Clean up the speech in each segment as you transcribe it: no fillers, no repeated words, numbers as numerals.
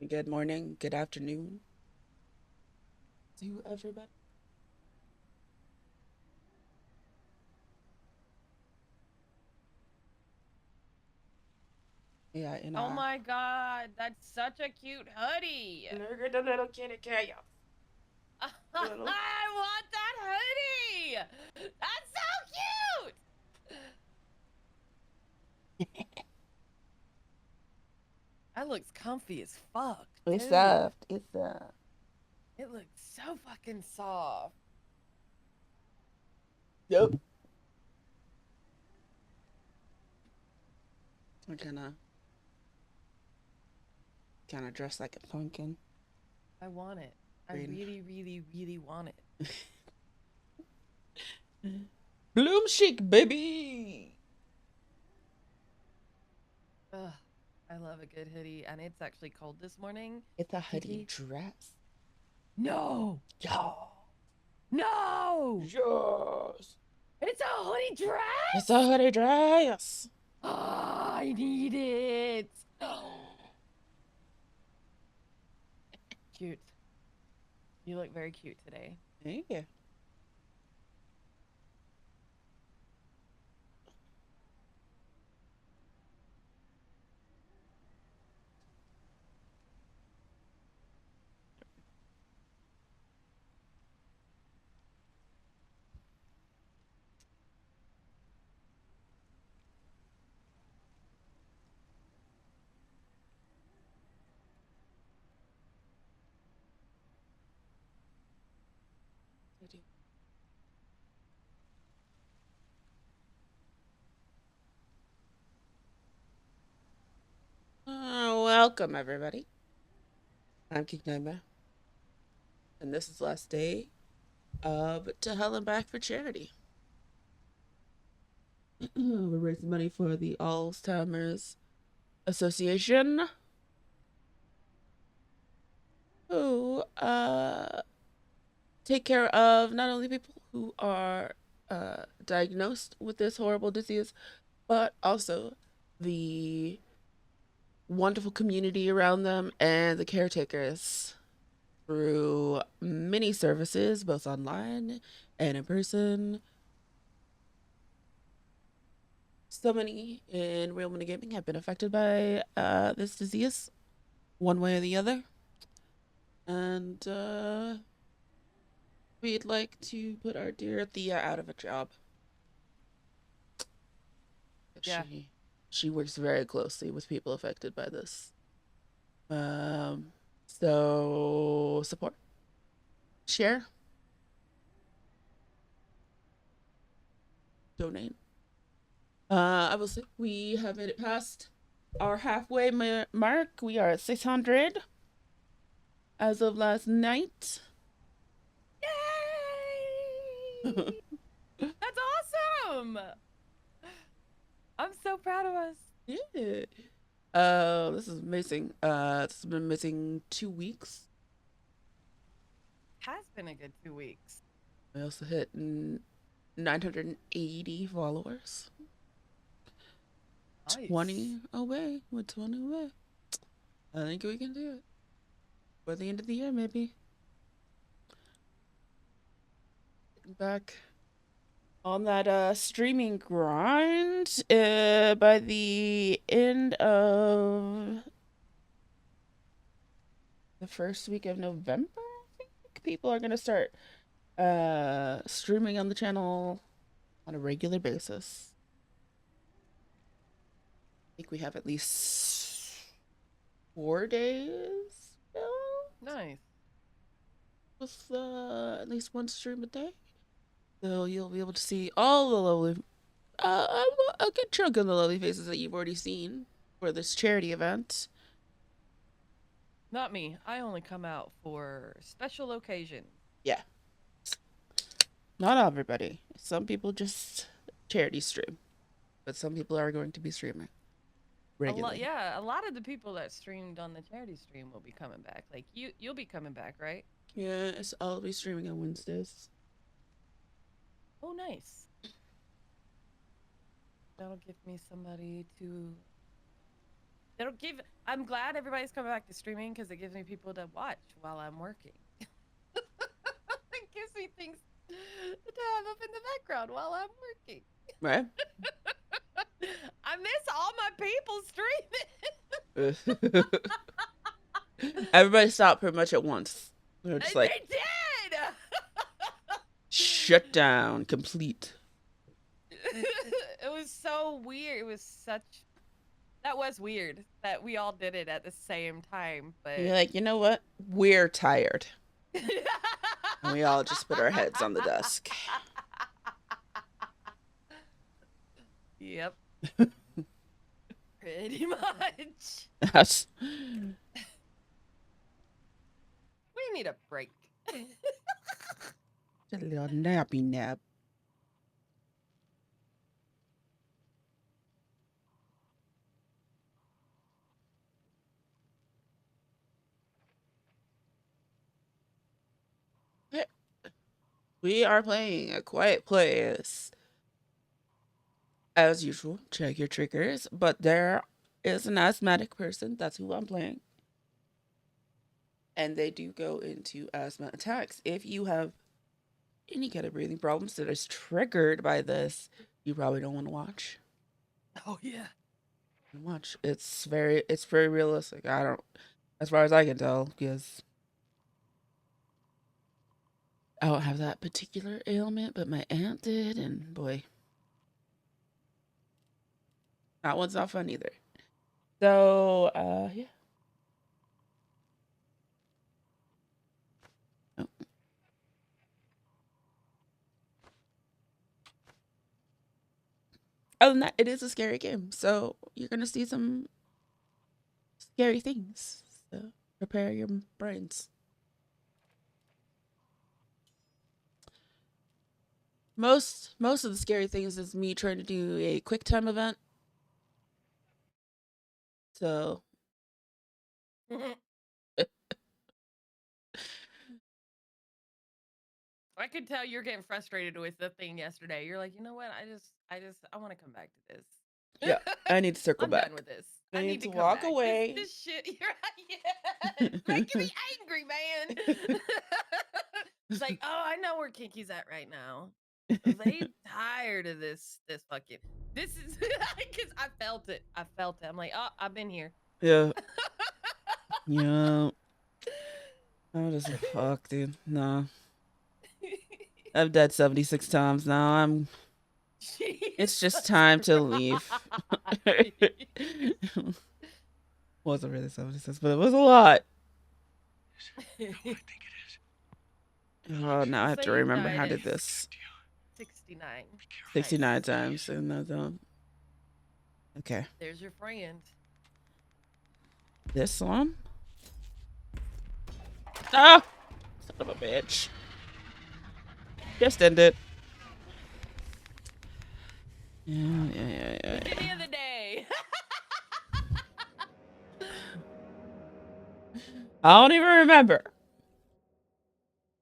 Good morning, good afternoon to everybody. Yeah, Oh my god, that's such a cute hoodie. look at the little kitty cat. Little. I want that hoodie. That's so cute. That looks comfy as fuck, It's too. soft. It's soft. It looks so fucking soft. Yep. I kind of dress like a pumpkin. I want it. I Green. really, really, really want it. Bloom chic, baby. Ugh, I love a good hoodie, and it's actually cold this morning. It's a hoodie Kiki, dress. no, Yeah. no, Yes. it's a hoodie It's a dress. hoodie dress. Oh, I need it. Cute. You look very cute today. Thank you. Welcome, everybody. I'm King Nightmare, and this is the last day of To Hell and Back for Charity. We're raising money for the Alzheimer's Association, who take care of not only people who are diagnosed with this horrible disease, but also the wonderful community around them and the caretakers through many services, both online and in person. So many in real money gaming have been affected by this disease, one way or the other. And we'd like to put our dear Thea out of a job. Yeah, She works very closely with people affected by this. Um, so support, share, donate. I will say we have made it past our halfway mark. We are at 600 as of last night. yay! That's awesome. I'm so proud of us. Yeah. This is amazing. It's been missing 2 weeks. Has been a good 2 weeks. I also hit 980 followers. Nice. 20 away. We're 20 away. I think we can do it. By the end of the year, maybe. Getting back on that streaming grind. By the end of the first week of November, I think people are gonna start streaming on the channel on a regular basis. I think we have at least 4 days still Nice. with at least one stream a day. So you'll be able to see all the lovely, a good chunk of the lovely faces that you've already seen for this charity event. Not me. I only come out for special occasions. Yeah, not everybody. Some people just charity stream, but some people are going to be streaming A lot, regularly. yeah. A lot of the people that streamed on the charity stream will be coming back. Like you'll be coming back, right? Yes, I'll be streaming on Wednesdays. Oh, nice. That'll give me somebody to It'll give. I'm glad everybody's coming back to streaming because it gives me people to watch while I'm working. It gives me things to have up in the background while I'm working. Right? I miss all my people Everybody stopped pretty much at once. They're just streaming. like, They did. shut down, complete. It was so weird. It was such. That was weird that we all did it at the same time, And you're but. like, you know what? We're tired. And we all just put our heads on the desk. Yep, pretty much. That's We need a break. a little nappy nap. We are playing A Quiet Place. As usual, check your triggers, but there is an asthmatic person. That's who I'm playing. And they do go into asthma attacks. If you have any kind of breathing problems that is triggered by this, you probably don't want to watch. Oh yeah. Watch. It's very realistic. I don't, as far as I can tell, because I don't have that particular ailment, but my aunt did, and boy, that one's not fun either. So, yeah. Oh. Other than that, it is a scary game. So you're gonna see some scary things. So prepare your brains. Most of the scary things is me trying to do a quick time event. So I could tell you're getting frustrated with the thing yesterday. You're like, you know what? I want to come back to this. yeah, I need to circle I'm done back. with this. I I need need to to come walk back. This away. this shit. You're yes, making me angry, man. It's like, oh, I know where Kiki's at right now. They tired of this fucking. This is because I felt it. I felt it. I'm like, oh, I've been here. Yeah, yeah. I'm just fuck, dude. No, I've died 76 times now. It's Jesus just time to leave. Christ. Wasn't really 76, but it was a lot. Oh, now I have Say to you've remember died how at did this. 69. Nice. 69 times. And okay. There's your friend. This one? Ah! Son of a bitch. Just end it. Yeah. Beginning of the day. I don't even remember.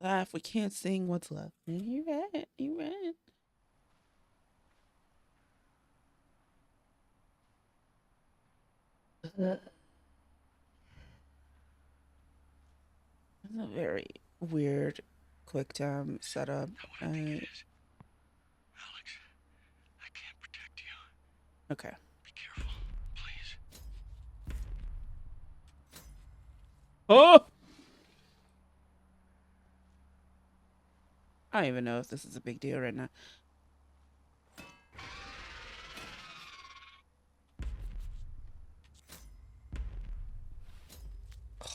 If we can't sing, what's left? You right. You right. It's a very weird quick time setup. I, okay. Oh! I don't even know if this is a big deal right now.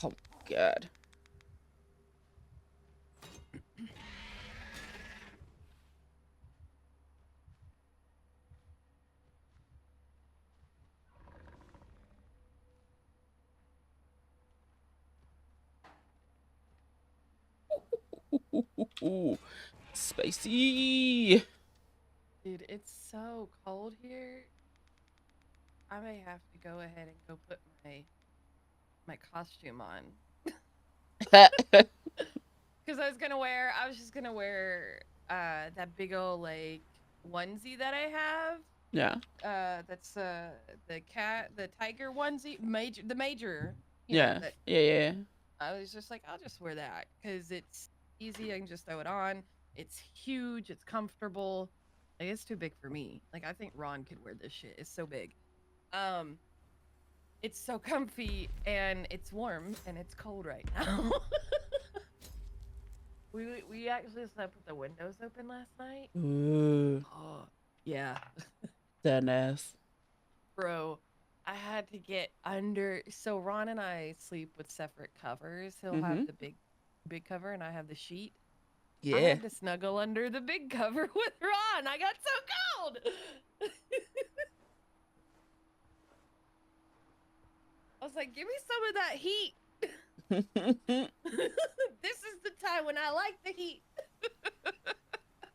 Oh, God. Ooh, spicy. Dude, it's so cold here. I may have to go ahead and go put my costume on. Because I was just gonna wear that big old like onesie that I have. Yeah. That's the tiger onesie, the major, Yeah. that Yeah. Yeah. I was just like, I'll just wear that because it's easy. I can just throw it on. It's huge. It's comfortable. Like, it's too big for me. Like, I think Ron could wear this shit. It's so big. Um, it's so comfy and it's warm and it's cold right now. We actually slept with the windows open last night. Ooh, Oh yeah, that ass. bro. I had to get under. So Ron and I sleep with separate covers. He'll have Mm-hmm. the big cover, and I have the sheet. I Yeah. had to snuggle under the big cover with Ron. I got so cold. I was like, give me some of that heat. This is the time when I like the heat.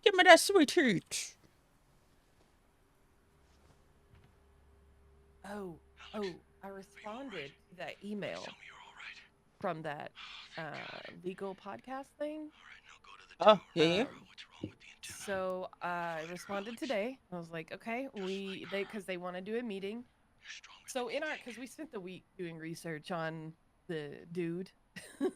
Give me that sweet treat. Oh, oh, I responded to that email from that legal podcast thing. Oh, yeah, yeah. So I responded today. I was like, okay, because they want to do a meeting. So because we spent the week doing research on the dude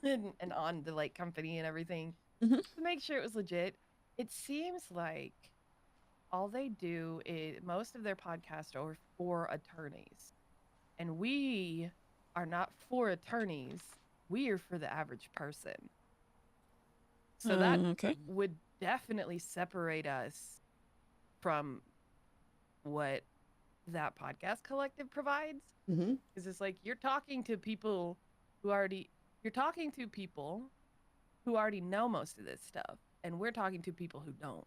and on the like company and everything Mm-hmm. to make sure it was legit. It seems like all they do is most of their podcasts are for attorneys, and we are not for attorneys. We are for the average person. So that Okay. would definitely separate us from what that podcast collective provides, Mm-hmm. because it's like who already you're talking to people who already know most of this stuff, and we're talking to people who don't.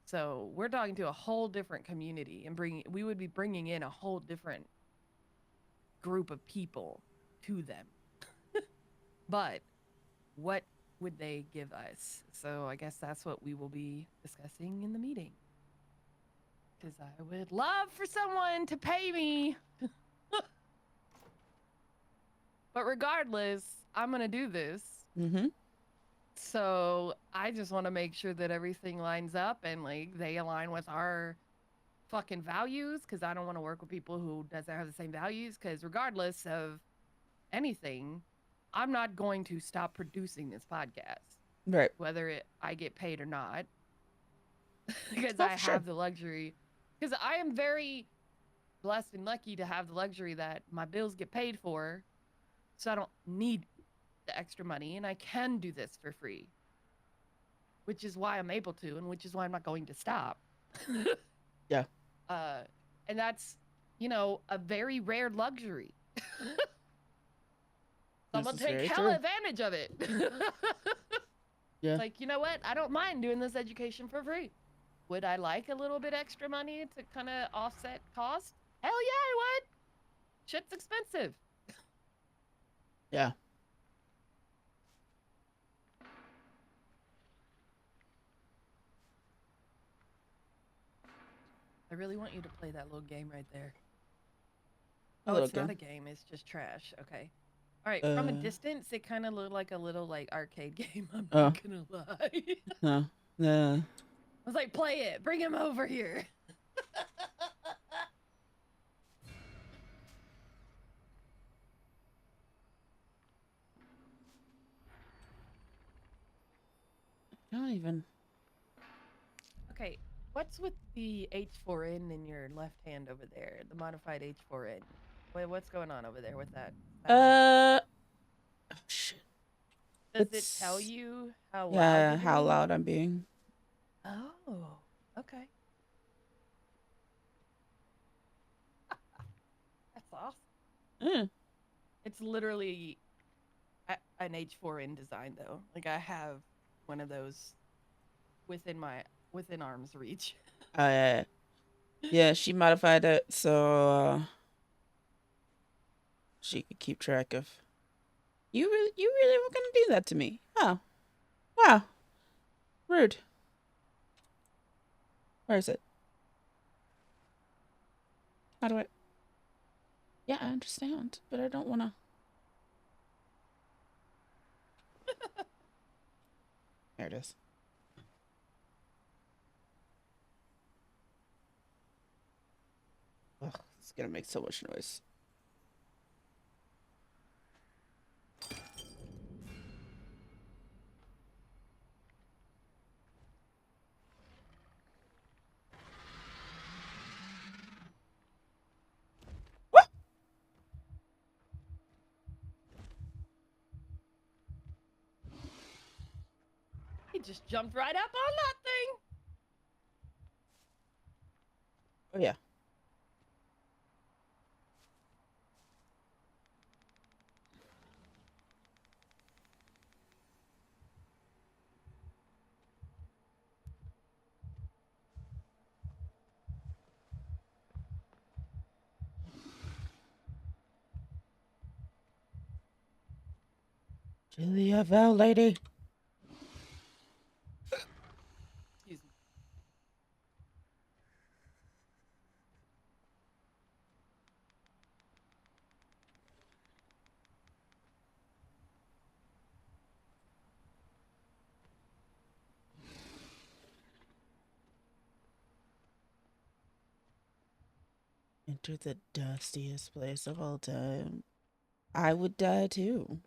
So we're talking to a whole different community, and we would be bringing in a whole different group of people to them. But what would they give us? So I guess that's what we will be discussing in the meeting, because I would love for someone to pay me. But regardless, I'm going to do this. Mm-hmm. So I just want to make sure that everything lines up and like they align with our fucking values, because I don't want to work with people who doesn't have the same values, because regardless of anything, I'm not going to stop producing this podcast, Right. whether I get paid or not, because Oh, I for sure. have the luxury, because I am very blessed and lucky to have the luxury that my bills get paid for, so I don't need the extra money and I can do this for free, which is why I'm able to, and which is why I'm not going to stop. Yeah. uh, and that's, a very rare luxury. So I'm This gonna is take very hella true. advantage of it. It's Yeah. like, you know what? I don't mind doing this education for free. Would I like a little bit extra money to kind of offset cost? Hell yeah, I would. Shit's expensive. Yeah. I really want you to play that little game right there. A Oh, little it's not game. a game. It's just trash. Okay. All right. From a Uh. distance, it kind of looked like a little like arcade game. I'm Oh. not gonna lie. No. No. I was like, play it. Bring him over here. I don't even. Okay. What's with the H4N in your left hand over there? The modified H4N. What's going on over there with that sound? Uh. Oh, shit. Does it tell It's. you how loud Yeah. you're How being? loud I'm being. Oh, okay. That's awesome. Mm. It's literally an H4N design though. Like I have one of those within arm's reach. Yeah. Yeah. She modified it so she could keep track of. You really were gonna do that to me? Oh. Wow. Rude. Where is it? How do I? Yeah, I understand, but I don't wanna. There it is. It's gonna make so much noise. He just jumped right up on that thing. Oh yeah. Julia Val lady. Excuse me. Enter the dustiest place of all time. I would die too.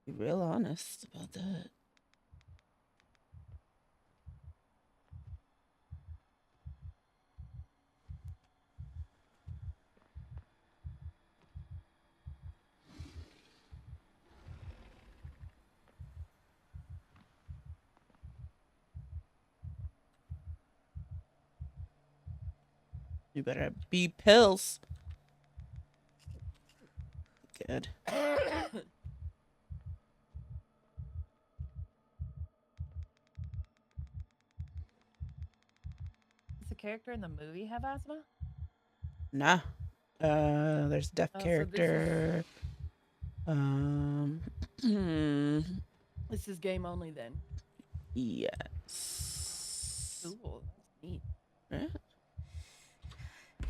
Be real honest about that. You better be pills. Good. Does the character in the movie have asthma? Nah. There's deaf Oh, so character. Um. this is game only then. Yes. Cool. That's neat. Yeah.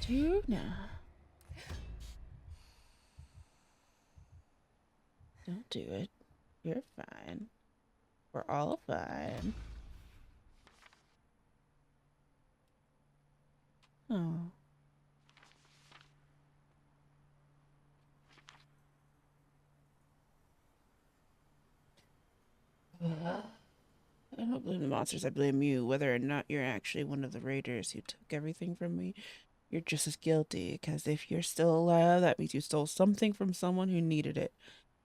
Tuna. Don't do it. You're fine. We're all fine. Oh. I don't blame the monsters. I blame you. Whether or not you're actually one of the raiders who took everything from me, you're just as guilty. Because if you're still alive, that means you stole something from someone who needed it.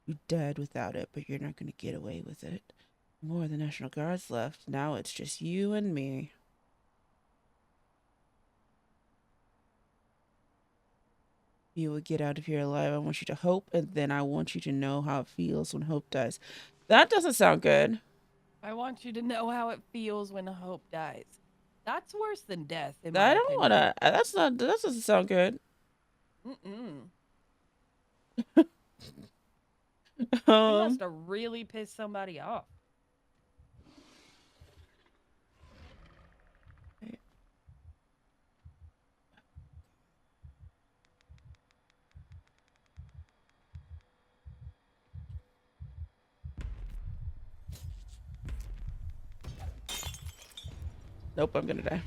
You died without it, but you're not going to get away with it. More of the National Guard's left. Now it's just you and me. You will get out of here alive. I want you to hope, and then I want you to know how it feels when hope dies. That doesn't sound good. I want you to know how it feels when hope dies. That's worse than death, in my I don't want opinion. to. That's not. That doesn't sound good. Mm-mm. You Um. must have really pissed somebody off. Nope. I'm gonna die.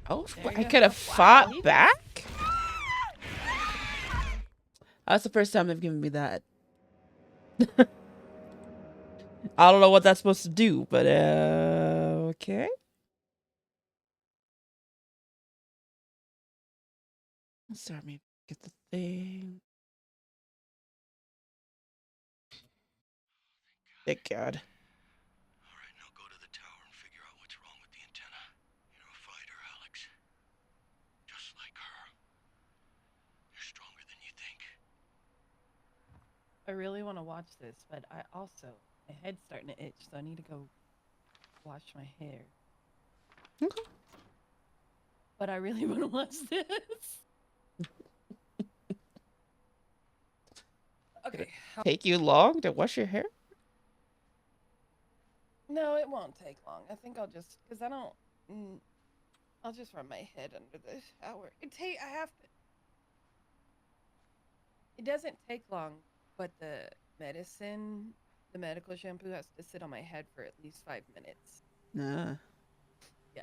Oh, I could have Wow, fought back. That's the first time they've given me that. I don't know what that's supposed to do, but okay. Start me get the thing. Thank God. All right, now go to the tower and figure out what's wrong with the antenna. You're a fighter, Alex. Just like her. You're stronger than you think. I really want to watch this, but I also, my head's starting to itch, so I need to go wash my hair. Okay. But I really want to watch this. Okay. Take you long to wash your hair? No, it won't take long. I think I'll just, because I don't, I'll just run my head under the shower. I have to. It doesn't take long, but the medicine The medical shampoo has to sit on my head for at least 5 minutes. Nah. Yeah.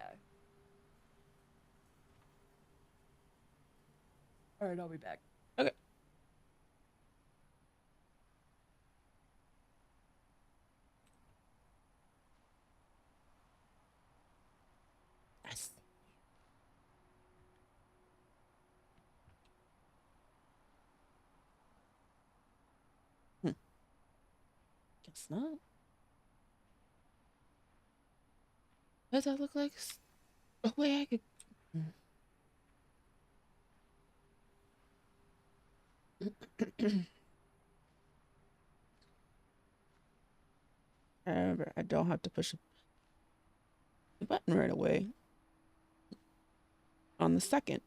All right, I'll be back. Okay. Yes. Guess not. Does that look like a way I could? However, I don't have to push the button right away on the second.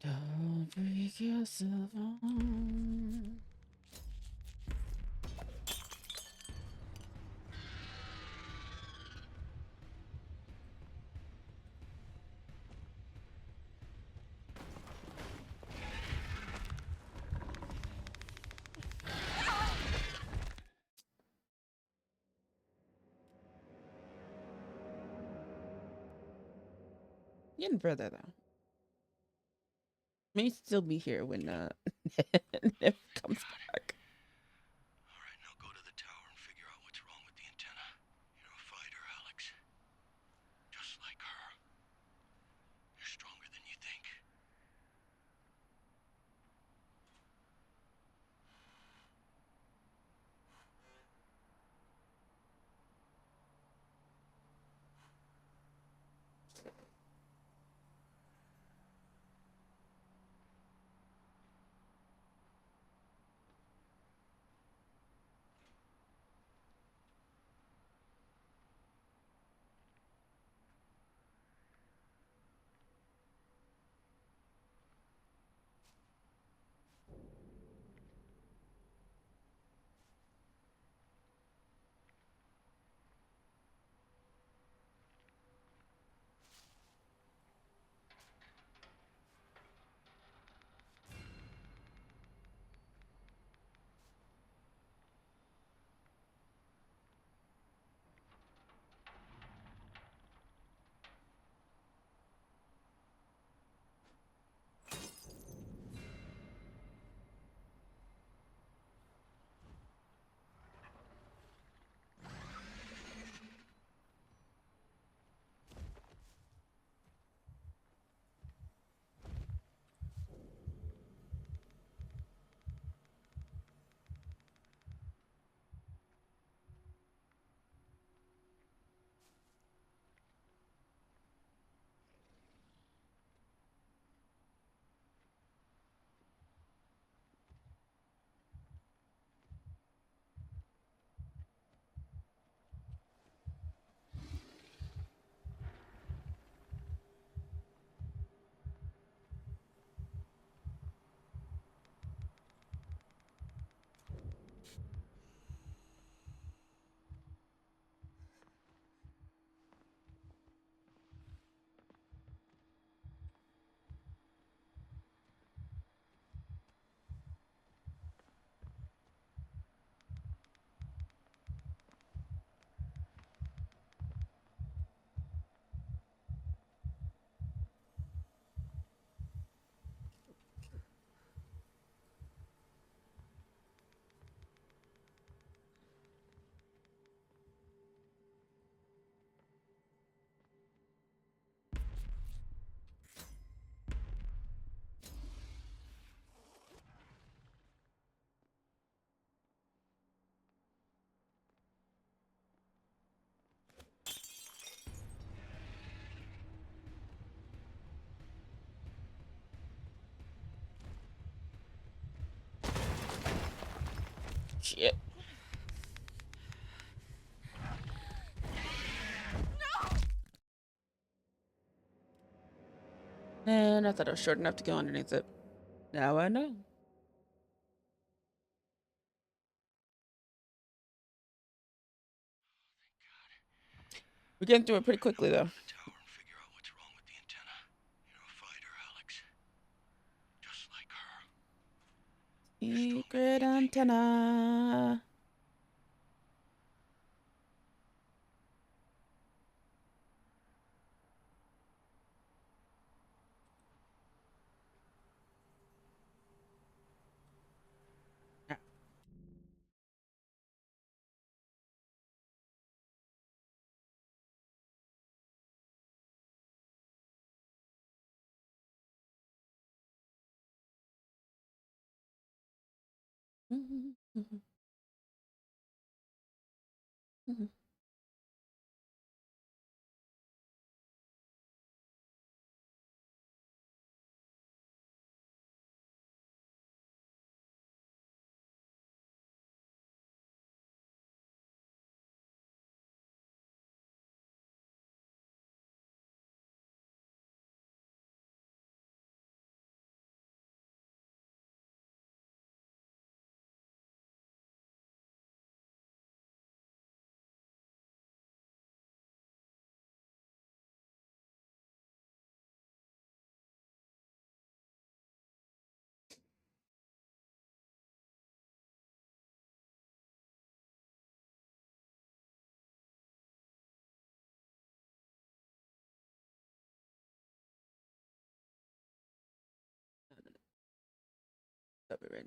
Don't break yourself on. Getting further though. May still be here when Nip comes back. All right, now go to the tower and figure out what's wrong with the antenna. You're a fighter, Alex. Just like her. You're stronger than you think. Shit. And I thought I was short enough to go underneath it. Now I know. We're getting through it pretty quickly, though. The tower and figure out what's wrong with the antenna. You're a fighter, Alex. Just like her. Secret antenna. Mhm, mhm, mhm. Stop it right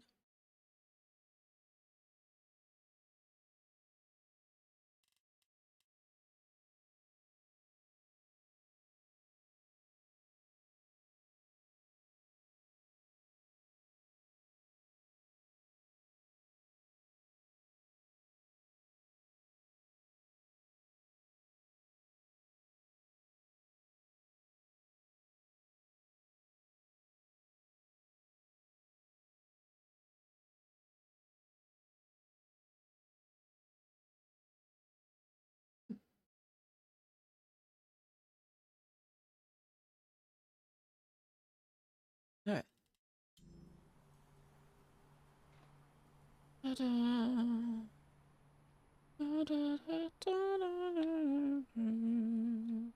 now. All right. Ta-da. Ta-da-da-da-da-da.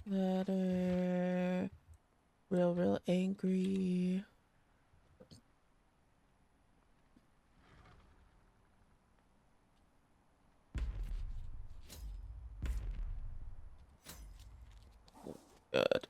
Letter. Real angry. Good.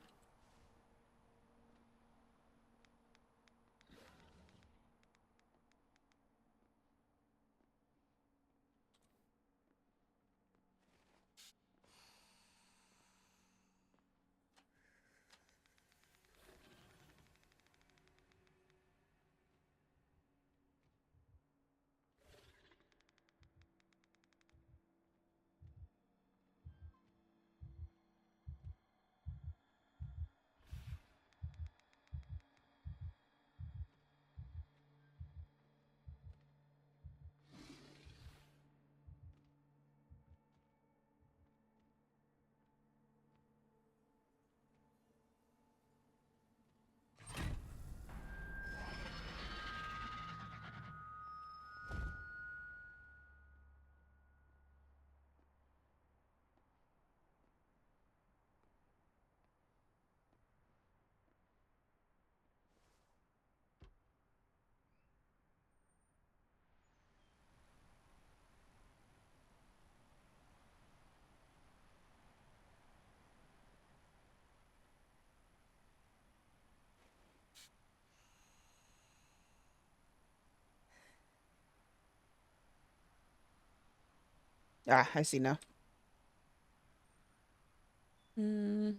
Ah, I see now. Hmm.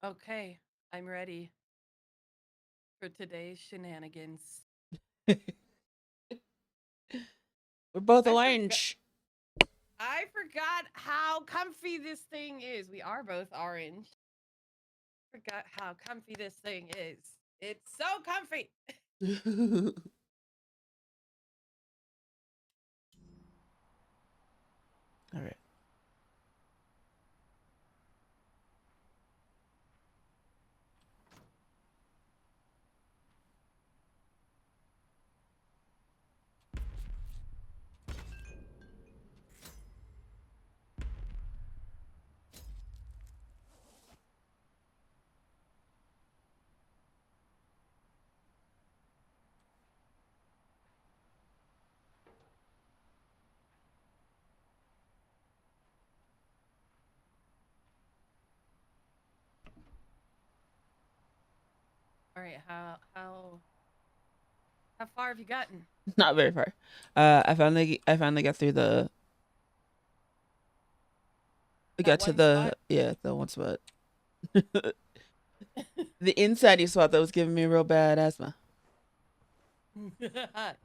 Okay, I'm ready for today's shenanigans. We're both I forgot. orange. I forgot how comfy this thing is. We are both orange. Forgot how comfy this thing is. It's so comfy. All right. All right, how far have you gotten? Not very far. I finally got through the. I That got to one the spot? the one spot. The inside spot that was giving me real bad asthma.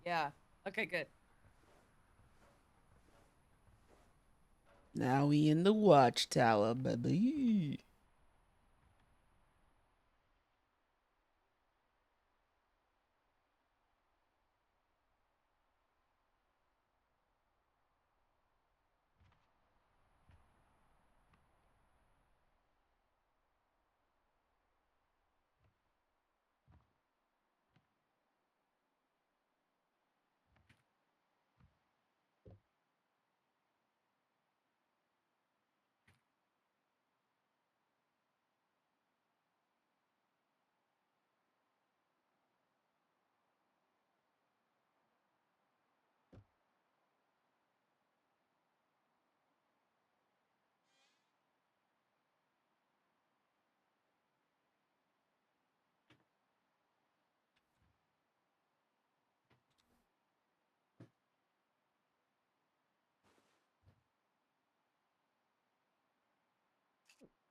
Yeah. Okay, good. Now we in the watchtower, baby.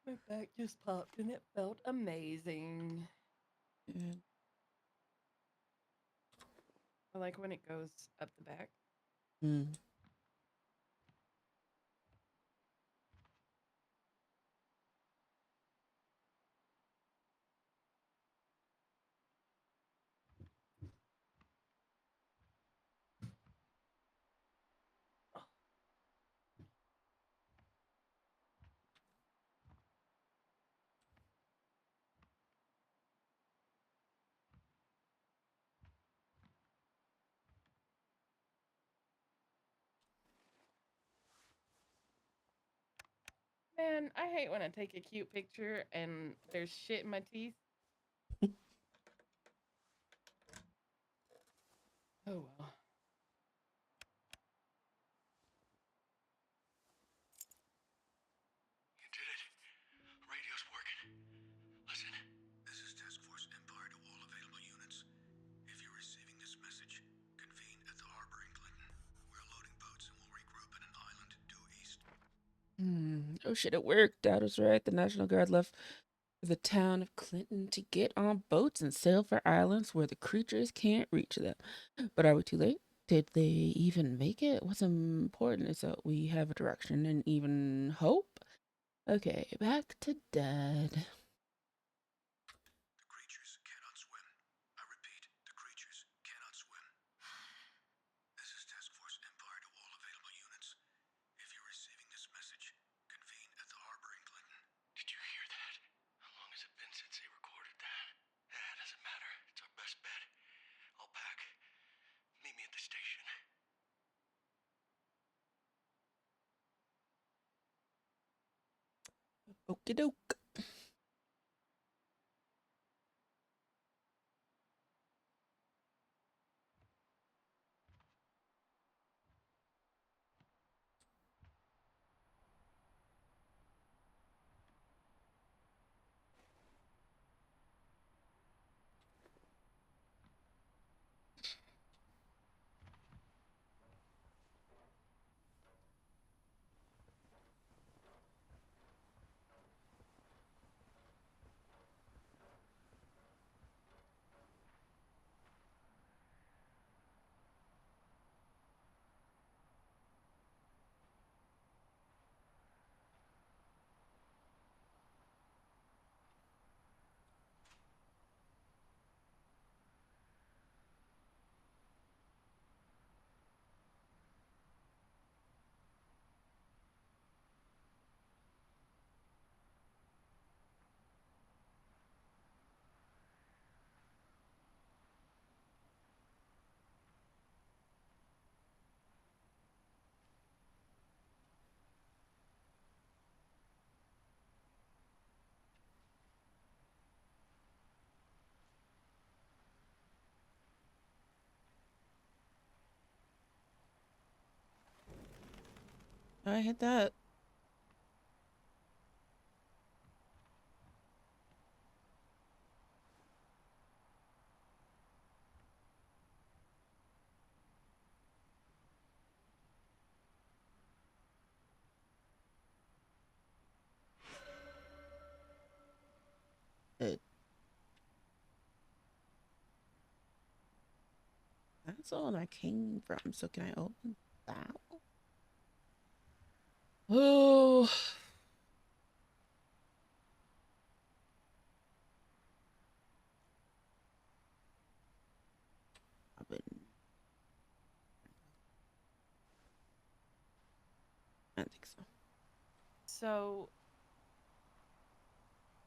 My back just popped and it felt amazing. Yeah. I like when it goes up the back. Mm. Man, I hate when I take a cute picture and there's shit in my teeth. Oh well. You did it. Radio's working. Listen. This is Task Force Empire to all available units. If you're receiving this message, convene at the harbor in Clinton. We're loading boats and will regroup in an island due east. Oh shit, it worked. Dad was right. The National Guard left the town of Clinton to get on boats and sail for islands where the creatures can't reach them. But are we too late? Did they even make it? What's important is that we have a direction and even hope. Okay, back to Dad. The creatures cannot swim. I repeat, the creatures cannot swim. This is Task Force Empire to all available units. If you're receiving this message, convene at the harbor in Clinton. Did you hear that? How long has it been since they recorded that? Yeah, it doesn't matter. It's our best bet. I'll pack. Meet me at the station. Okie doke. I hit that. It. That's all I came from. So can I open that? Oh, I've been. I think so. So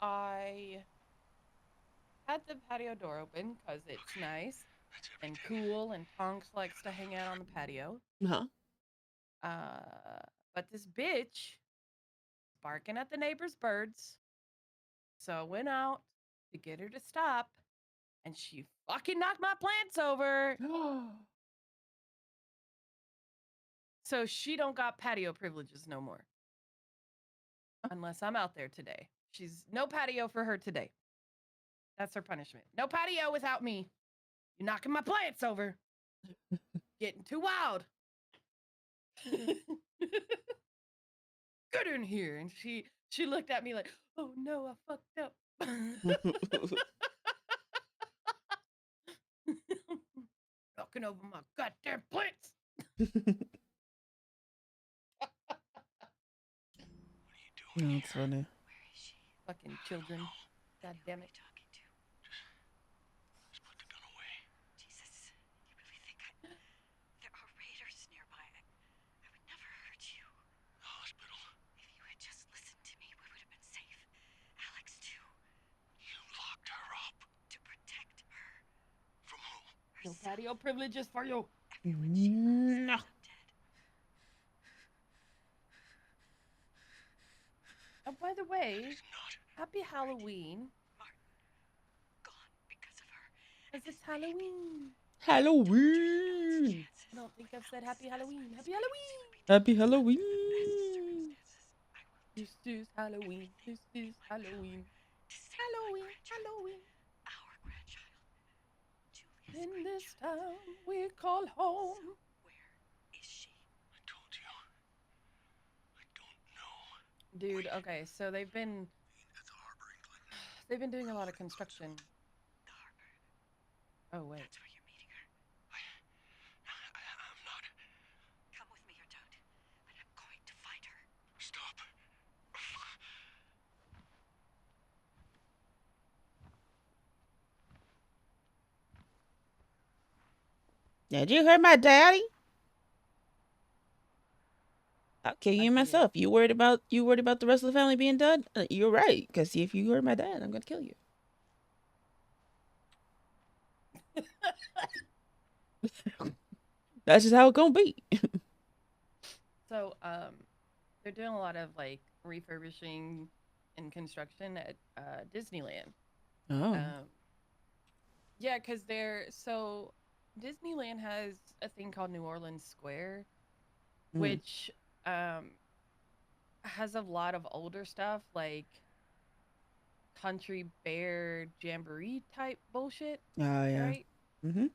I had the patio door open because it's Okay, nice that's and everything. cool, and Tonks We likes got to enough hang room out for on the everyone. patio. Huh? But this bitch barking at the neighbor's birds. So I went out to get her to stop, and she fucking knocked my plants over. So she don't got patio privileges no more. Unless I'm out there today. She's no patio for her today. That's her punishment. No patio without me. You're knocking my plants over. Getting too wild. Get in here. And she looked at me like, oh no, I fucked up. Knocking over my goddamn plants. What are you doing No, it's here? funny. Where is she? Fucking I don't children. know. God Then who damn are it. you talking to? Just put the gun away. Jesus, you really think there are raiders nearby? I would never hurt you. The hospital. If you had just listened to me, we would have been safe. Alex, too. You locked her up. To protect her. From who? No Herself. patio privileges for you. Everyone she loves No. ends up dead. Oh, by the That way, is not happy right. Halloween. Martin, gone because of her. And Because this it's baby. Halloween. Don't dream about its Halloween. chances. I don't think I've said Without happy Halloween. suspecting Happy this pregnancy would Halloween. be Happy difficult. Under the best of Halloween. circumstances, I will do This is Halloween. everything This in is my power Halloween. to save my Halloween. grandchild. Halloween. Our grandchild. Julia's In this grandchild. town we call So, home. where is she? I told you. I don't know. Dude, Wait. okay, so At the harbor, England. they've been doing We're a lot of loading boats. construction. The harbor. Oh wait. That's where you're meeting her. I'm not. Come with me or don't. But I'm going to find her. Stop. Did you hear my daddy? I'll kill I you did. myself. You worried about the rest of the family being dead? You're right. Cause if you hurt my dad, I'm gonna kill you. That's just how it gonna be. So they're doing a lot of like refurbishing and construction at Disneyland. Oh. Um yeah, cuz they're so Disneyland has a thing called New Orleans Square, Mm. which um has a lot of older stuff like country bear jamboree type bullshit, Oh yeah. right? Mhm.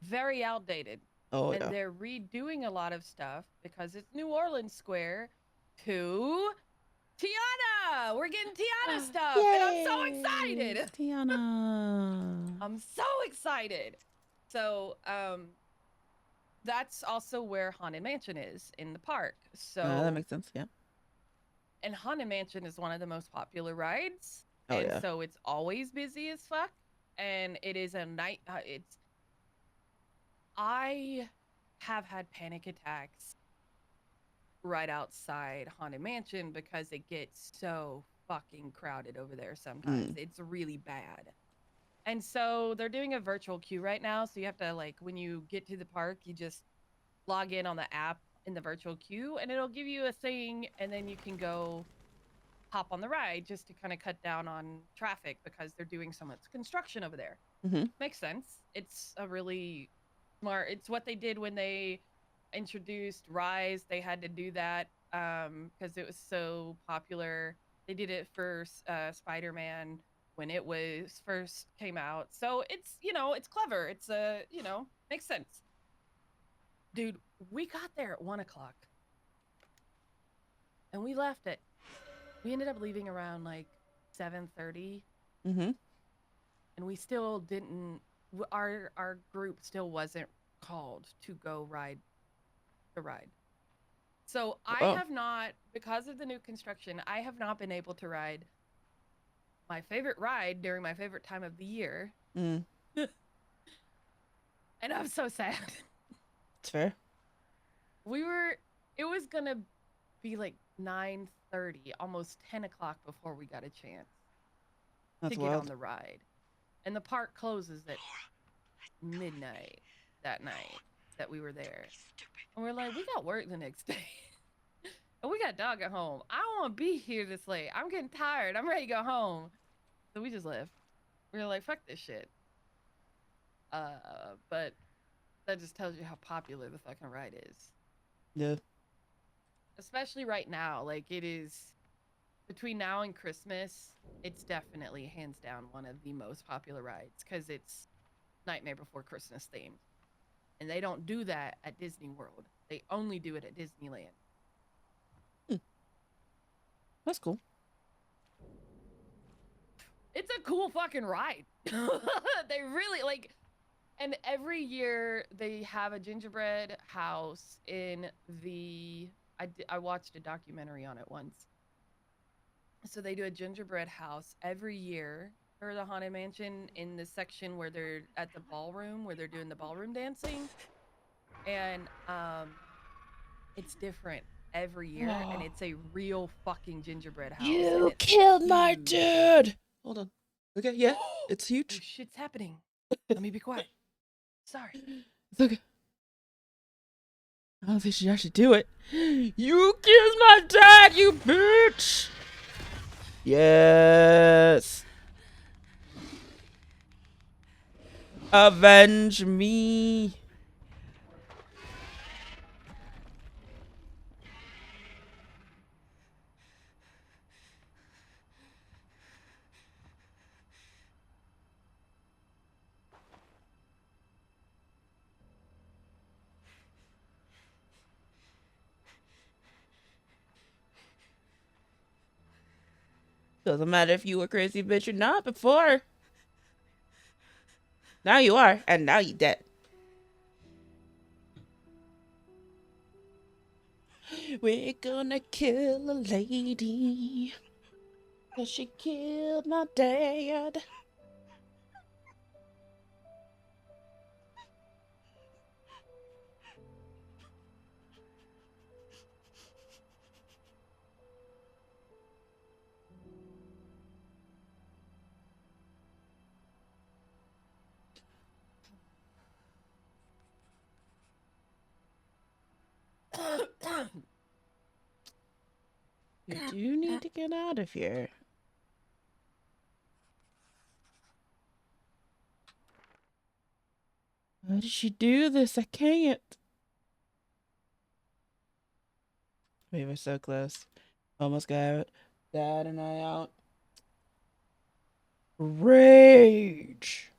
Very outdated. Oh And yeah. they're redoing a lot of stuff because it's New Orleans Square to Tiana. We're getting Tiana stuff, and I'm so Yay, excited. Tiana. I'm so excited. So, that's also where Haunted Mansion is in the park. That So, makes sense. Yeah. and Haunted Mansion is one of the most popular rides, Oh and yeah. so it's always busy as fuck. And it is a night. It's I have had panic attacks right outside Haunted Mansion because it gets so fucking crowded over there sometimes. Mm. It's really bad. And so they're doing a virtual queue right now. So you have to, like, when you get to the park, you just log in on the app in the virtual queue and it'll give you a thing. And then you can go hop on the ride just to kind of cut down on traffic because they're doing so much construction over there. Mhm. Makes sense. It's a really smart. It's what they did when they introduced Rise. They had to do that because it was so popular. They did it for Spider-Man when it was first came out. So it's, it's clever. It's makes sense. Dude, we got there at 1 o'clock and we left it. We ended up leaving around like 7:30, Mhm. and we still didn't. Our group still wasn't called to go ride the ride. So I Oh. have not, because of the new construction, I have not been able to ride my favorite ride during my favorite time of the year. Mm. And I'm so sad. It's fair. It was gonna be like 9:30, almost 10 o'clock before we got a chance That's to get on wild. the ride. And the park closes at midnight that night that we were there. And we're like, we got work the next day. And we got dog at home. I don't want to be here this late. I'm getting tired. I'm ready to go home. So we just left. We were like, fuck this shit. But that just tells you how popular the fucking ride is. Yeah. Especially right now. Like, it is between now and Christmas, it's definitely hands down one of the most popular rides because it's Nightmare Before Christmas themed. And they don't do that at Disney World. They only do it at Disneyland. That's cool. It's a cool fucking ride. They really like, and every year they have a gingerbread house in the. I watched a documentary on it once. So they do a gingerbread house every year for the Haunted Mansion in the section where they're at the ballroom, where they're doing the ballroom dancing. And it's different every year, and it's a real fucking gingerbread house, and You it's killed my huge. dude. Hold on. Okay, yeah, it's Oh, huge. shit's happening. Let me be quiet. Sorry. It's okay. I don't think she actually do it. You killed my dad, you bitch. Yes. Avenge me. Doesn't matter if you were crazy bitch or not before. Now you are, and now you dead. We're gonna kill a lady. Cause she killed my dad. You do need to get out of here. Why did she do this? I can't. We were so close. Almost got Dad and I out. Rage.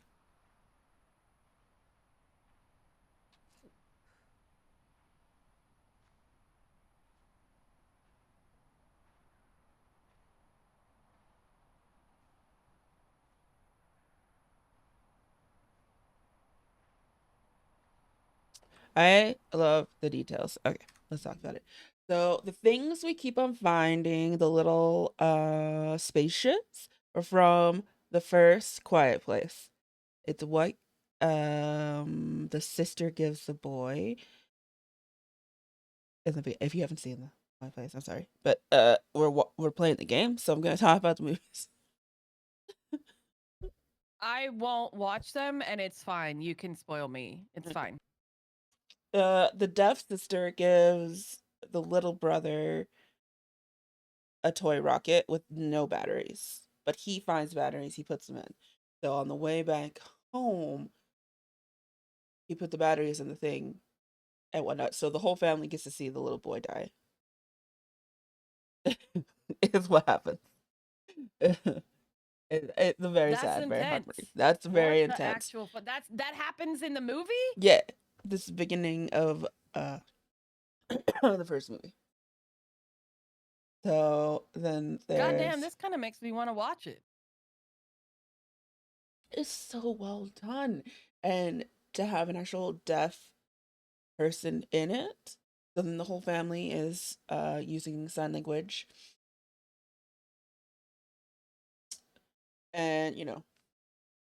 I love the details. Okay, let's talk about it. So the things we keep on finding, the little spaceships, are from the first Quiet Place. It's what the sister gives the boy. If you haven't seen the Quiet Place, I'm sorry, but we're playing the game, so I'm gonna talk about the movies. I won't watch them, and it's fine. You can spoil me. It's fine. The deaf sister gives the little brother a toy rocket with no batteries, but he finds batteries, he puts them in. So on the way back home, he put the batteries in the thing and whatnot. So the whole family gets to see the little boy die. Is what happens. It's very That's sad, very intense. heartbreaking. That's What very the intense. actual that happens in the movie? Yeah, this is the beginning of the first movie. So then Goddamn, there's this kind of makes me want to watch it. it's so well done, and to have an actual deaf person in it, So then the whole family is using sign language, and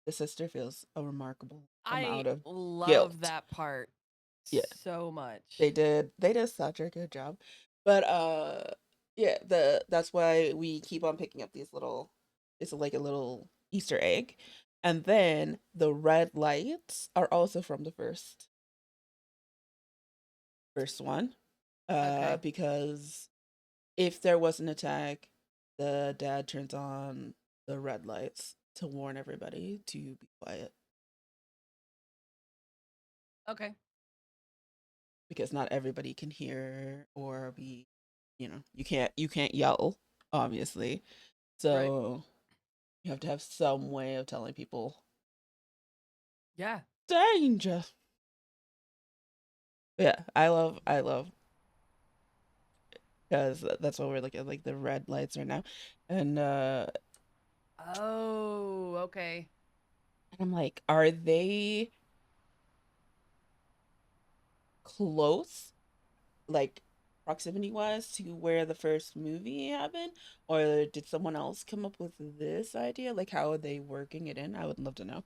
the sister feels a remarkable I amount of love guilt. that part Yeah, so much. they did such a good job. But yeah, that's why we keep on picking up these little, it's like a little Easter egg. And then the red lights are also from the first one. Okay. Because if there was an attack, the dad turns on the red lights to warn everybody to be quiet, Okay. because not everybody can hear or be, you can't yell, obviously. Right. So you have to have some way of telling people Yeah. danger. Yeah, I love because that's what we're looking at, like the red lights right now. And Oh, okay. I'm like, are they close, like proximity wise, to where the first movie happened, or did someone else come up with this idea? Like, how are they working it in? I would love to know.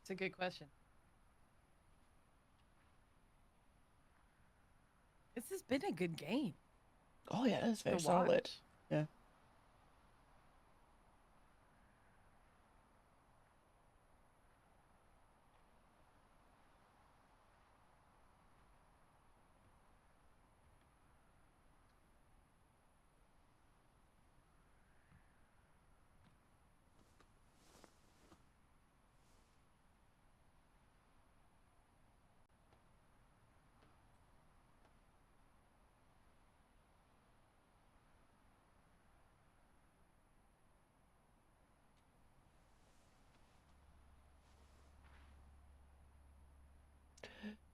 It's a good question. This has been a good game Oh yeah, that's to very solid. watch. Yeah.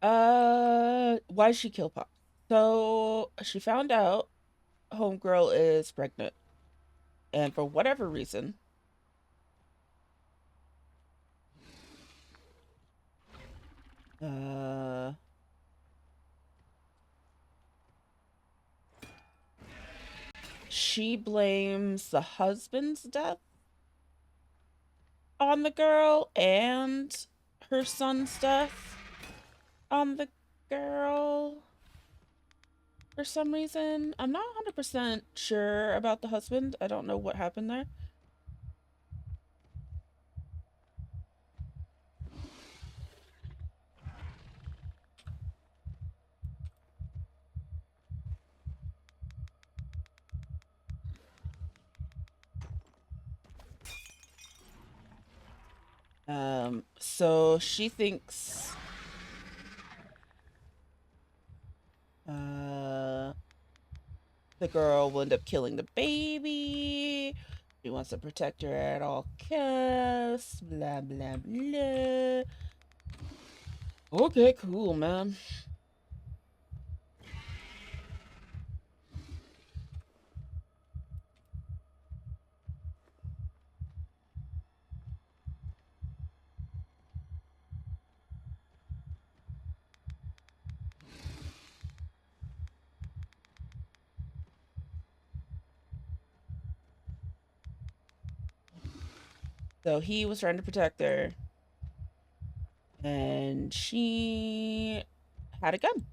Why did she kill Pop? So she found out homegirl is pregnant, and for whatever reason, uh, she blames the husband's death on the girl and her son's death on the girl for some reason. I'm not 100% sure about the husband. I don't know what happened there. So she thinks uh the girl will end up killing the baby. She wants to protect her at all costs. Blah blah blah. Okay, cool, man. So he was trying to protect her, and she had a gun.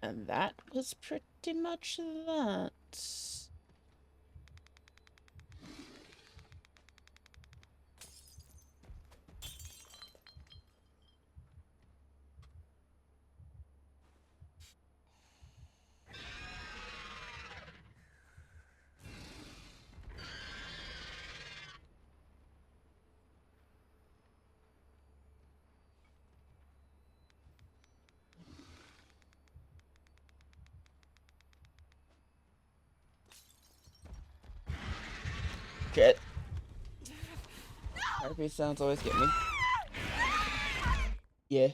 And that was pretty much that. Shit. Heartbeat sounds always get me. Yeah.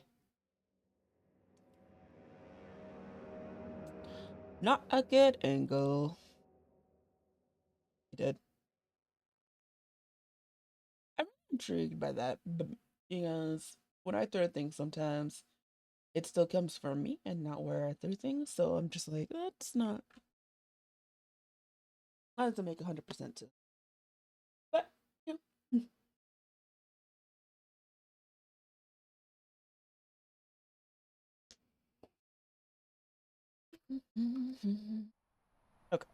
Not a good angle. He did. I'm intrigued by that because when I throw things, sometimes it still comes from me and not where I threw things. So I'm just like, that's not. That doesn't make 100% sense. But yeah. Okay.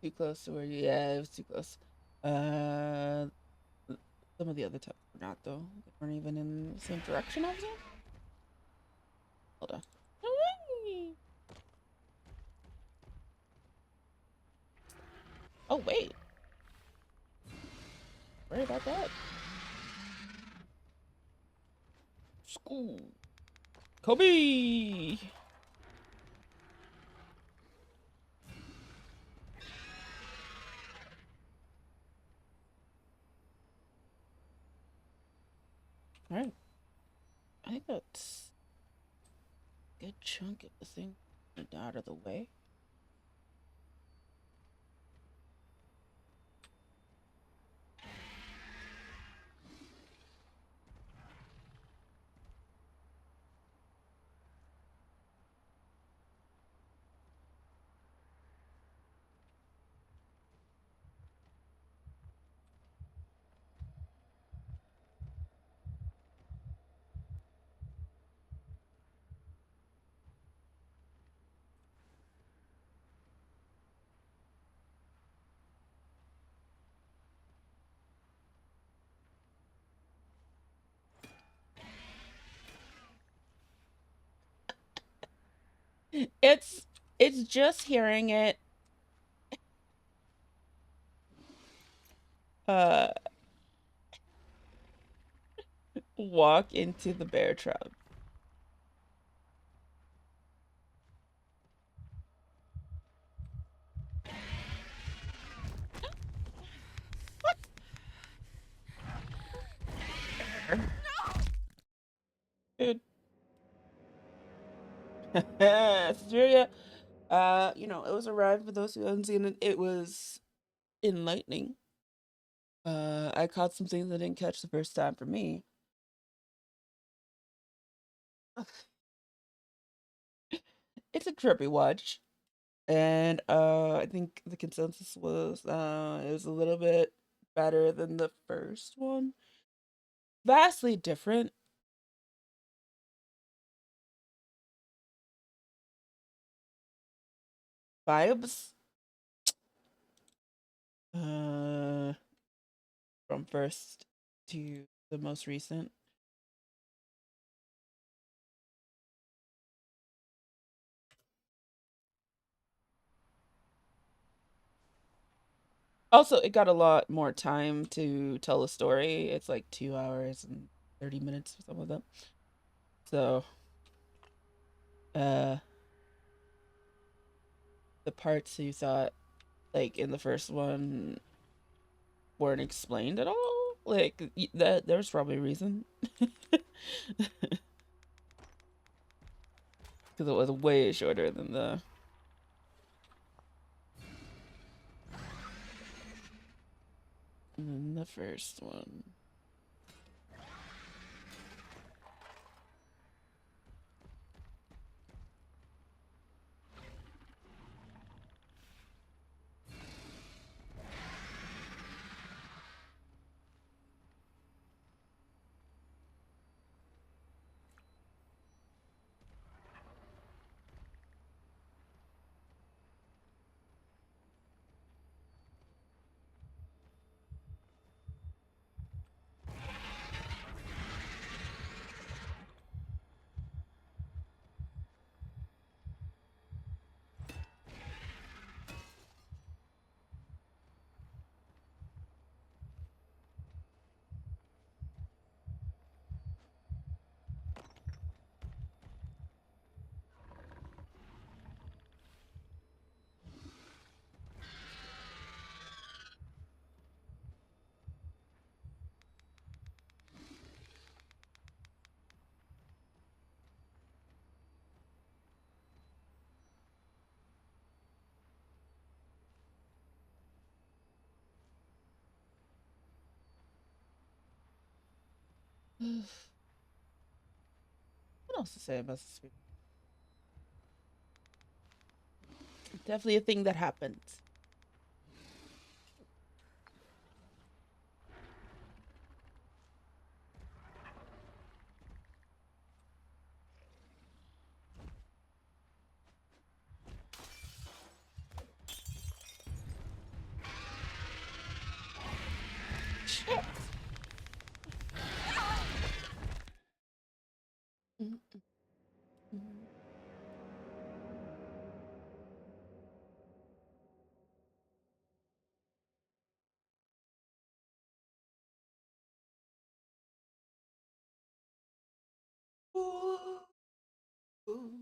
Too close to where you. Yeah, it was too close. Uh, some of the other types were not though. They weren't even in the same direction I was in. Hold on. Oh wait. Worry about that. School. Kobe. All right. I think that's a good chunk of the thing out of the way. It's it's just hearing it uh walk into the bear trap. Dude. Suspiria, it was a ride for those who haven't seen it. It was enlightening. I caught some things I didn't catch the first time for me. It's a trippy watch. And I think the consensus was it was a little bit better than the first one. Vastly different vibes. Uh from first to the most recent. Also, it got a lot more time to tell a story. It's like 2 hours and 30 minutes or something like that. So, uh, the parts you thought like in the first one weren't explained at all. Like that, there's probably a reason because it was way shorter than the first one. What else to say about this? Definitely a thing that happens. Shit. Mm, mm. Ooh, ooh.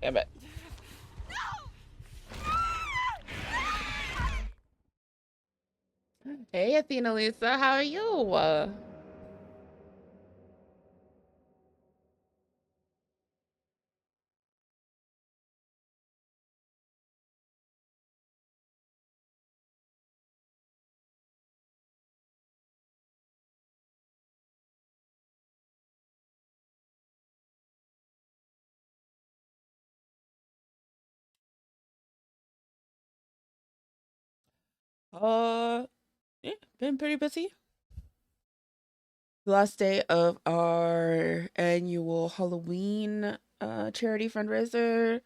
Damn it. Hey, Athena Lisa, how are you? Uh, yeah, been pretty busy. The last day of our annual Halloween charity fundraiser.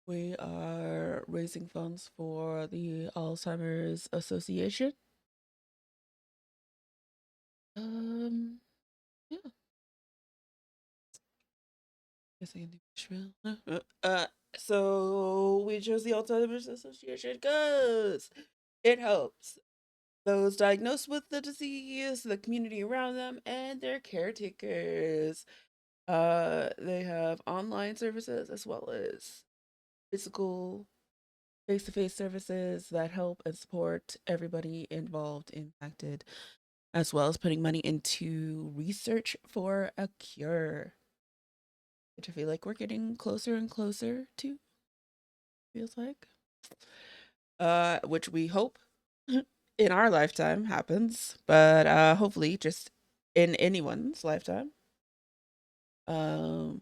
We are raising funds for the Alzheimer's Association. Yeah. Guess I can do Nashville. So we chose the Alzheimer's Association because it helps those diagnosed with the disease, the community around them, and their caretakers. They have online services as well as physical face-to-face services that help and support everybody involved, impacted, as well as putting money into research for a cure, which I feel like we're getting closer and closer to, feels like. Which we hope in our lifetime happens, but hopefully just in anyone's lifetime. Um,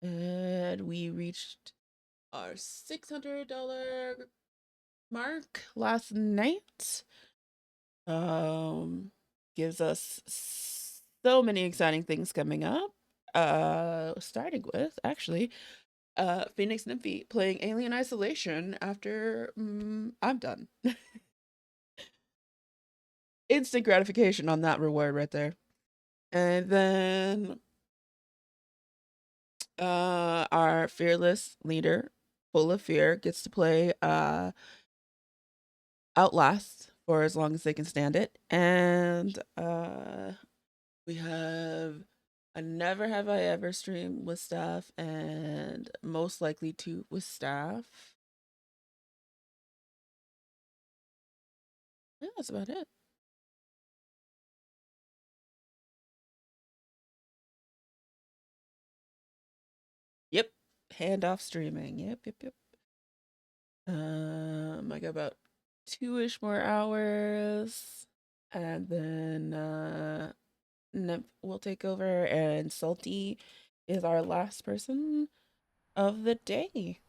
and we reached our $600 mark last night. Gives us so many exciting things coming up. Starting with actually Phoenix Nymphy playing Alien Isolation after I'm done. Instant gratification on that reward right there. And then our fearless leader, full of fear, gets to play Outlast for as long as they can stand it. And we have a Never Have I Ever stream with staff and most likely to with staff. Yeah, that's about it. Yep. Handoff streaming. Yep. I got about 2-ish more hours. And then Nymph will take over and Salty is our last person of the day.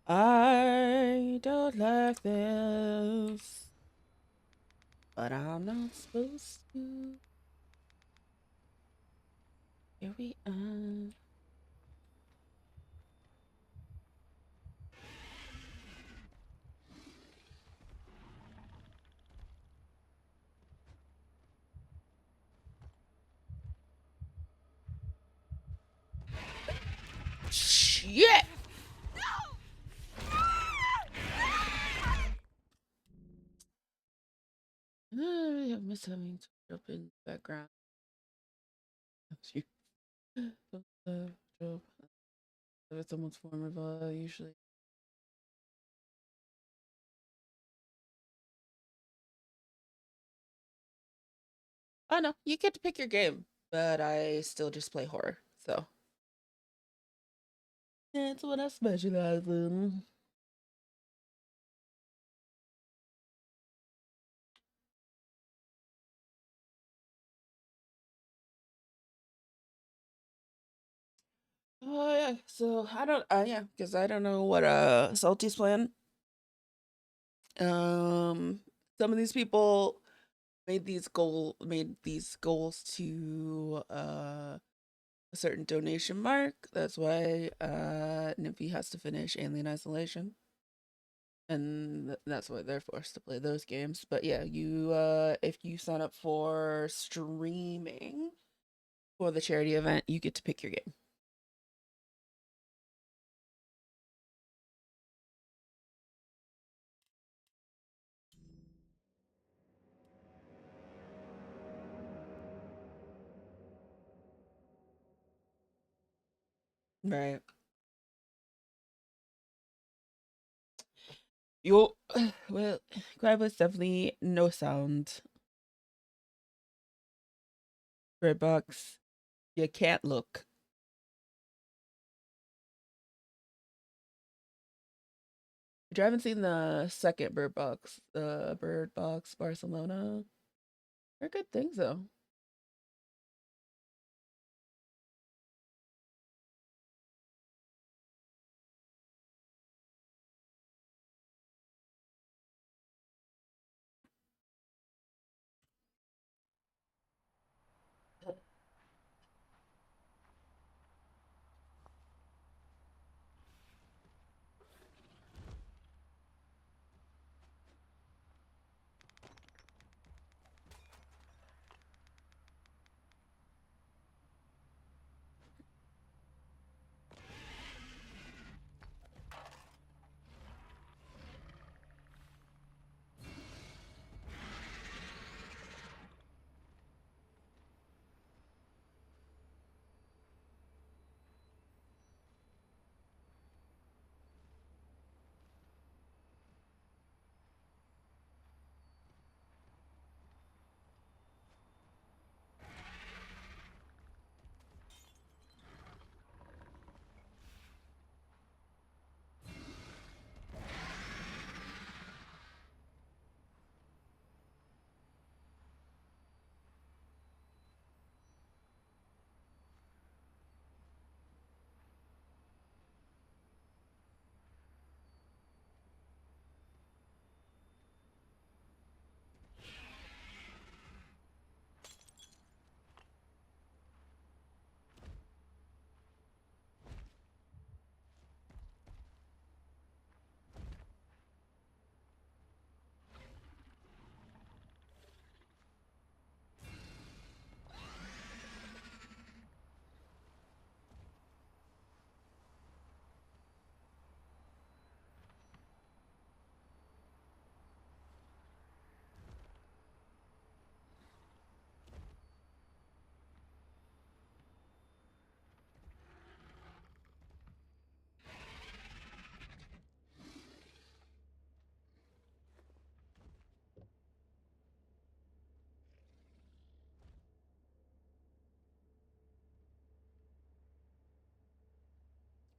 I don't like this, but I'm not supposed to. Here we are. Shit! I miss having to jump in the background. If it's someone's form of usually. Oh no, you get to pick your game, but I still just play horror. So that's what I specialize in. Oh yeah, so I don't. Yeah, because I don't know what Salty's plan. Um, some of these people made these goals to a certain donation mark. That's why Nymphy has to finish Alien Isolation, and that's why they're forced to play those games. But yeah, you if you sign up for streaming for the charity event, you get to pick your game. Right. You well, Crab was definitely no sound. Red box. You can't look. I haven't seen the second Bird Box Barcelona. They're good things though.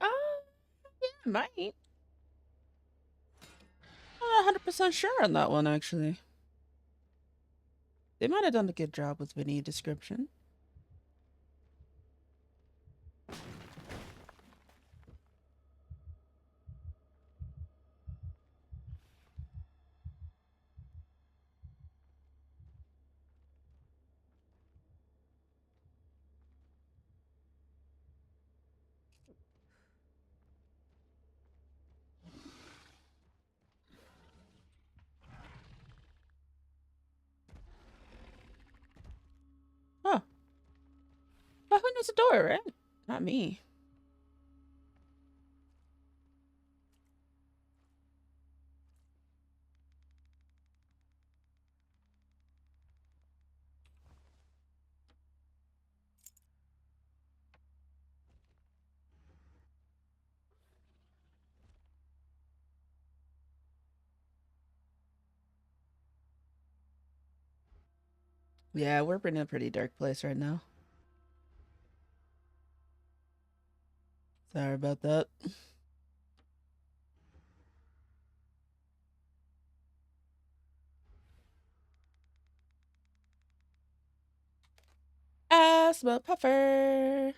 Uh, yeah, might. I'm not 100% sure on that one actually. They might have done a good job with video description. close the door, right? Not me. Yeah, we're in a pretty dark place right now. Sorry about that. Asthma puffer.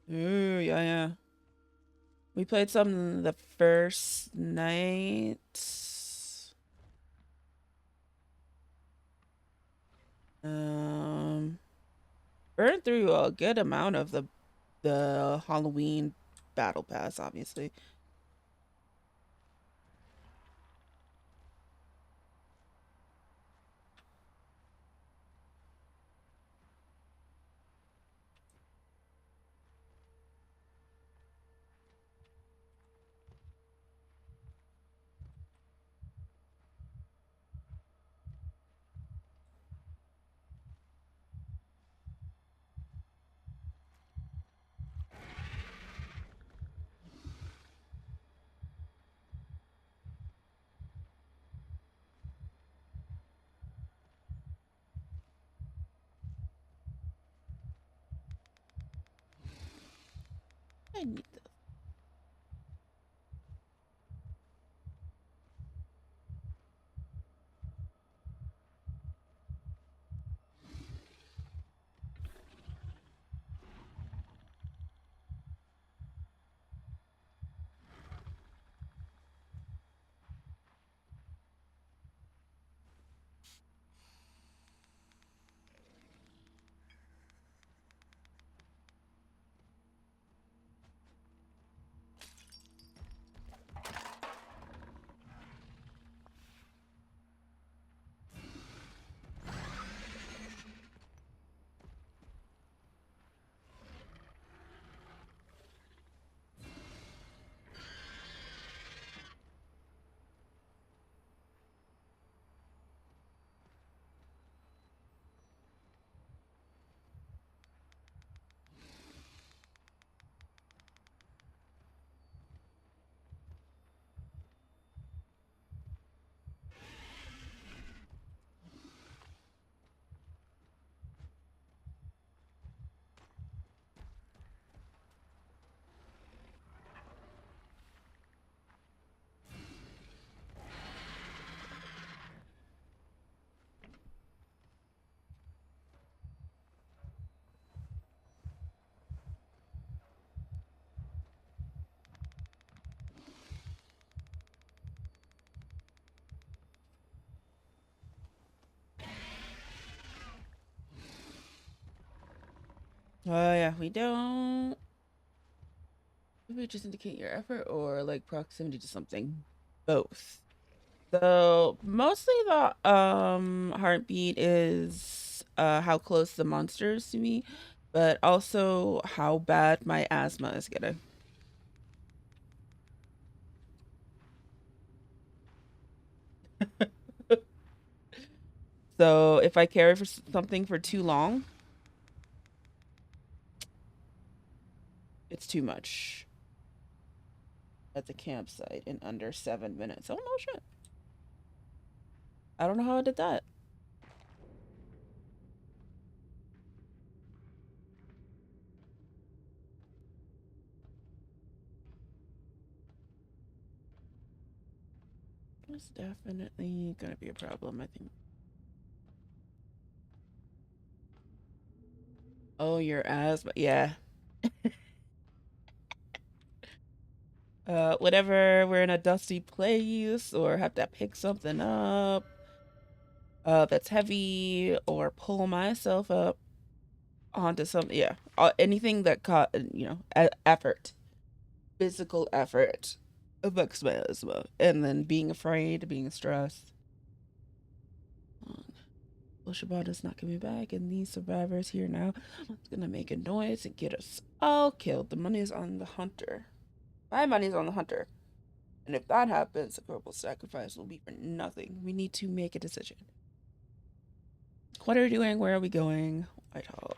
Ooh, yeah, yeah. We played some the first night. Um, burned through a good amount of the Halloween battle pass, obviously. I need this. Oh yeah, we don't. Maybe just indicate your effort or like proximity to something. Both. So mostly the heartbeat is how close the monster is to me, but also how bad my asthma is getting. So if I carry for something for too long, it's too much at the campsite in under 7 minutes. Oh no shit. I don't know how I did that. It's definitely gonna be a problem, I think. Oh, your asthma. Yeah. Whenever we're in a dusty place or have to pick something up that's heavy or pull myself up onto something, yeah, anything that caught, effort, physical effort. affects my asthma. And then being afraid, being stressed. Well, Shabata's not coming back, and these survivors here now. It's gonna make a noise and get us all killed. The money is on the hunter. My money's on the hunter. And if that happens, the purple sacrifice will be for nothing. We need to make a decision. What are we doing? Where are we going? Whitehall.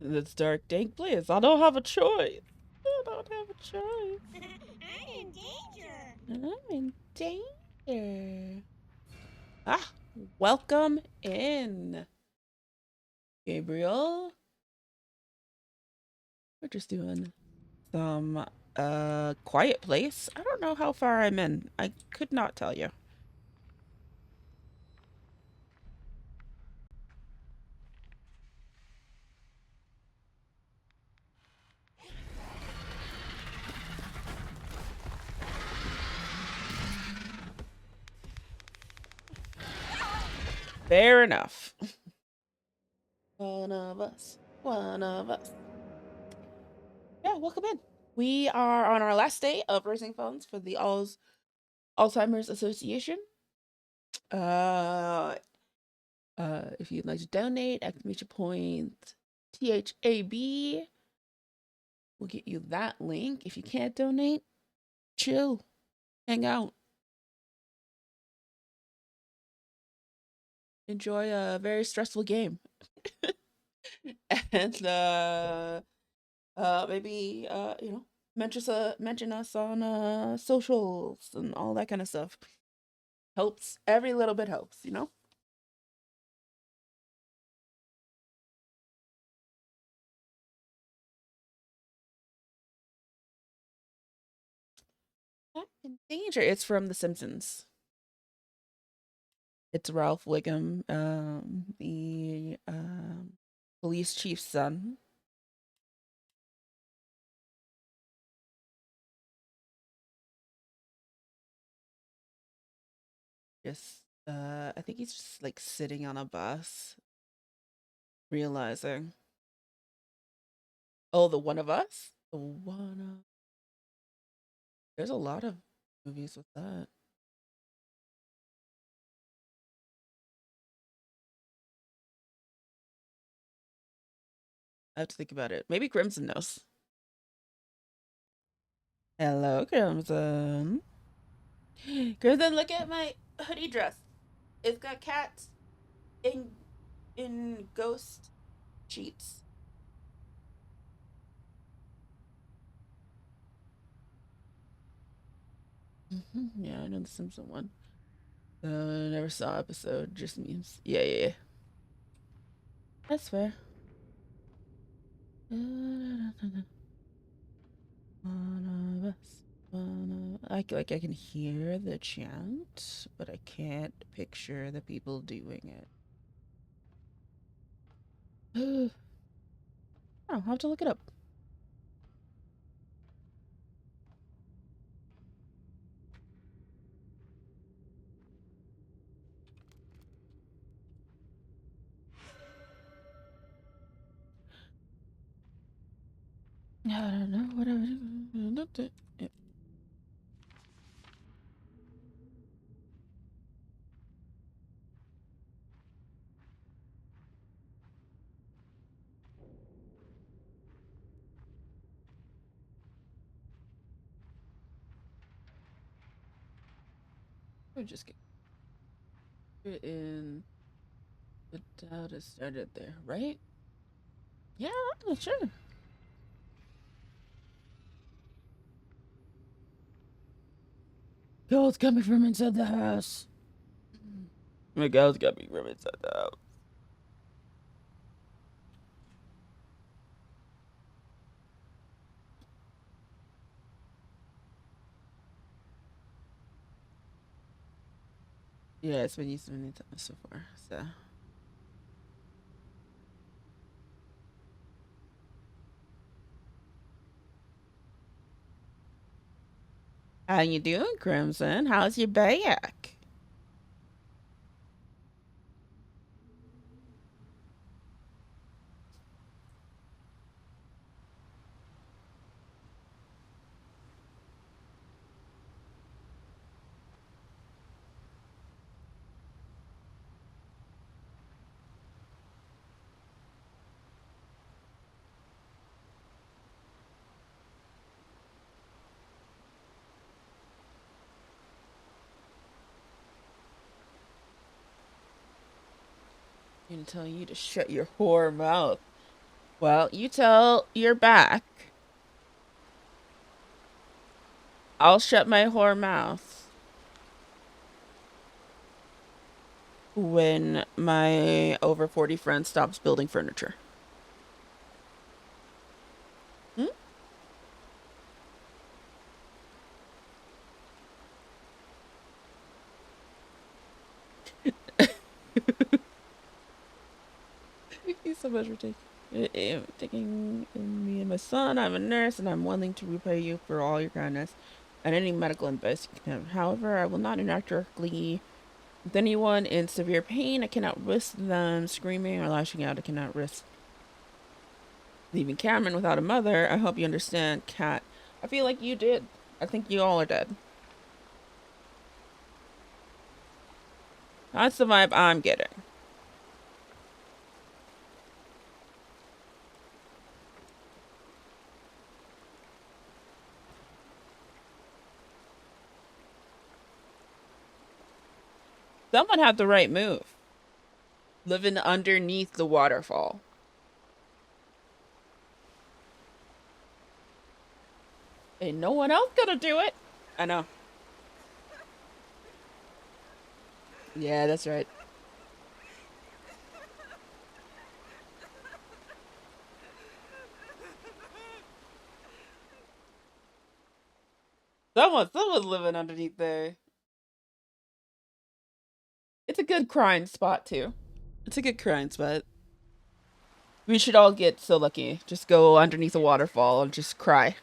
This dark, dank place. I don't have a choice. I don't have a choice. I'm in danger. I'm in danger. Ah, welcome in, Gabriel. We're just doing some quiet place. I don't know how far I'm in. I could not tell you. Fair enough. One of us. One of us. Yeah, welcome in. We are on our last day of raising funds for the Alzheimer's Association. If you'd like to donate, exclamation point THAB. We'll get you that link. If you can't donate, chill, hang out, enjoy a very stressful game, and maybe mention us on socials and all that kind of stuff. Helps. Every little bit helps. In danger. It's from The Simpsons. It's Ralph Wiggum, the police chief's son. Just, I think he's just like sitting on a bus, realizing, oh, the one of us, the one of. There's a lot of movies with that. I have to think about it. Maybe Crimson knows. Hello, Crimson. Crimson, look at my hoodie dress. It's got cats in ghost sheets. Yeah, I know the Simpson one. Never saw episode, just memes. Yeah. That's fair. One of us. I can hear the chant, but I can't picture the people doing it. I'll have to look it up. I don't know. Whatever. Yep. Let me just get it in. The data started there, right? Yeah, sure. Ghost coming from inside the house. My ghost coming from inside the house. Yeah, it's been used many times so far. So. How you doing, Crimson? How's your back? I'm gonna tell you to shut your whore mouth. Well, you tell your back. I'll shut my whore mouth when my over 40 friend stops building furniture. Hmm? Thank you so much for taking me and my son. I'm a nurse and I'm willing to repay you for all your kindness and any medical advice you can have. However, I will not interact directly with anyone in severe pain. I cannot risk them screaming or lashing out. I cannot risk leaving Cameron without a mother. I hope you understand, Kat. I feel like you did. I think you all are dead. That's the vibe I'm getting. Someone had the right move. Living underneath the waterfall. Ain't no one else gonna do it. I know. Yeah, that's right. Someone's living underneath there. It's a good crying spot too. It's a good crying spot. We should all get so lucky. Just go underneath a waterfall and just cry.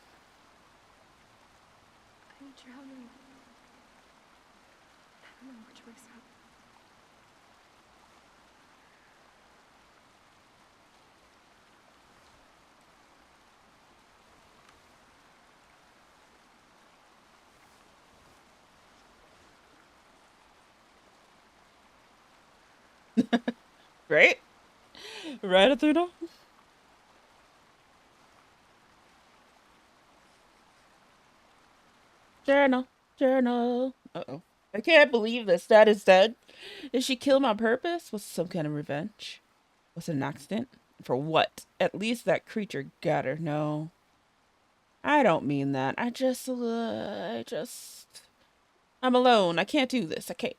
I'm drowning. I don't know which way's up. Right? Right, Athena? Journal. Journal. Uh-oh. I can't believe this. Dad is dead. Did she kill him on purpose? Was it some kind of revenge? Was it an accident? For what? At least that creature got her. No. I don't mean that. I'm alone. I can't do this. I can't.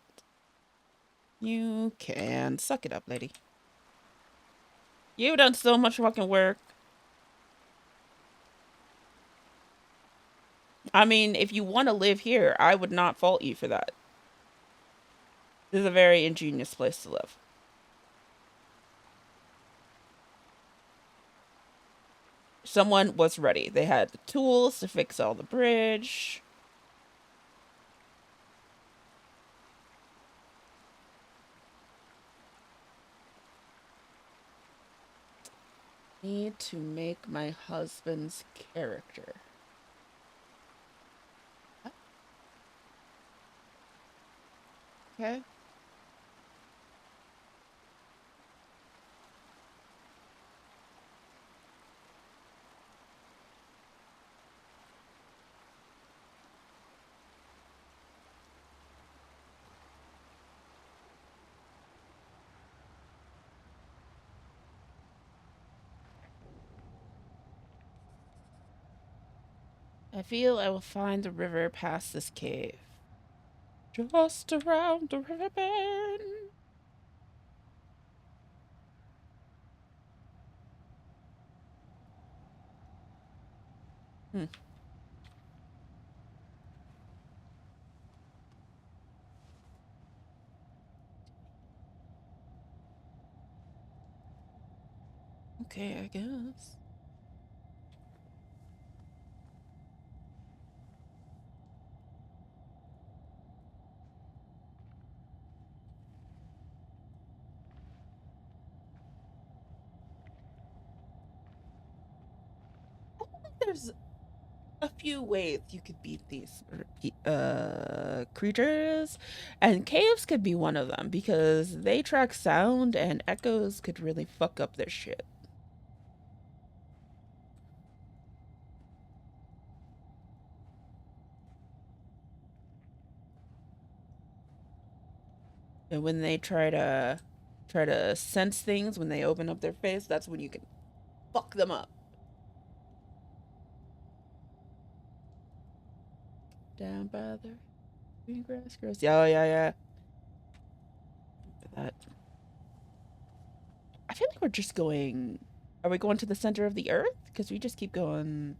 You can. Suck it up, lady. You've done so much fucking work. I mean, if you want to live here, I would not fault you for that. This is a very ingenious place to live. Someone was ready. They had the tools to fix all the bridge. Need to make my husband's character. Okay. I feel I will find the river past this cave. Just around the river bend. Hmm. Okay, I guess. there's a few ways you could beat these creatures, and caves could be one of them because they track sound and echoes could really fuck up their shit. And when they try to sense things when they open up their face, that's when you can fuck them up. Down by the green grass grows. Yeah, yeah, yeah. That. I feel like we're just going. Are we going to the center of the earth? Because we just keep going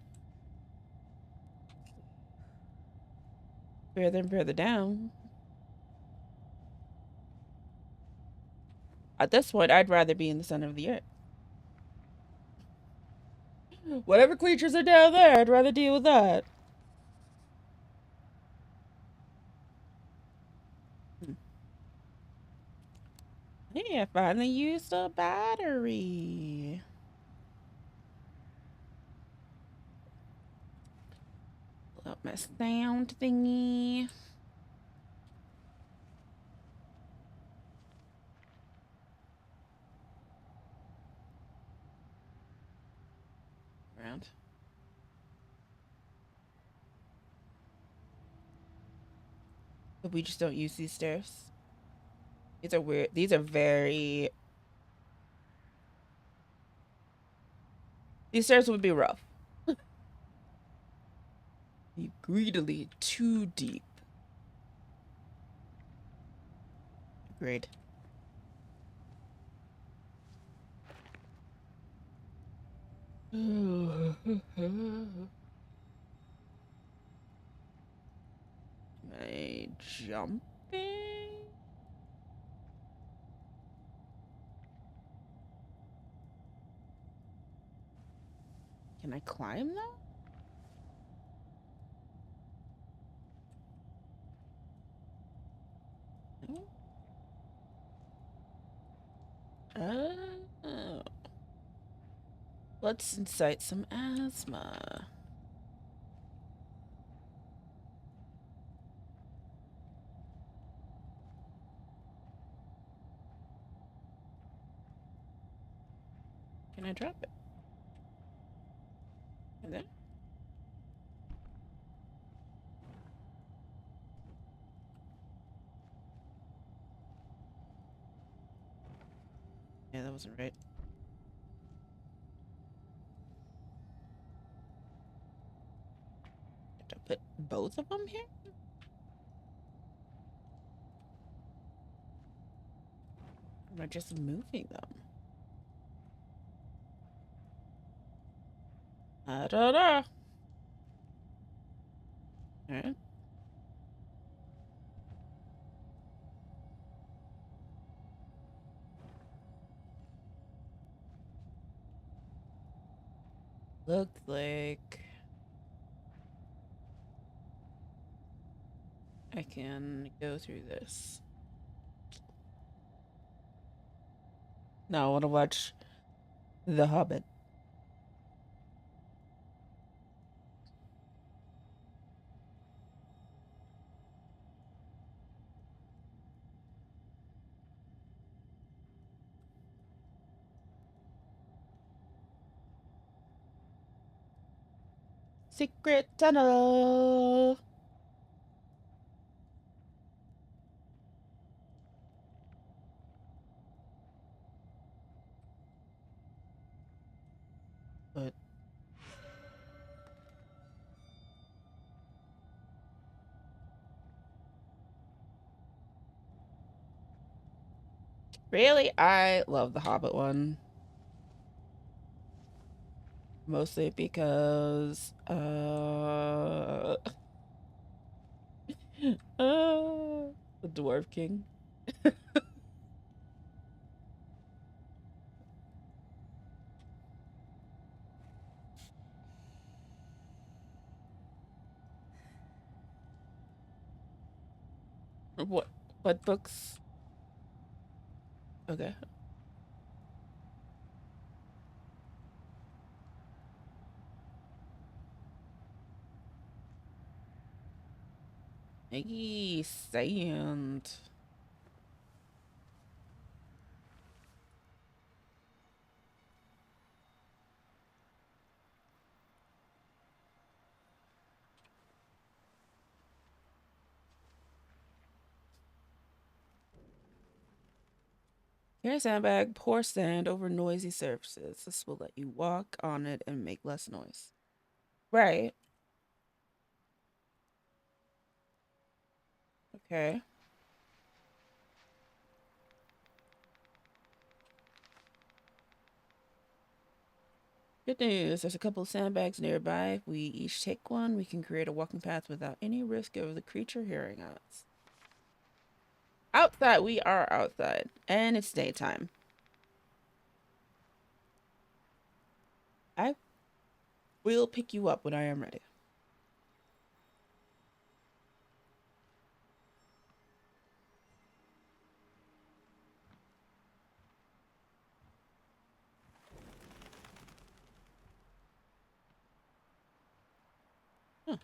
further and further down. At this point, I'd rather be in the center of the earth. Whatever creatures are down there, I'd rather deal with that. Hey, I finally used a battery. Pull out my sound thingy. Around. But we just don't use these stairs. These are weird. These are very. These stairs would be rough. Greedily too deep. Agreed. Am I jumping? Can I climb that? Oh. Let's incite some asthma. Can I drop it? And then? Yeah, that wasn't right. Have to put both of them here? Or am I just moving them? I don't know. Alright. Looks like I can go through this. No, I want to watch The Hobbit. Secret tunnel. But really, I love the Hobbit one. Mostly because the Dwarf King. What what books? Okay. Hey, sand. Here's a sandbag. Pour sand over noisy surfaces. This will let you walk on it and make less noise. Right. Okay. Good news. There's a couple of sandbags nearby. If we each take one, we can create a walking path without any risk of the creature hearing us. Outside. We are outside. And it's daytime. I will pick you up when I am ready. Huh.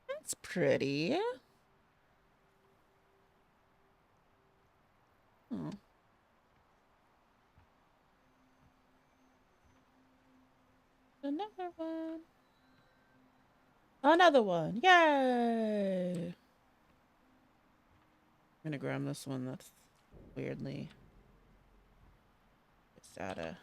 That's pretty. Oh. Another one. Another one. Yay! I'm gonna grab this one that's weirdly it's out of.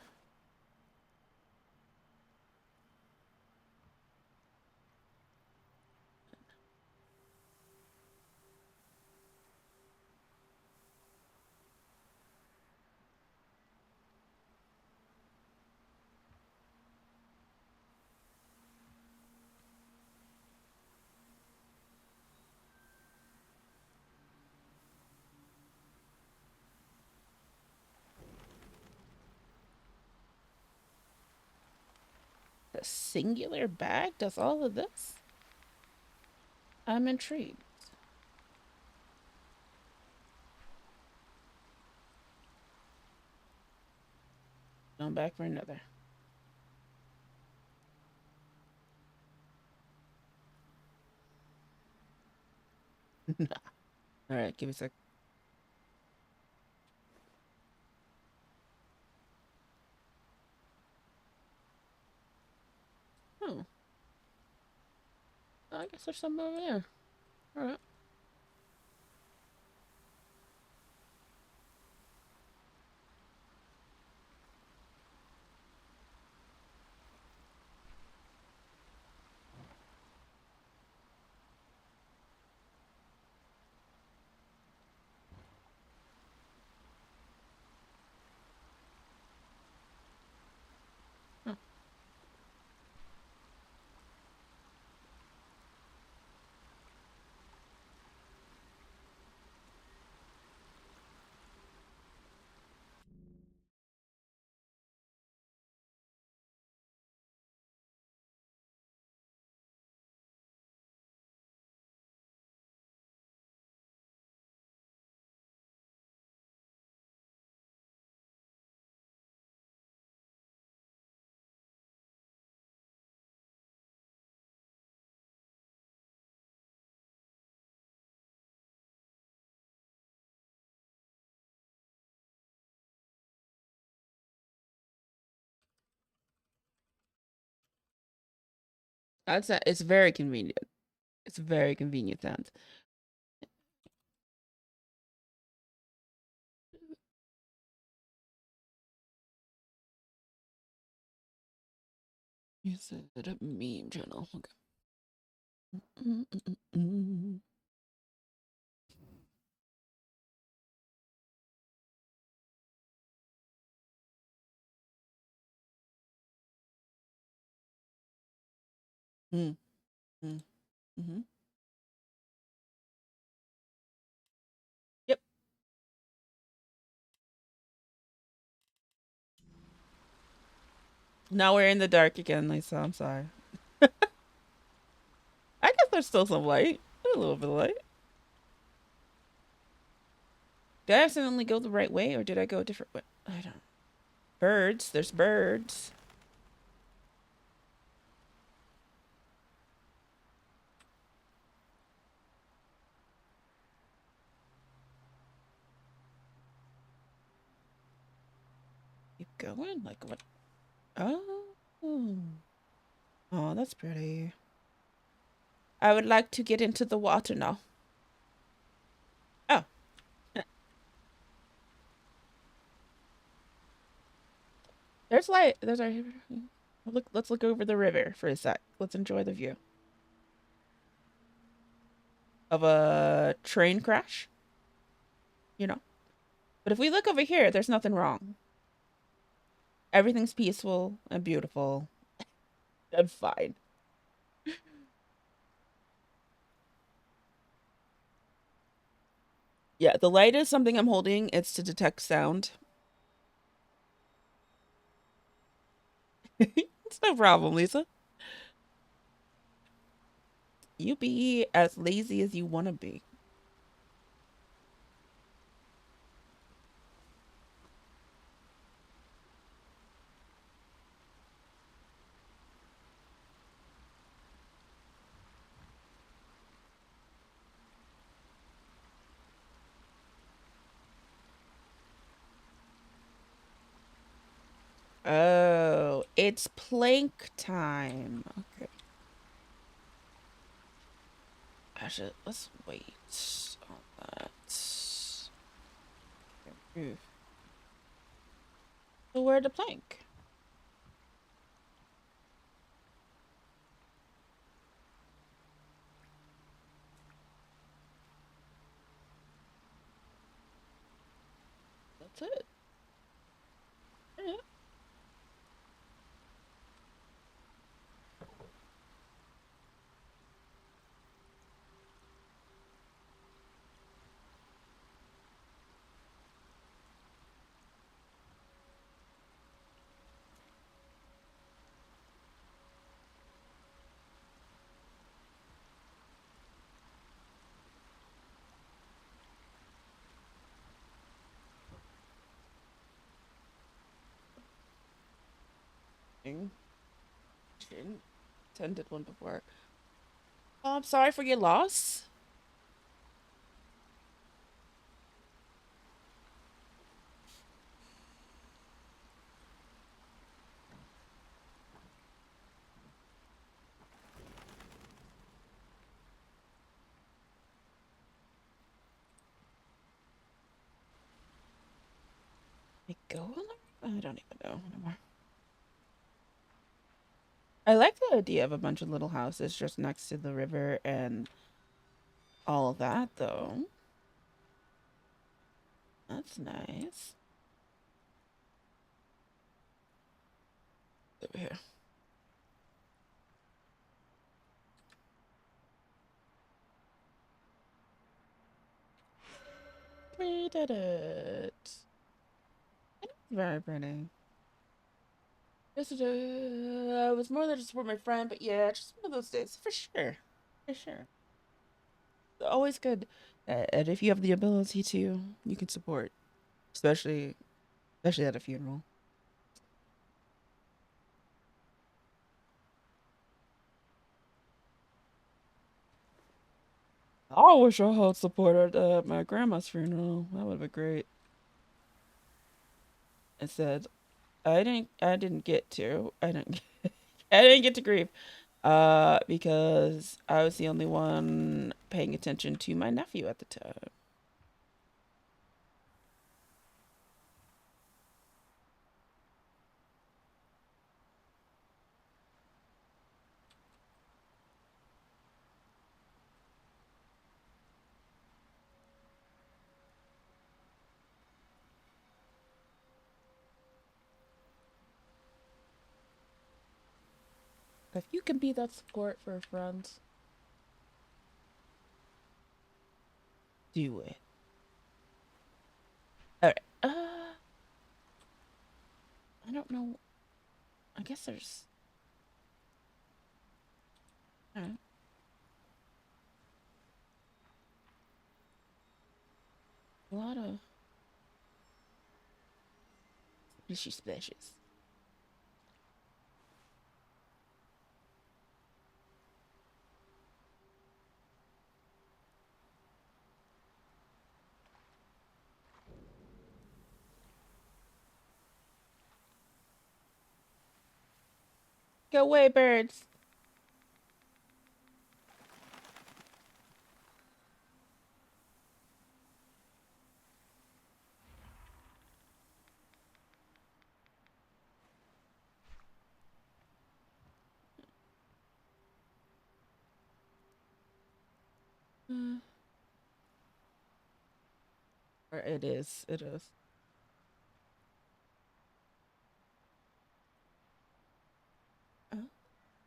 The singular bag does all of this? I'm intrigued. Going back for another. All right, give me a sec. Oh, I guess there's some over there. All right. Huh. That's a, it's very convenient. It's very convenient sounds. You said a meme channel. Okay. Mm-mm-mm-mm. Mm, mm, mhm. Yep. Now we're in the dark again, Lisa. I'm sorry. I guess there's still some light. A little bit of light. Did I accidentally go the right way or did I go a different way? I don't. Birds. There's birds. going? Like what? Oh. Oh, that's pretty. I would like to get into the water now. Oh. There's light. There's our look. Let's look over the river for a sec. Let's enjoy the view of a train crash. You know. But if we look over here, there's nothing wrong. Everything's peaceful and beautiful and fine. Yeah, the light is something I'm holding. It's to detect sound. It's no problem, Lisa. You be as lazy as you want to be. Oh, it's plank time. Okay. Actually, let's wait on that. Move. So where the plank? That's it. Yeah. Shouldn't attended one before. Oh, I'm sorry for your loss. I go on the I don't even know anymore. I like the idea of a bunch of little houses just next to the river and all of that, though. That's nice. Over here. We did it. Very pretty. Yes, it was more than just for my friend, but yeah, just one of those days for sure. For sure. Always good. And if you have the ability to, you can support, especially at a funeral. I wish I had supported my grandma's funeral. That would have been great. Instead, I didn't get to. I didn't I didn't get to grieve. Because I was the only one paying attention to my nephew at the time. If you can be that support for a friend, do it. All right. I don't know. I guess there's uh, a lot of splishy splashes. Go away, birds. Mm. Or it is. It is.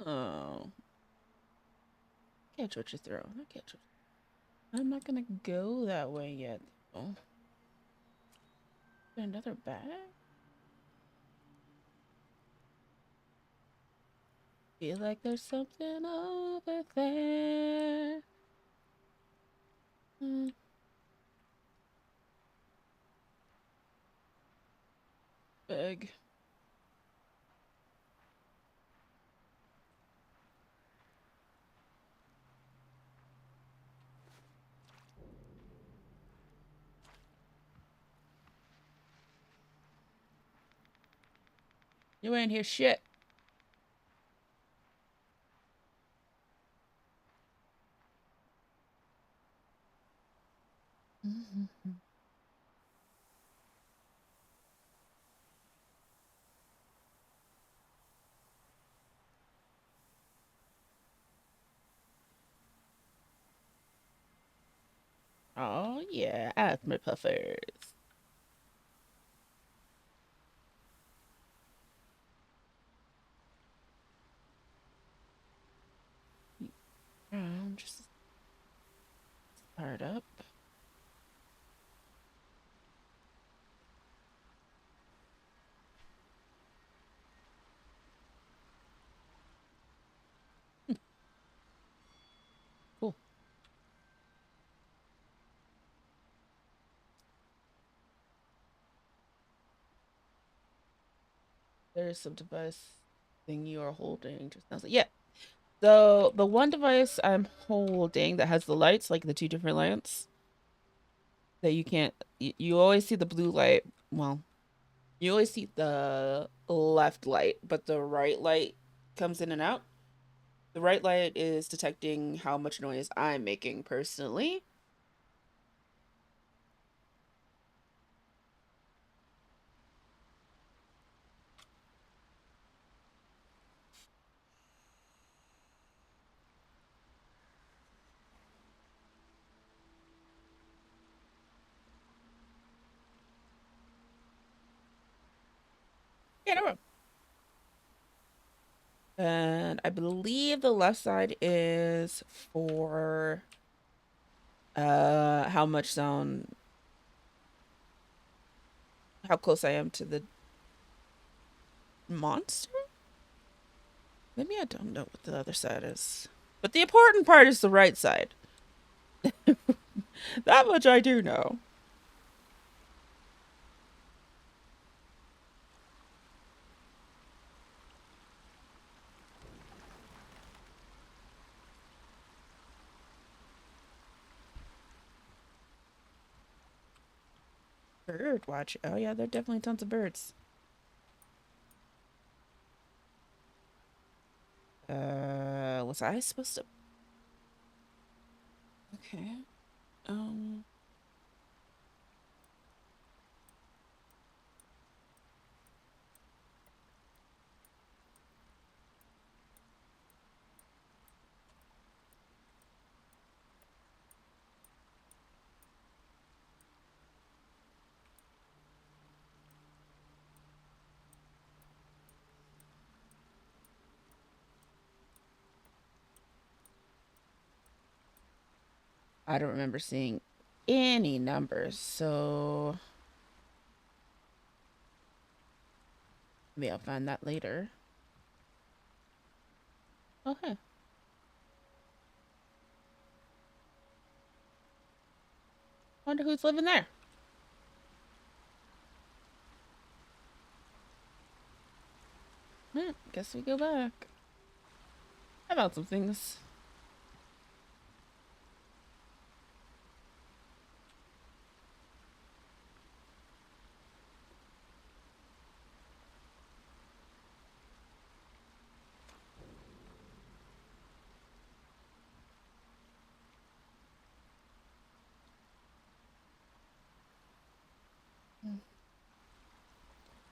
Oh. Catch what you throw. I catch what. I'm not gonna go that way yet. Oh. Another bag? Feel like there's something over there. Mm. Bag. You ain't hear shit. Mm-hmm. Oh yeah, asthma puffers. Just start up. Cool. There's some device thing you are holding just now. So, yeah. So the one device I'm holding that has the lights, like the two different lights that you can't. You always see the blue light. Well, you always see the left light, but the right light comes in and out. The right light is detecting how much noise I'm making personally. Yeah, no problem. And I believe the left side is for how much sound, how close I am to the monster. Maybe I don't know what the other side is. But the important part is the right side. That much I do know. Bird watch. Oh yeah, there are definitely tons of birds. Was I supposed to? Okay. Um, I don't remember seeing any numbers, so maybe I'll find that later. Okay. Wonder who's living there. Guess we go back. I found some things.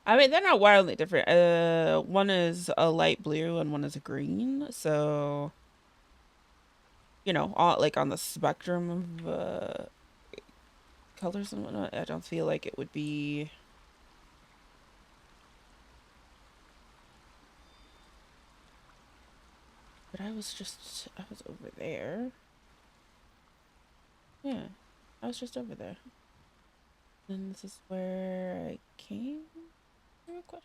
I mean, they're not wildly different. One is a light blue and one is a green. So, you know, all like on the spectrum of colors and whatnot, I don't feel like it would be. But I was over there. Yeah, I was just over there. And this is where I came. Real quick.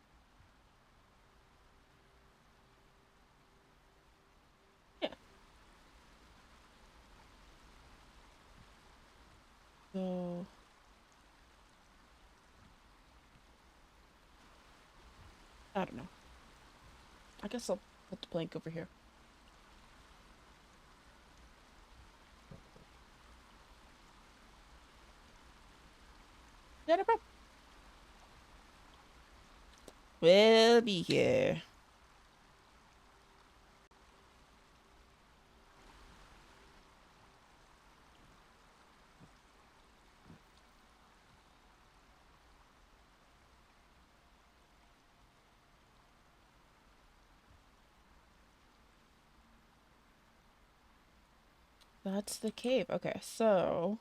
Yeah. So I don't know. I guess I'll put the plank over here. Yeah, no problem. We'll be here. That's the cave. Okay, so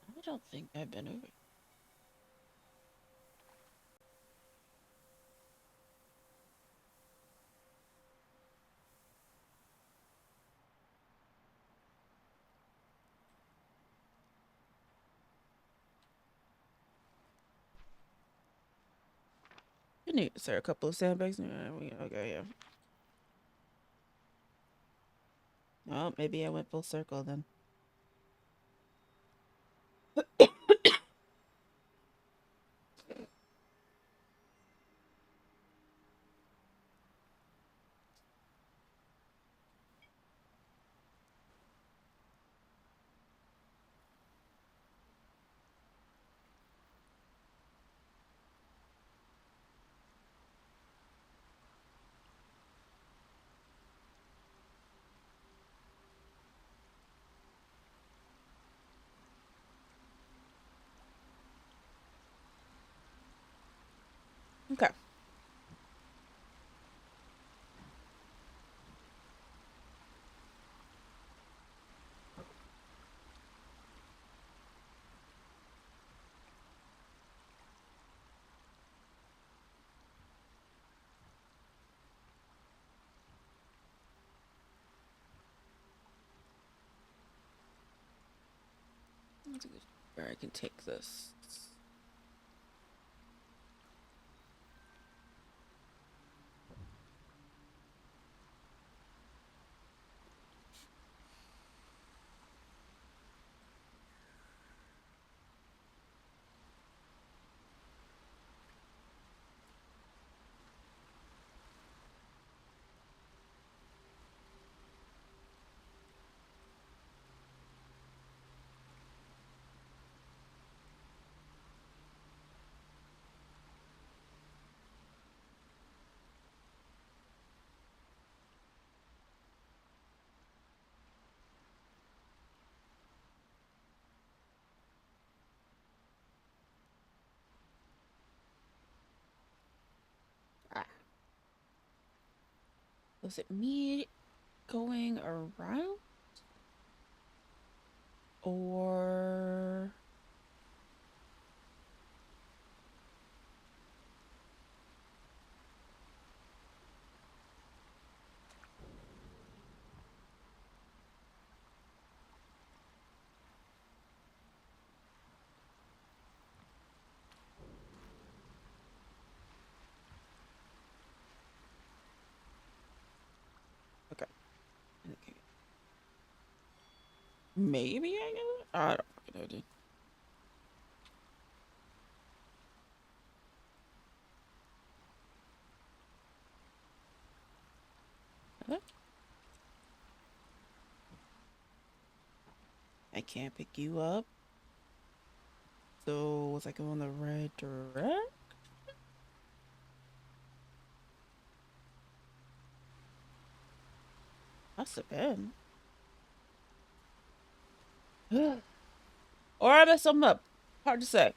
I don't think I've been over. Good news, sir. A couple of sandbags. Okay, yeah. Well, maybe I went full circle then. Okay. That's a good where I can take this. Ah. Was it me going around? Or okay. Okay. Maybe I get it? I don't fucking know, dude. Okay. I can't pick you up. So was I going the right direction? Must have been. Or I messed something up. Hard to say.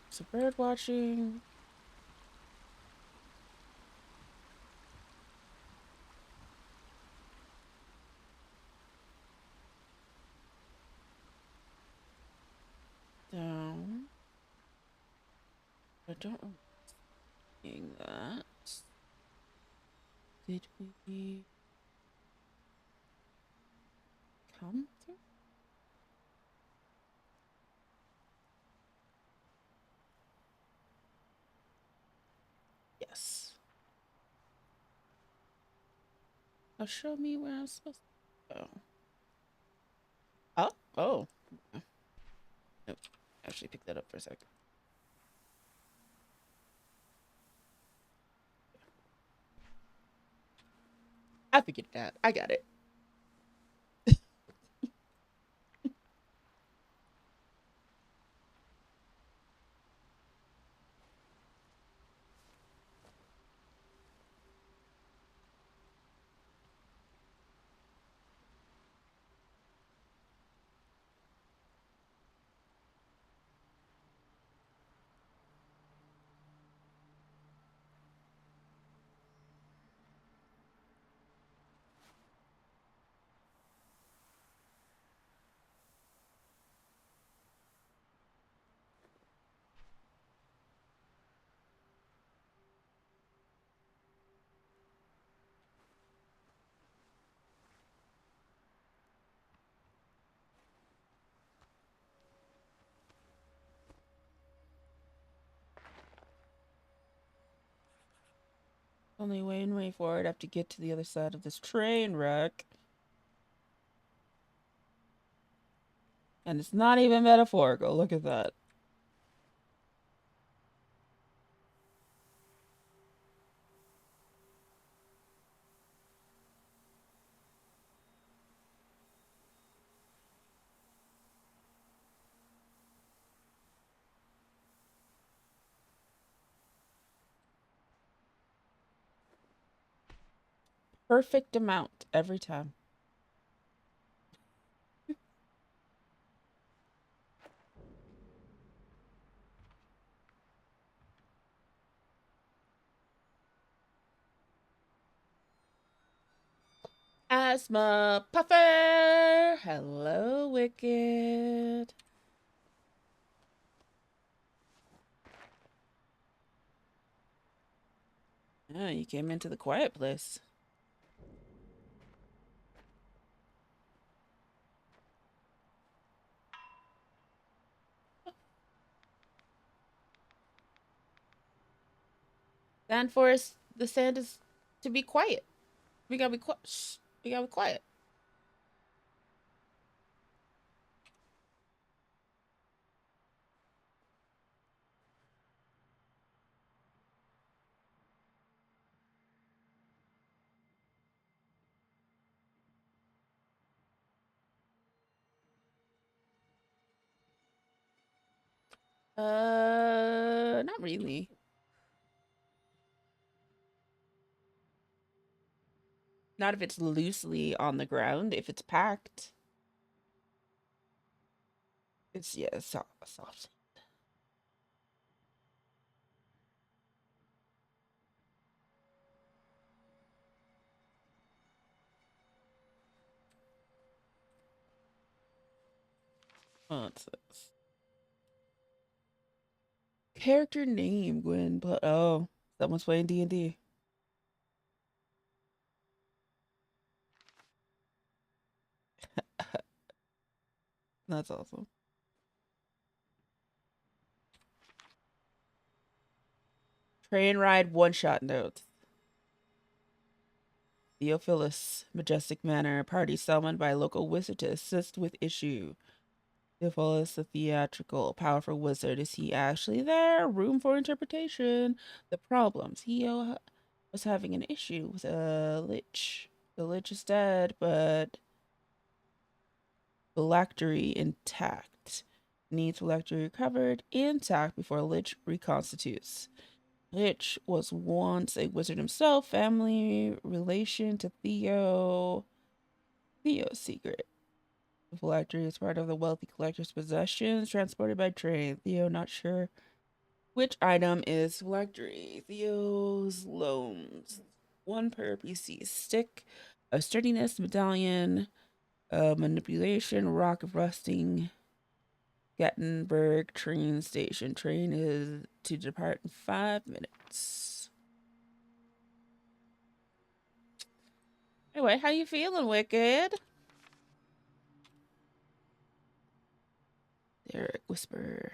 So bird watching. Down. I don't remember seeing that. Did we come through? Yes. Now show me where I'm supposed to go. Oh, oh. Nope. Actually pick that up for a second. I figured that. I got it. Only way and way forward. I have to get to the other side of this train wreck. And it's not even metaphorical. Look at that. Perfect amount every time. Asthma Puffer! Hello, Wicked. Oh, you came into the quiet place. Sand forest, the sand is to be quiet. We gotta be quiet. Shh. We gotta be quiet. Not really. Not if it's loosely on the ground. If it's packed, it's yeah, soft. Oh, it's this. Character name, Gwen. But oh, someone's playing D&D. That's awesome. Train ride one shot notes. Theophilus, majestic manner, party summoned by local wizard to assist with issue. Theophilus, the theatrical, powerful wizard. Is he actually there? Room for interpretation. The problems. was having an issue with a lich. The lich is dead, but phylactery intact. Needs phylactery recovered intact before lich reconstitutes. Lich was once a wizard himself, family relation to Theo. Theo's secret. The phylactery is part of the wealthy collector's possessions transported by train. Theo not sure which item is phylactery. Theo's loans. One per PC. Stick, a sturdiness medallion, a manipulation, rock of rusting, Gattenberg train station. Train is to depart in 5 minutes. Anyway, how you feeling, Wicked? Derek, whisper.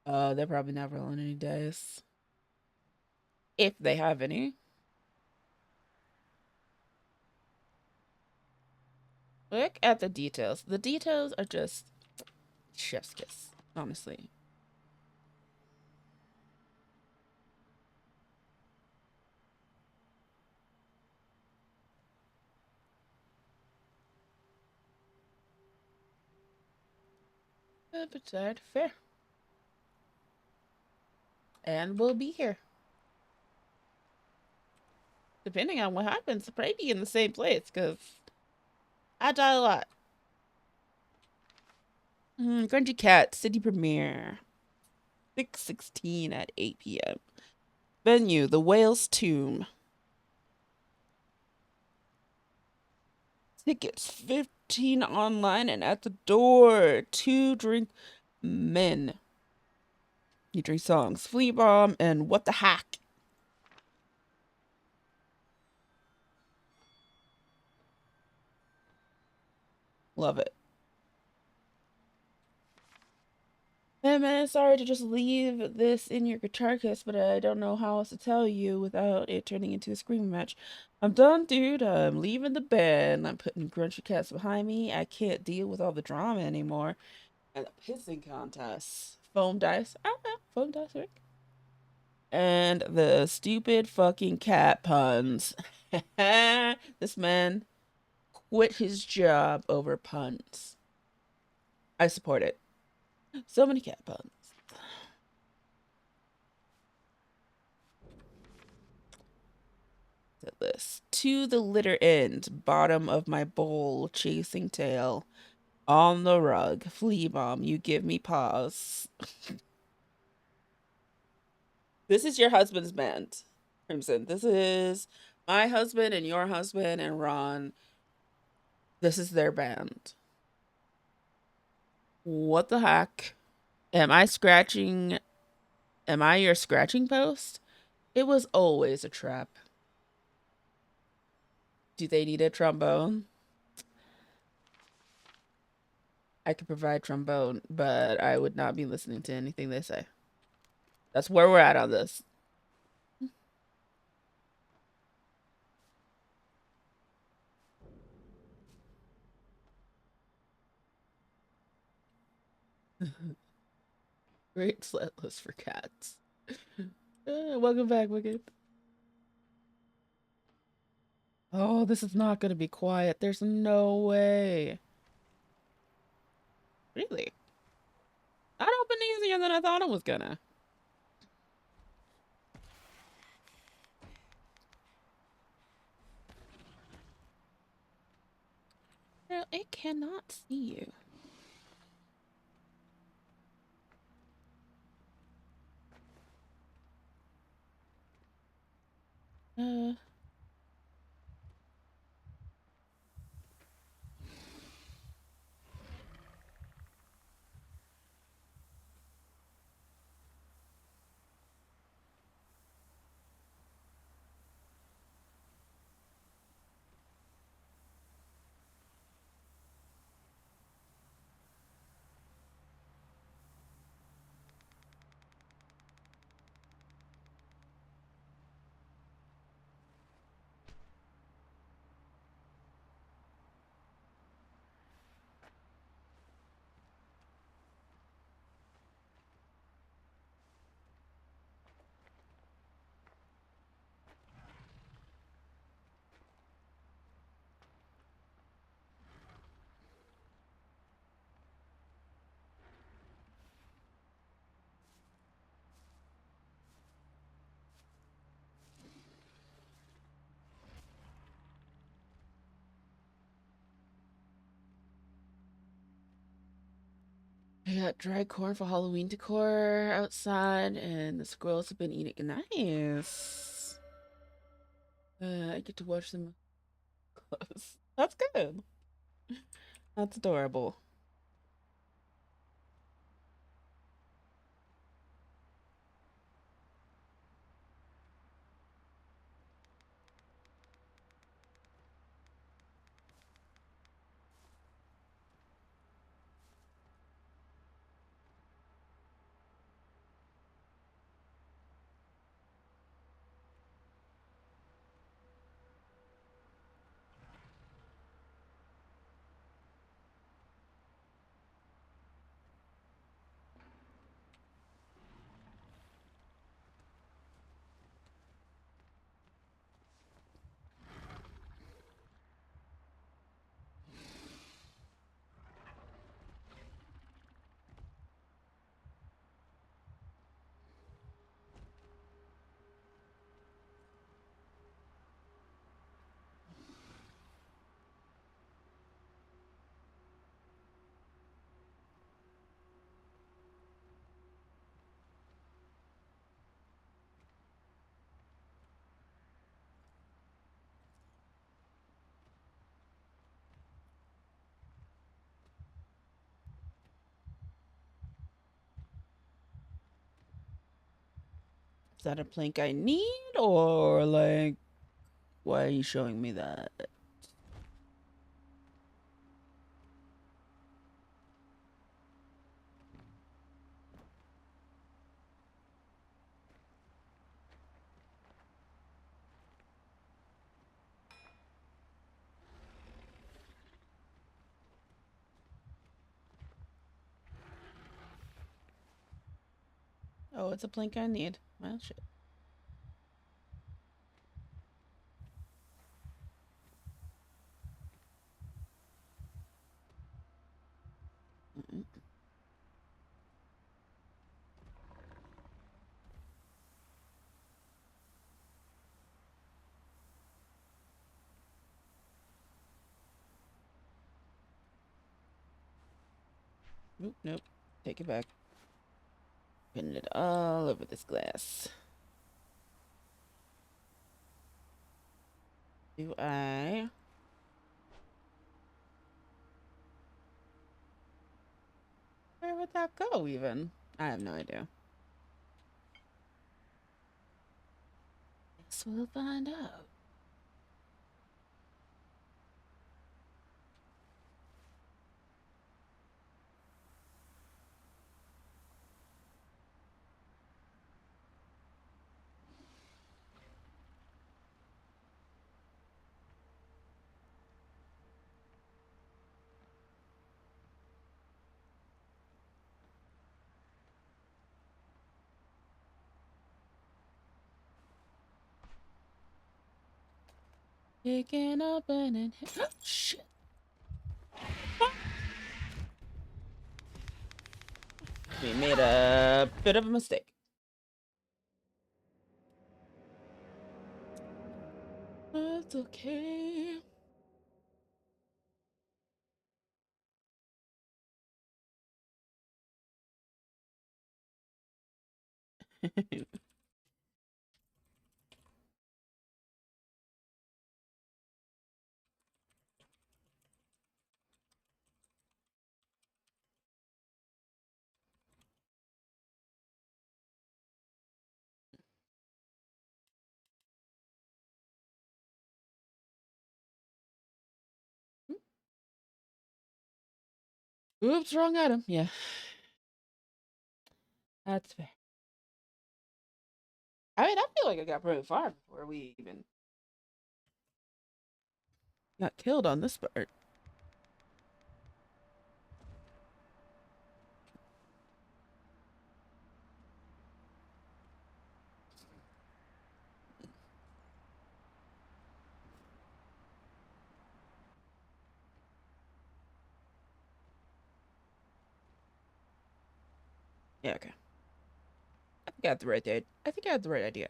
They're probably not rolling any dice. If they have any. Look at the details. The details are just chef's kiss, honestly. But fair. And we'll be here. Depending on what happens, probably be in the same place, because I die a lot. Grungy Cat, city premiere. 6/16 at 8 p.m. Venue, the Whale's Tomb. Tickets, 15 online and at the door. 2 drink men. You drink songs, Flea Bomb and What the Hack. Love it. Hey man, sorry to just leave this in your guitar case, but I don't know how else to tell you without it turning into a screaming match. I'm done, dude. I'm leaving the band. I'm putting Grunchy Cats behind me. I can't deal with all the drama anymore. And the pissing contests. Foam dice. I don't know. Foam dice, Rick. And the stupid fucking cat puns. This man quit his job over puns. I support it. So many cat puns. This to the litter end, bottom of my bowl, chasing tail, on the rug, flea bomb, you give me pause. This is your husband's band, Crimson. This is my husband and your husband and Ron. This is their band. What the heck? Am I scratching? Am I your scratching post? It was always a trap. Do they need a trombone? I could provide trombone, but I would not be listening to anything they say. That's where we're at on this. Great sled list for cats. Welcome back, Wicked. Oh, this is not gonna be quiet. There's no way. Really? That opened easier than I thought it was gonna. Girl, it cannot see you. Uh, I got dried corn for Halloween decor outside, and the squirrels have been eating. Nice. I get to watch them close. That's good. That's adorable. Is that a plank I need, or like, why are you showing me that? Oh, it's a plank I need. Well, shit. Mm-mm. Nope, nope. Take it back. Putting it all over this glass. Do I? Where would that go, even? I have no idea. Guess we'll find out. Picking up and shit. We made a bit of a mistake. That's okay. Oops, wrong item. Yeah, that's fair. I mean, I feel like I got pretty far before we even got killed on this part. Yeah, okay. I think I had the right idea. I think I had the right idea.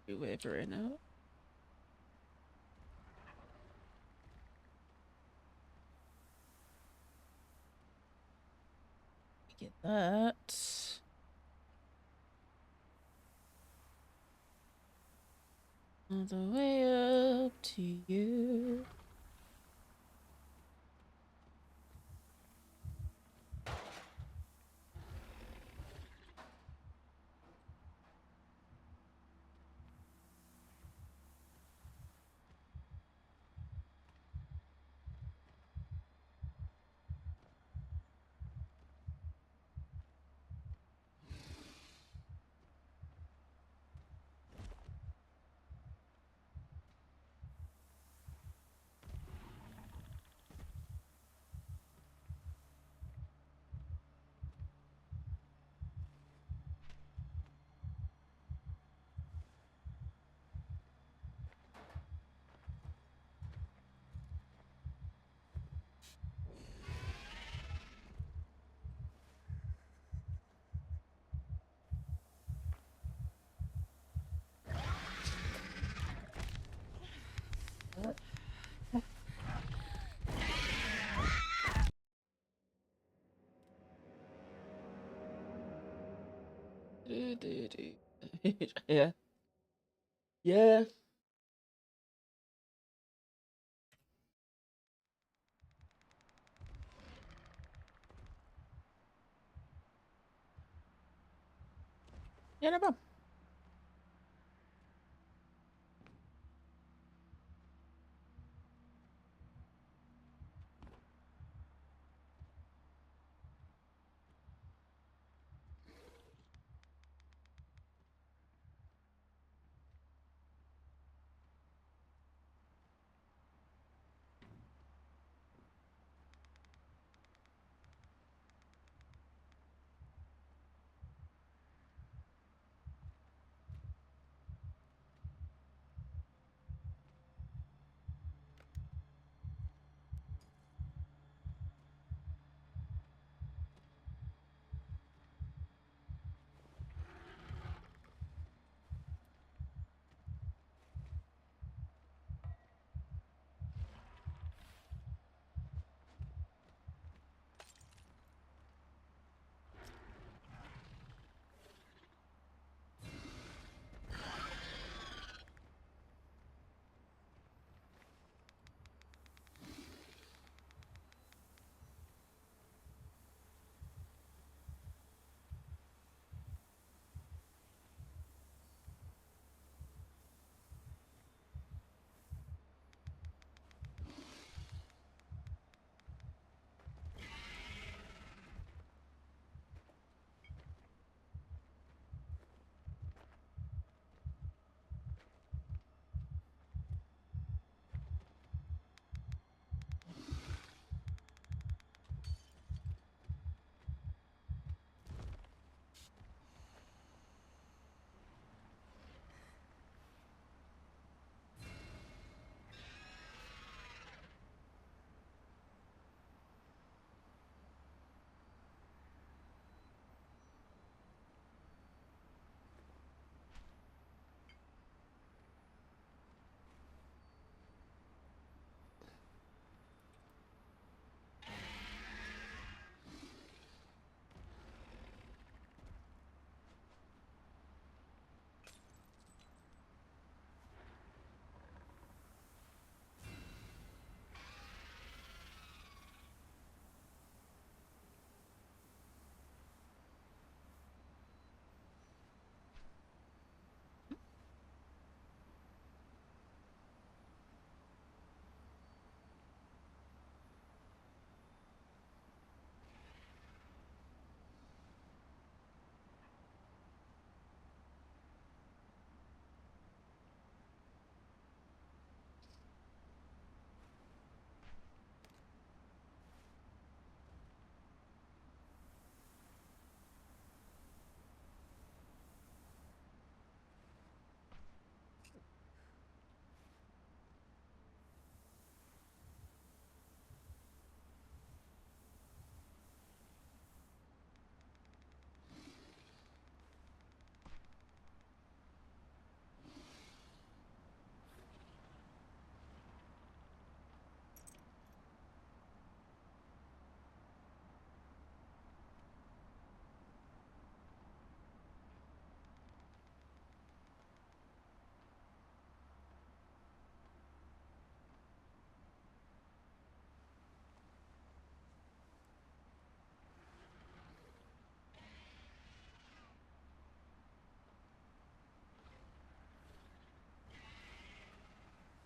Wait for it now. Get that. All the way up to you. Yeah. Yeah. Yeah, no problem.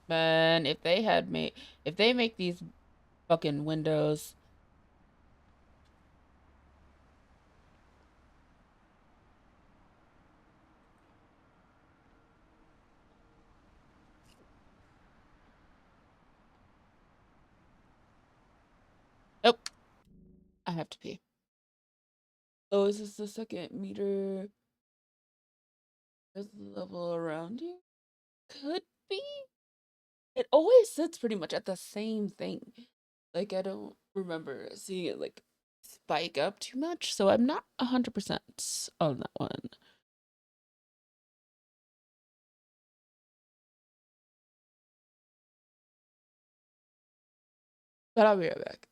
Man, if they make these fucking windows. Nope, I have to pee. Oh, is this the second meter? Is the level around you? Could be. It always sits pretty much at the same thing. Like I don't remember seeing it like spike up too much, so I'm not 100% on that one. But I'll be right back.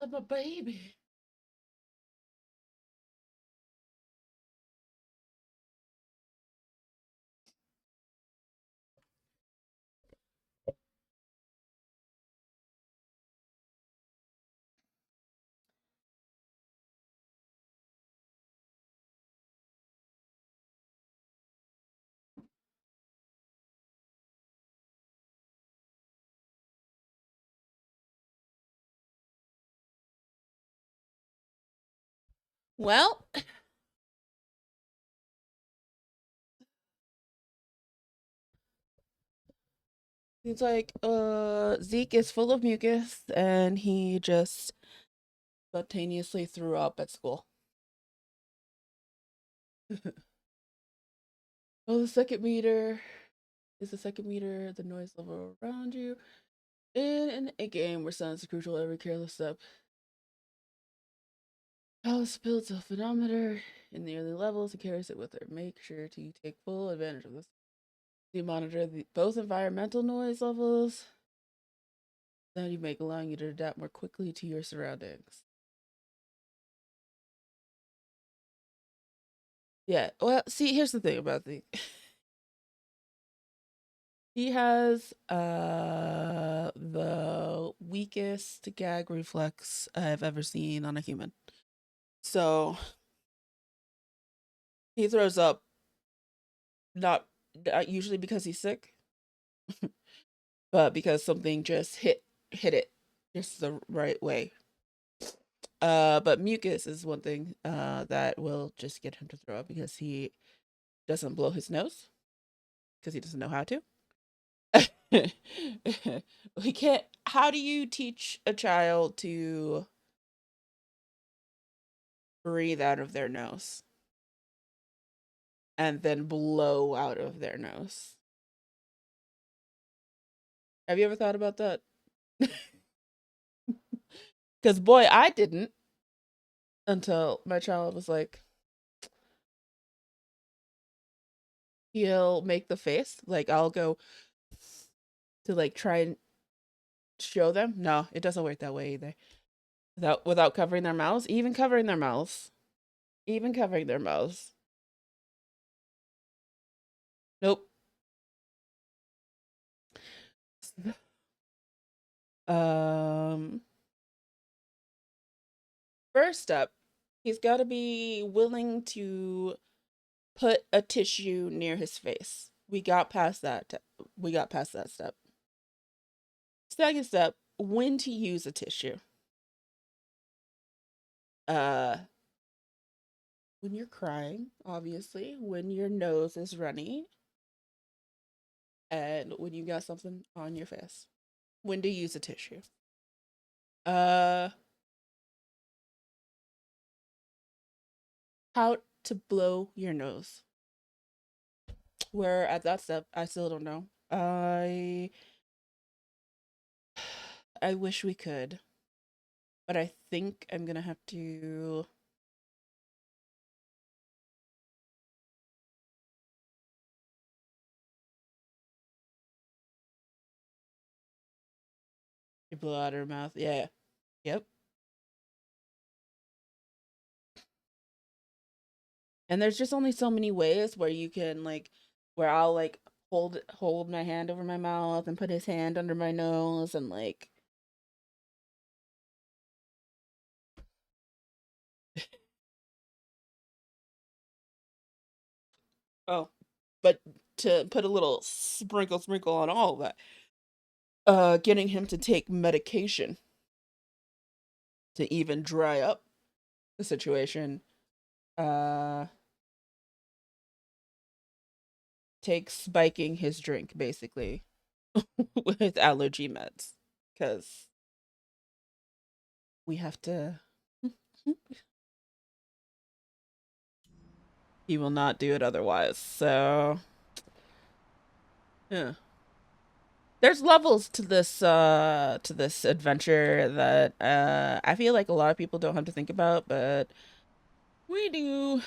I'm a baby. Well, seems like Zeke is full of mucus and he just spontaneously threw up at school. Oh, the second meter is the second meter, the noise level around you. In a game where sound is crucial, every careless step. Alice builds a phonometer in the early levels and carries it with her. Make sure to take full advantage of this. You monitor both environmental noise levels that you make, allowing you to adapt more quickly to your surroundings. Yeah, well, see, here's the thing about the he has the weakest gag reflex I've ever seen on a human. So he throws up not usually because he's sick, but because something just hit it just the right way. But mucus is one thing that will just get him to throw up because he doesn't blow his nose because he doesn't know how to. We can't. How do you teach a child to breathe out of their nose and then blow out of their nose? Have you ever thought about that? Because boy, I didn't until my child was like, he'll make the face. Like I'll go to like try and show them. No, it doesn't work that way either. Without covering their mouths, even covering their mouths, even covering their mouths. Nope. Um, First up, he's got to be willing to put a tissue near his face. We got past that. We got past that step. Second step, when to use a tissue. Uh, when you're crying, obviously, when your nose is runny, and when you got something on your face. When to use a tissue. Uh, how to blow your nose. Where at that step, I still don't know. I wish we could, but I think I'm gonna have to blow out her mouth. Yeah. Yep. And there's just only so many ways where you can like where I'll like hold my hand over my mouth and put his hand under my nose and like oh, but to put a little sprinkle on all of that. Getting him to take medication to even dry up the situation. Uh Takes spiking his drink basically with allergy meds because we have to He will not do it otherwise. So, yeah. There's levels to this adventure that I feel like a lot of people don't have to think about, but we do.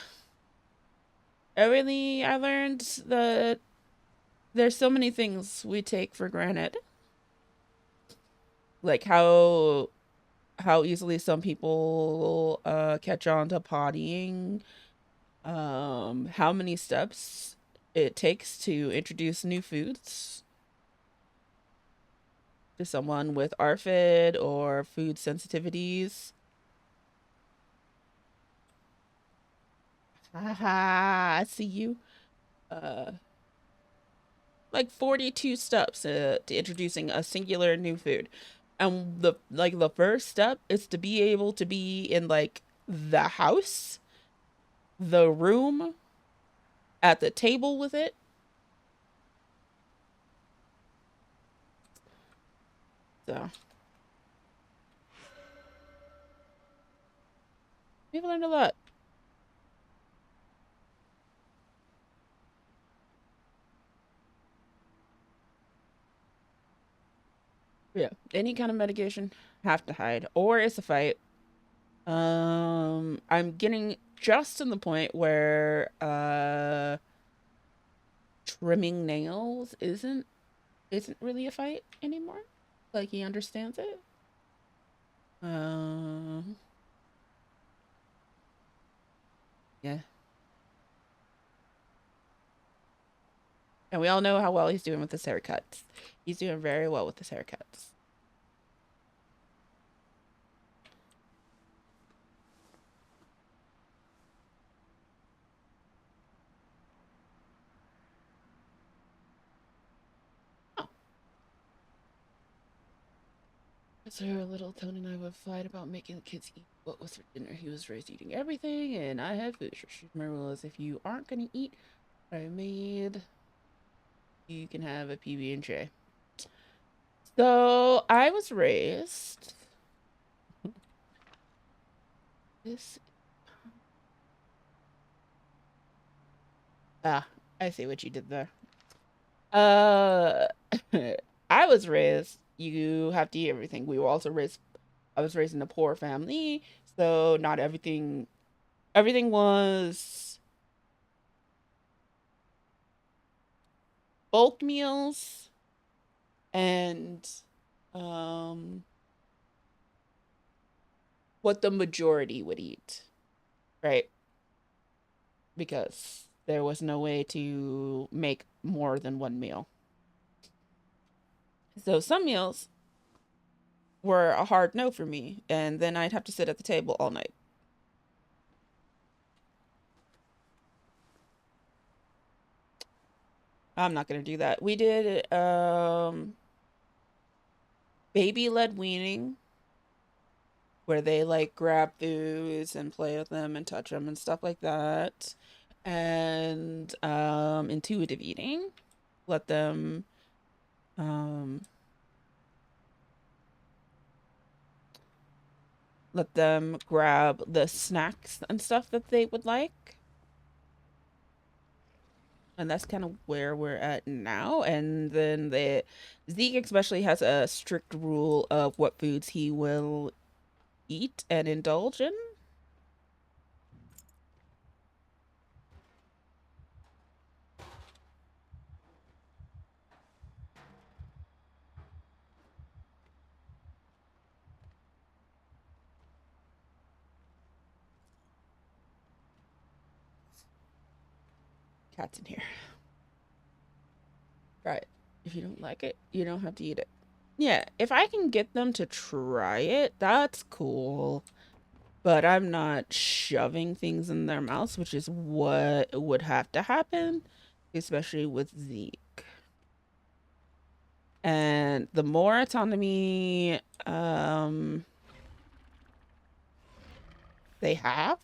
I learned that there's so many things we take for granted. Like how easily some people catch on to pottying, how many steps it takes to introduce new foods to someone with ARFID or food sensitivities. Haha, I see you. Uh, like 42 steps to introducing a singular new food. And the first step is to be able to be in like the house, the room, at the table with it. So we've learned a lot. Yeah, any kind of medication have to hide, or it's a fight. I'm getting just to the point where trimming nails isn't really a fight anymore. Like he understands it. Uh, yeah. And we all know how well he's doing with his haircuts. He's doing very well with his haircuts. Oh. So little Tony and I would fight about making the kids eat what was for dinner. He was raised eating everything, and I had food restrictions. My rule is if you aren't gonna eat what I made, you can have a PB&J. So I was raised. This. Ah, I see what you did there. Uh, I was raised. You have to eat everything. We were also raised. I was raised in a poor family, so not everything. Everything was bulk meals and um what the majority would eat, right? Because there was no way to make more than one meal. So some meals were a hard no for me, and then I'd have to sit at the table all night. I'm not gonna do that. We did baby led weaning where they like grab foods and play with them and touch them and stuff like that. And intuitive eating. Let them um let them grab the snacks and stuff that they would like. And that's kind of where we're at now. And then the Zeke especially has a strict rule of what foods he will eat and indulge in. Cat's in here. Try it. If you don't like it, you don't have to eat it. Yeah, if I can get them to try it, that's cool. But I'm not shoving things in their mouths, which is what would have to happen, especially with Zeke. And the more autonomy they have,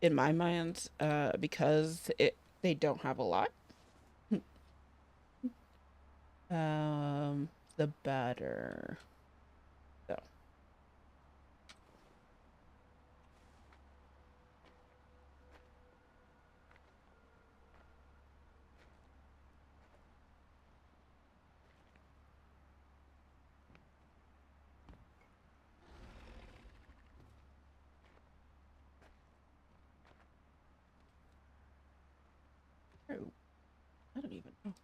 in my mind, because they don't have a lot, the better. So even know.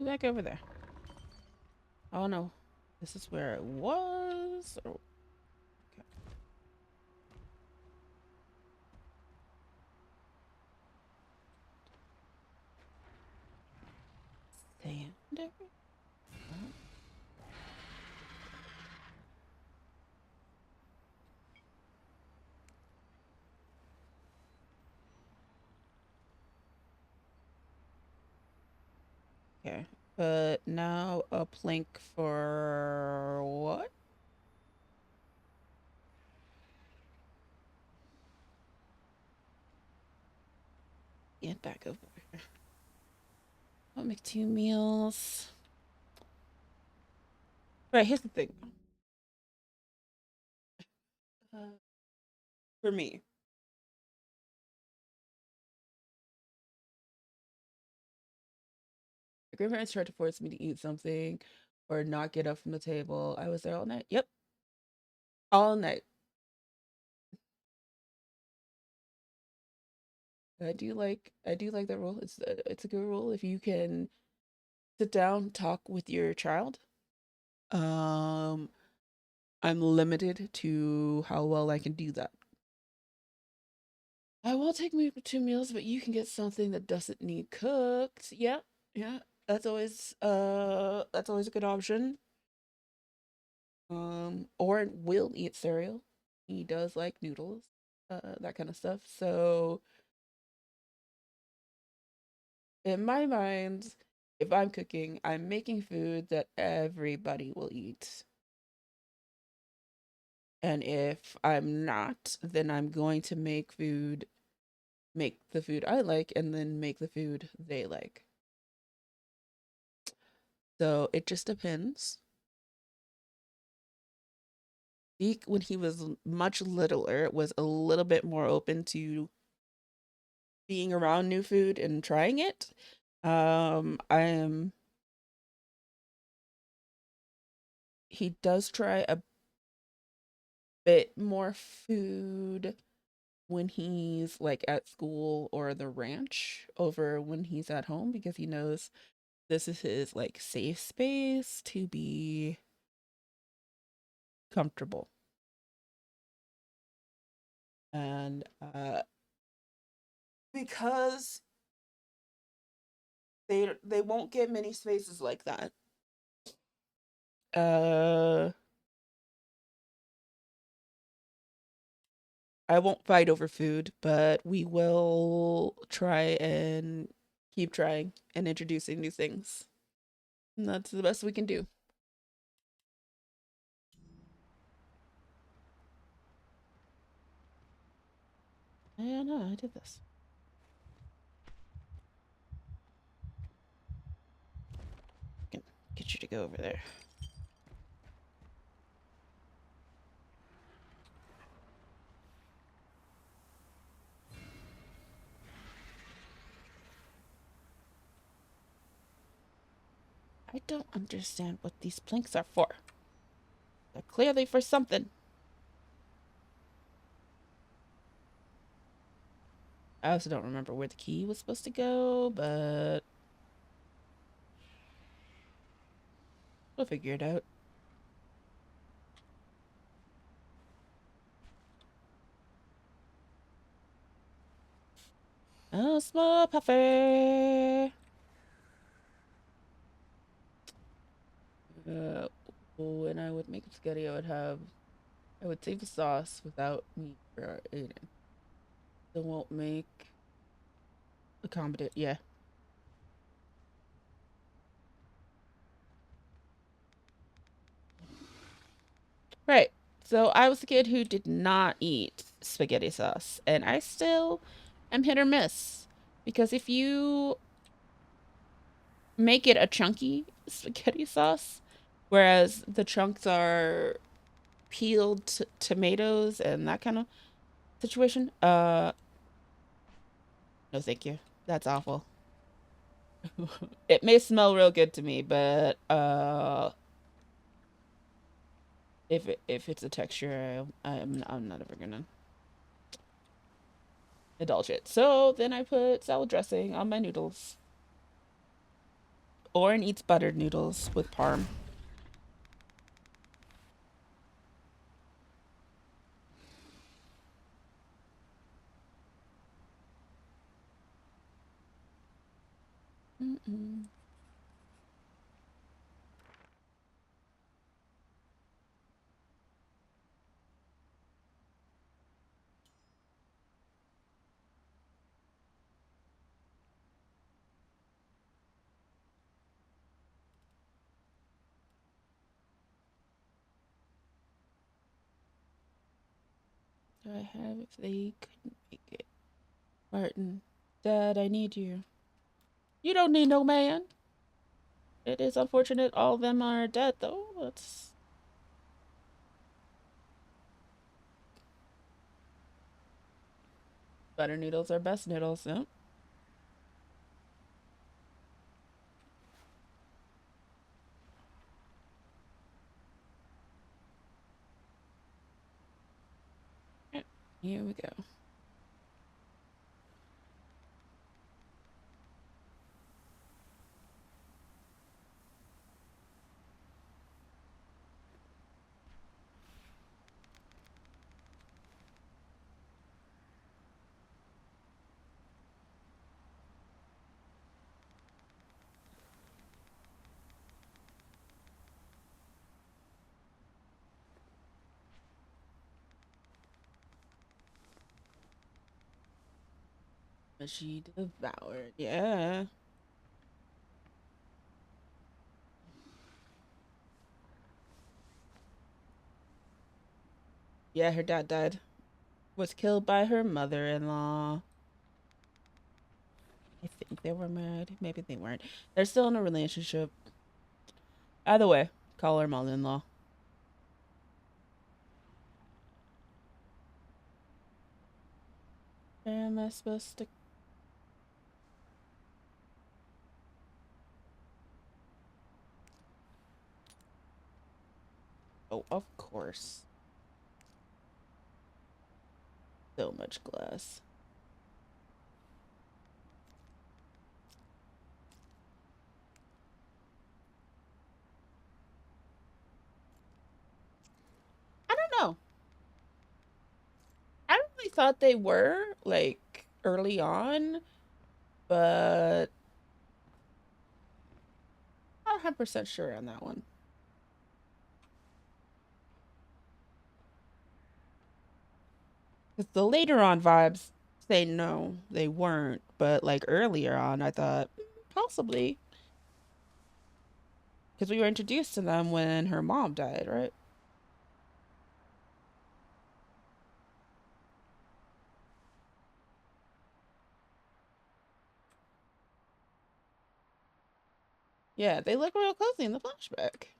Back over there. Oh no. This is where it was. Oh, okay. Sand. Okay. But now a plank for what? Get back over here. I'll make 2 meals. Right, here's the thing. For me, my grandparents tried to force me to eat something or not get up from the table. I was there all night. Yep, all night. I do like that rule. It's a good rule if you can sit down, talk with your child. Um, I'm limited to how well I can do that. I will take me for 2 meals, but you can get something that doesn't need cooked. Yeah, yeah. That's always a good option. Or will eat cereal. He does like noodles, that kind of stuff. So in my mind, if I'm cooking, I'm making food that everybody will eat. And if I'm not, then I'm going to make the food I like, and then make the food they like. So it just depends. Zeke, when he was much littler, was a little bit more open to being around new food and trying it. I am. He does try a bit more food when he's like at school or the ranch over when he's at home because he knows this is his like safe space to be comfortable. And because they won't get many spaces like that. Uh I won't fight over food, but we will try and keep trying and introducing new things. And that's the best we can do. Yeah, no, I did this. I can get you to go over there. I don't understand what these planks are for. They're clearly for something. I also don't remember where the key was supposed to go, but we'll figure it out. A small puffer. Uh, when I would make spaghetti, I would save the sauce without meat for Aiden. So won't make accommodate. Yeah. Right. So I was a kid who did not eat spaghetti sauce, and I still am hit or miss because if you make it a chunky spaghetti sauce, whereas the chunks are peeled tomatoes and that kind of situation, no, thank you. That's awful. It may smell real good to me, but if it's a texture, I'm not ever gonna indulge it. So then I put salad dressing on my noodles. Oren eats buttered noodles with parm. Mm-mm. Do I have if they couldn't make it? Martin, Dad, I need you. You don't need no man. It is unfortunate all of them are dead, though. That's butter noodles are best noodles. Yep. Here we go. But she devoured. Yeah. Yeah, her dad died. Was killed by her mother-in-law. I think they were married. Maybe they weren't. They're still in a relationship. Either way, call her mother-in-law. Where am I supposed to? Oh, of course. So much glass. I don't know. I really thought they were like early on, but I'm not 100% sure on that one. Because the later on vibes say no, they weren't. But like earlier on, I thought possibly. Because we were introduced to them when her mom died, right? Yeah, they look real cozy in the flashback.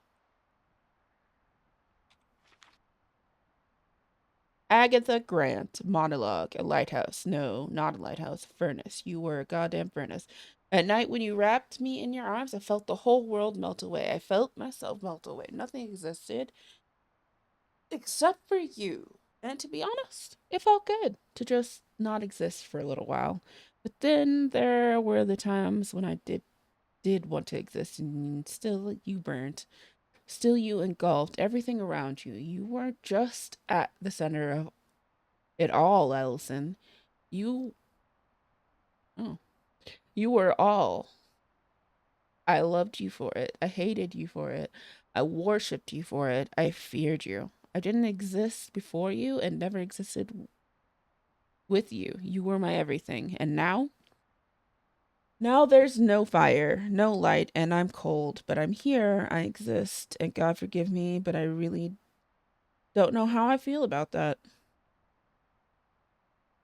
Agatha Grant monologue. A lighthouse. No, not a lighthouse. Furnace. You were a goddamn furnace. At night, when you wrapped me in your arms, I felt the whole world melt away. I felt myself melt away. Nothing existed except for you. And to be honest, it felt good to just not exist for a little while. But then there were the times when I did want to exist, and still you burnt. Still you engulfed everything around you. You weren't just at the center of it all, Ellison. You oh, you were all. I loved you for it. I hated you for it. I worshipped you for it. I feared you. I didn't exist before you and never existed with you. You were my everything. And now? Now there's no fire, no light, and I'm cold, but I'm here. I exist, and God forgive me, but I really don't know how I feel about that.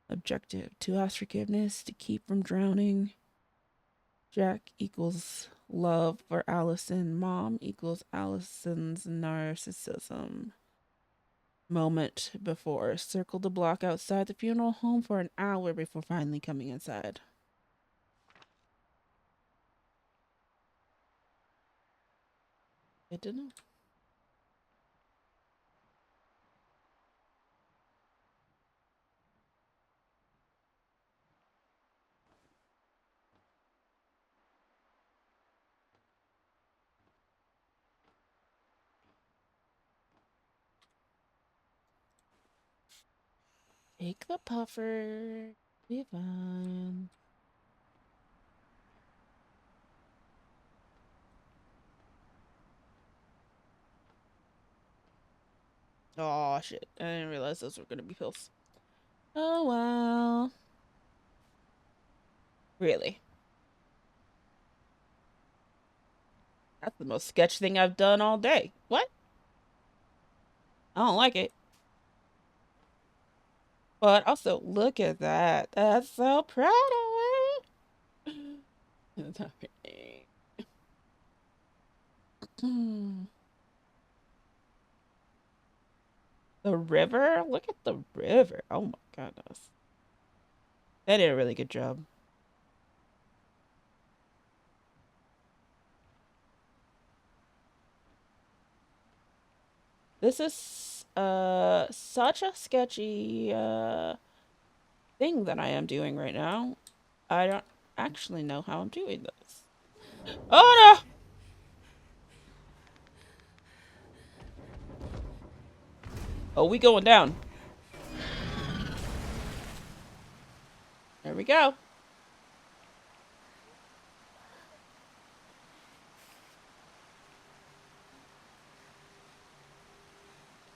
Objective to ask forgiveness, to keep from drowning. Jack equals love for Allison. Mom equals Allison's narcissism. Moment before. Circled the block outside the funeral home for an hour before finally coming inside. I don't know. Take the puffer. Be fine. Oh shit. I didn't realize those were gonna be pills. Oh well. Really? That's the most sketch thing I've done all day. What? I don't like it. But also, look at that. That's so pretty. That's not pretty. The river? Look at the river. Oh my goodness. They did a really good job. This is such a sketchy thing that I am doing right now. I don't actually know how I'm doing this. Oh no! Oh, we going down. There we go.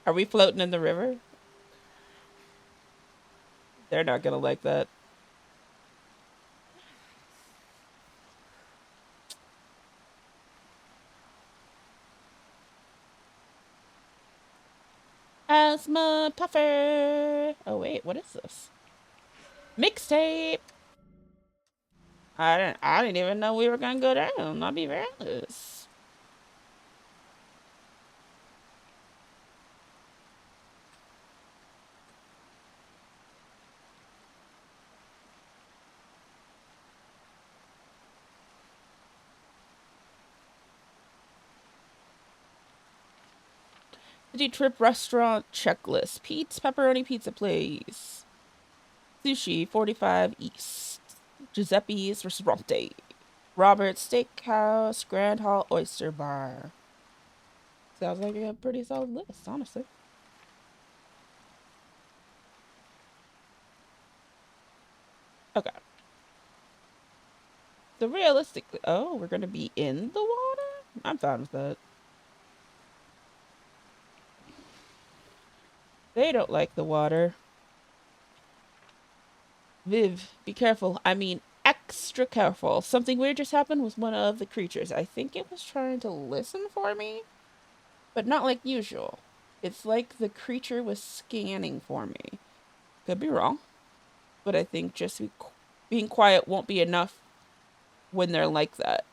Are we floating in the river? They're not gonna like that. Asthma puffer. Oh wait, what is this? Mixtape. I didn't even know we were gonna go down. I'll be very honest. City trip restaurant checklist. Pete's pepperoni pizza please. Sushi 45 East. Giuseppe's Ristorante. Robert's Steakhouse. Grand Hall Oyster Bar. Sounds like a pretty solid list, honestly. Okay. So realistically, oh, we're gonna be in the water? I'm fine with that. They don't like the water. Viv, be careful. I mean, extra careful. Something weird just happened with one of the creatures. I think it was trying to listen for me, but not like usual. It's like the creature was scanning for me. Could be wrong, but I think just being quiet won't be enough when they're like that.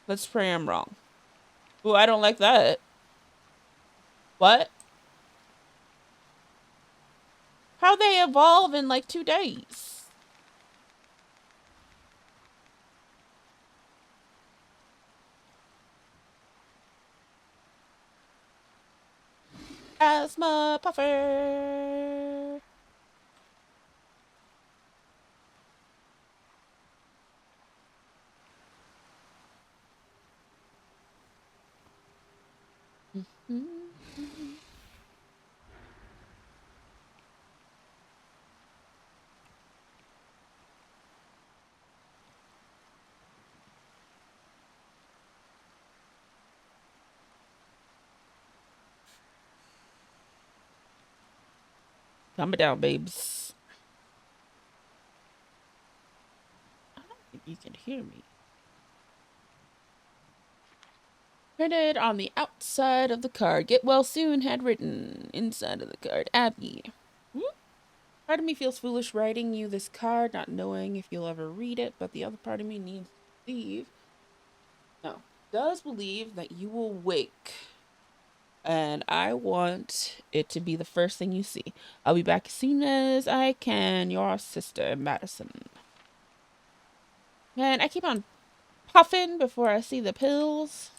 Let's pray I'm wrong. Ooh, I don't like that. What? How they evolve in like 2 days? Asthma puffer. Calm it down, babes. I don't think you can hear me. Printed on the outside of the card. Get well soon had written inside of the card. Abby. Part of me feels foolish writing you this card, not knowing if you'll ever read it, but the other part of me needs to believe. No. Does believe that you will wake. And I want it to be the first thing you see. I'll be back as soon as I can. Your sister, Madison. Man, I keep on puffing before I see the pills.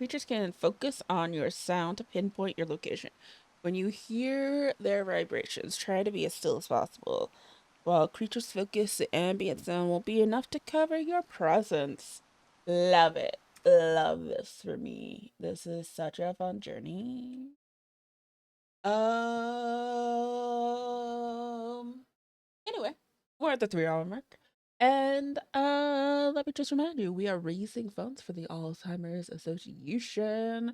creatures can focus on your sound to pinpoint your location. When you hear their vibrations, try to be as still as possible. While creatures focus, the ambient sound won't be enough to cover your presence. Love it. Love this for me. This is such a fun journey. Anyway, we're at the 3 hour mark. And let me just remind you, we are raising funds for the Alzheimer's Association.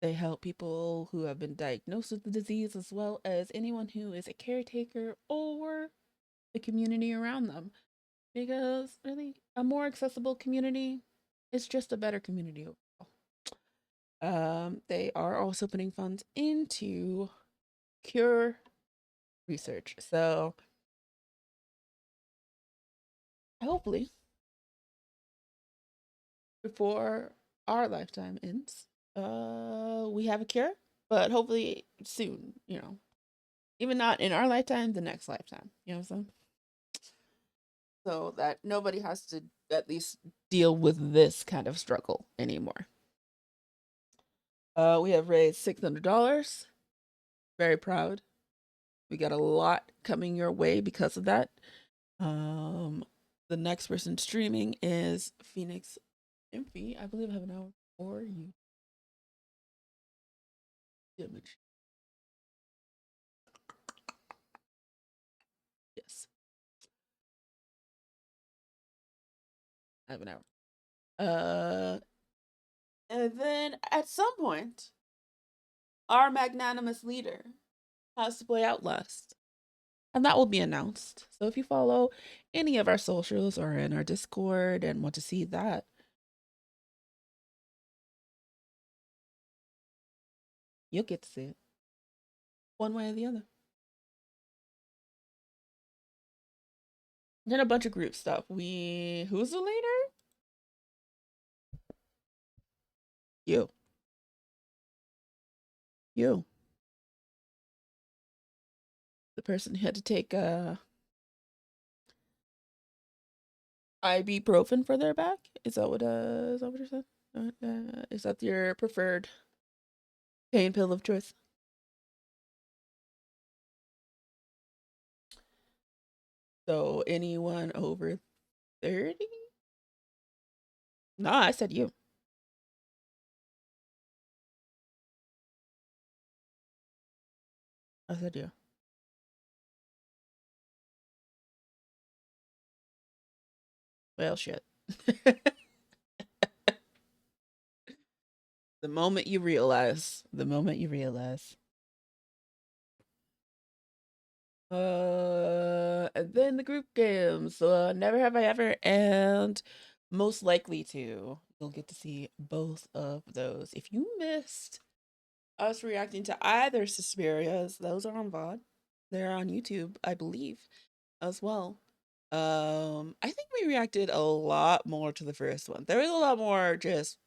They help people who have been diagnosed with the disease as well as anyone who is a caretaker or the community around them. Because really, a more accessible community is just a better community overall. They are also putting funds into cure research. So hopefully, before our lifetime ends, we have a cure. But hopefully soon, even not in our lifetime, the next lifetime. You know what I'm saying? So that nobody has to at least deal with this kind of struggle anymore. We have raised $600. Very proud. We got a lot coming your way because of that. The next person streaming is Phoenix Impy. I believe I have an hour or you image. Yes, I have an hour. And then at some point, our magnanimous leader has to play Outlast. And that will be announced. So if you follow any of our socials or in our Discord and want to see that, you'll get to see it one way or the other. Then a bunch of group stuff. Who's the leader? You. You. The person who had to take ibuprofen for their back. Is that what you said? Is that your preferred pain pill of choice? So anyone over 30? No, I said you. I said you. Well, shit. The moment you realize. And then the group games. Never Have I Ever and Most Likely To. You'll get to see both of those. If you missed us reacting to either Suspirias, those are on VOD. They're on YouTube, I believe, as well. I think we reacted a lot more to the first one. There was a lot more just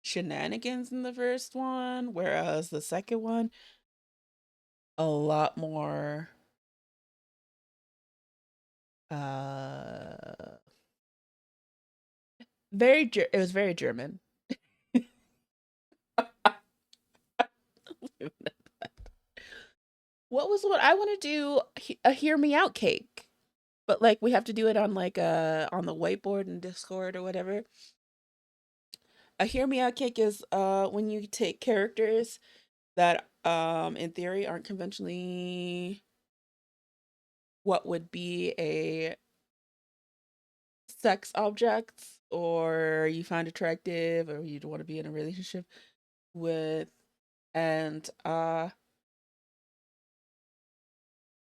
shenanigans in the first one, whereas the second one, a lot more uh it was very German. What I want to do a hear me out cake, but like we have to do it on like on the whiteboard in Discord or whatever. A hear me out cake is when you take characters that in theory aren't conventionally what would be a sex object or you find attractive or you want to be in a relationship with, and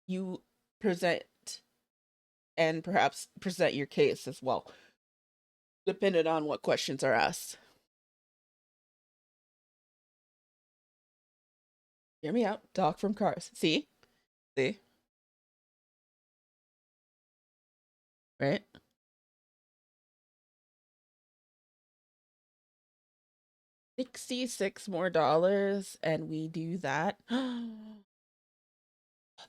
you present and perhaps present your case as well, depending on what questions are asked. Hear me out. Talk from Cars. See? See? Right? $66 more, and we do that. That'd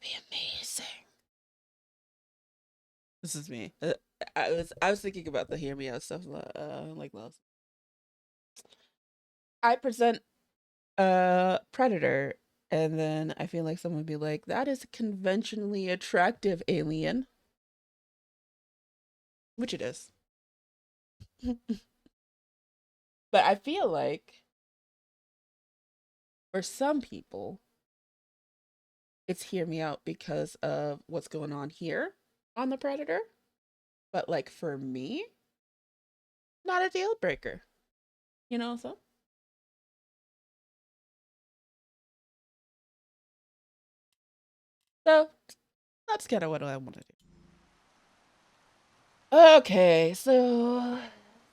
be amazing. This is me. I was thinking about the hear me out stuff like last. I present a predator, and then I feel like someone would be like, that is a conventionally attractive alien, which it is. But I feel like for some people, it's hear me out because of what's going on here on the predator. But like for me, not a deal breaker. You know, so that's kind of what I want to do. Okay, so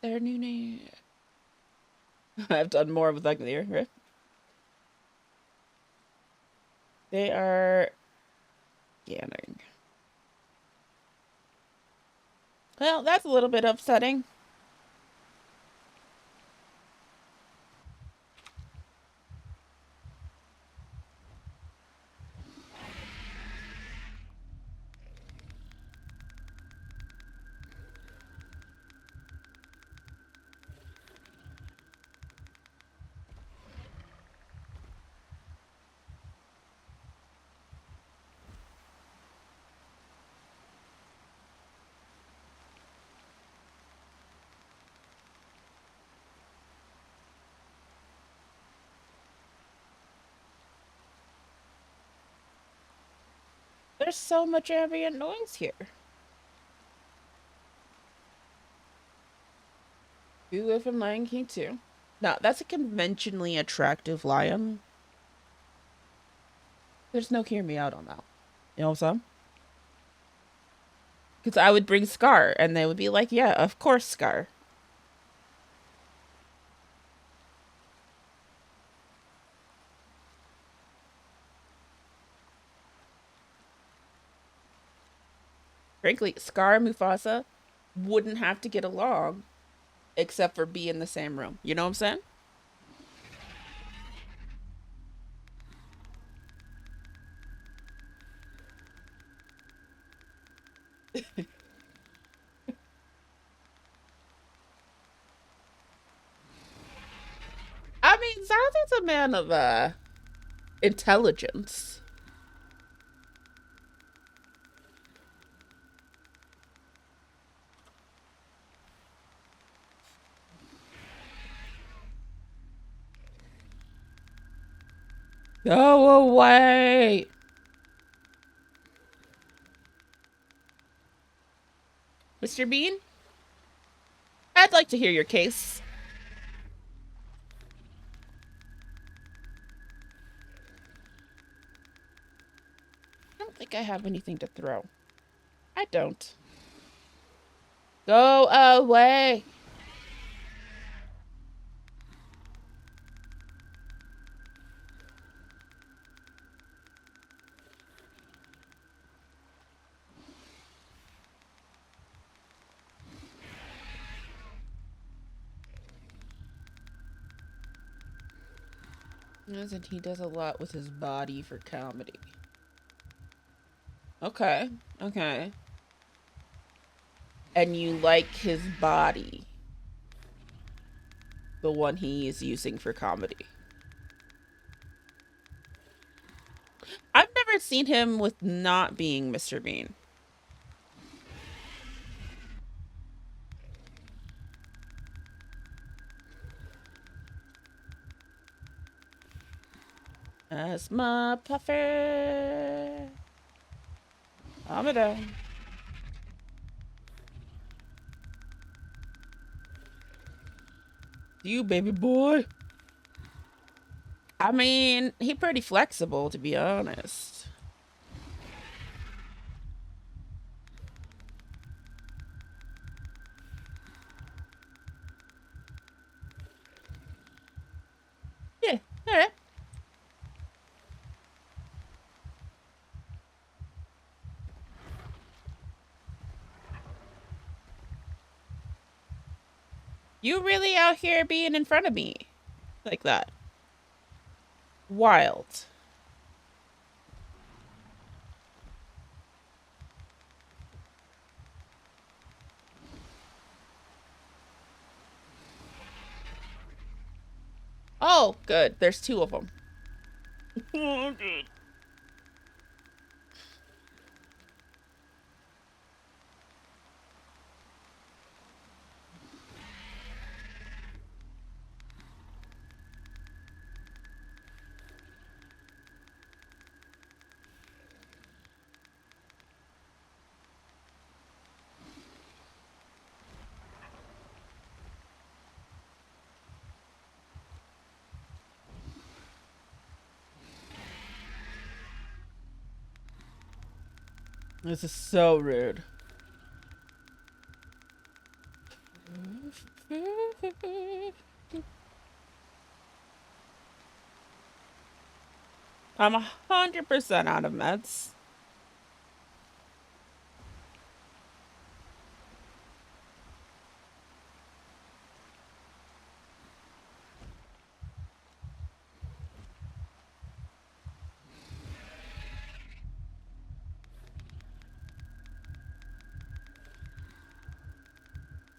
their new name. I've done more with like the right? They are scanning. Well, that's a little bit upsetting. There's so much ambient noise here. You live in Lion King too. Now, that's a conventionally attractive lion. There's no hear me out on that. You know what I'm saying? Because I would bring Scar, and they would be like, yeah, of course, Scar. Frankly, Scar and Mufasa wouldn't have to get along except for be in the same room. You know what I'm saying? I mean, Zarthan's a man of intelligence. Go away. Mr. Bean, I'd like to hear your case. I don't think I have anything to throw. I don't. Go away. And he does a lot with his body for comedy. Okay, okay. And you like his body, the one he is using for comedy. I've never seen him with not being Mr. Bean. That's my puffer. Calm it down. You baby boy. I mean, he pretty flexible to be honest. Yeah, alright. You really out here being in front of me like that. Wild. Oh, good. There's 2 of them. Oh, good. This is so rude. I'm 100% out of meds.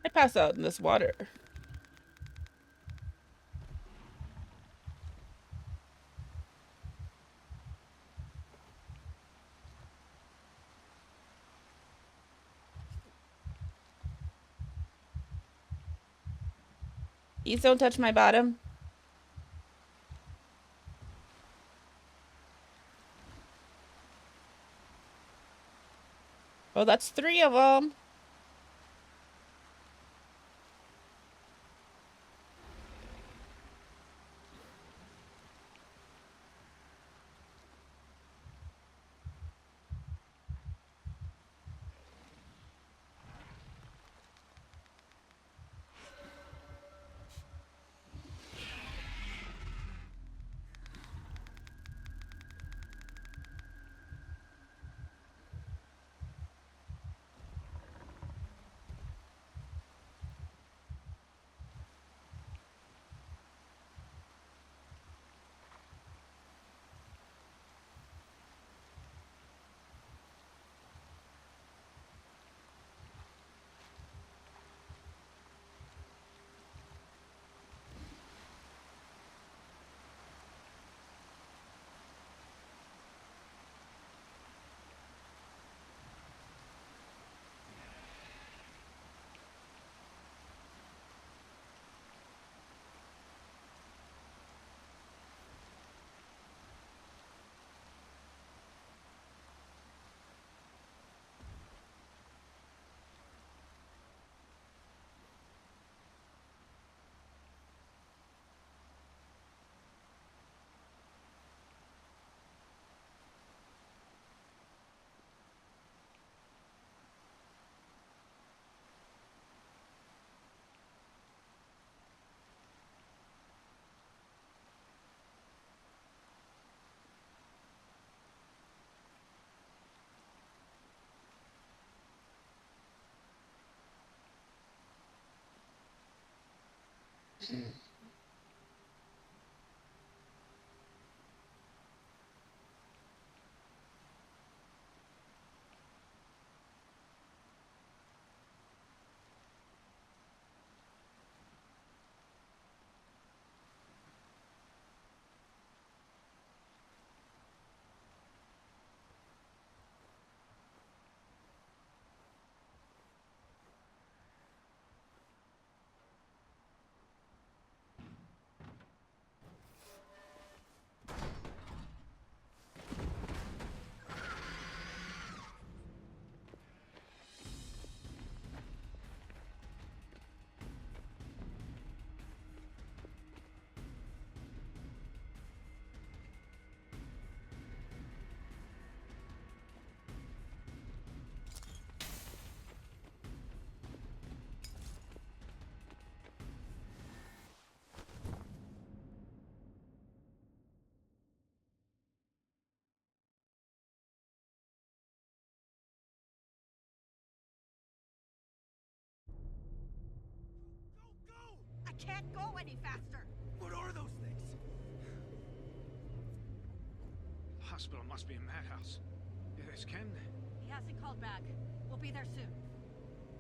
I pass out in this water. Please don't touch my bottom. Oh, that's 3 of them. I can't go any faster. What are those things? The hospital must be a madhouse. Is Ken? He hasn't called back. We'll be there soon.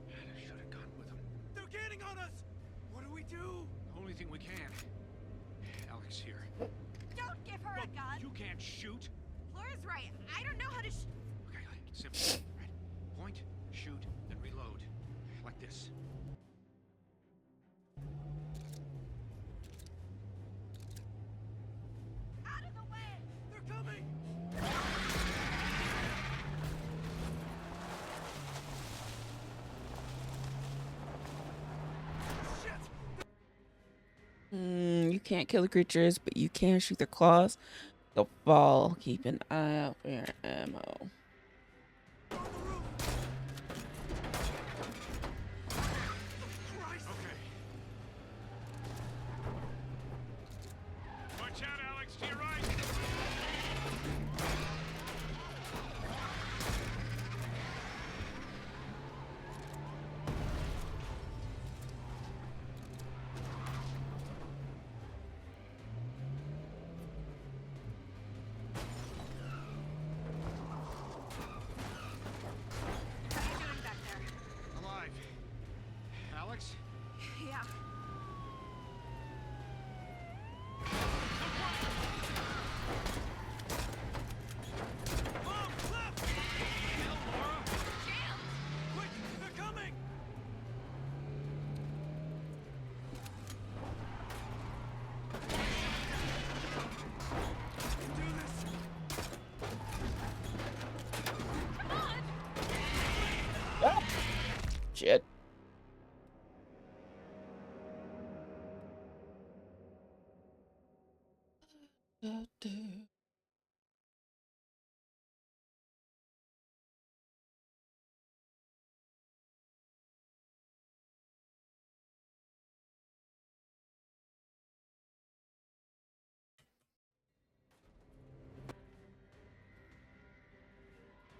I should have gone with him. They're gaining on us! What do we do? The only thing we can. I'll Alex, here. Don't give her a gun. You can't shoot. Laura's right. I don't know how to Okay, like, simple. Right. Point, shoot, then reload. Like this. Out of the way! They're coming! You can't kill the creatures, but you can shoot their claws. They'll fall. Keep an eye out for your ammo. Okay. Watch out, Alex, to your right! What are you doing back there? Alive. Alex? Yeah. Mom, left! Hell, Laura! Jail! Quick, they're coming! We can do this! Shit.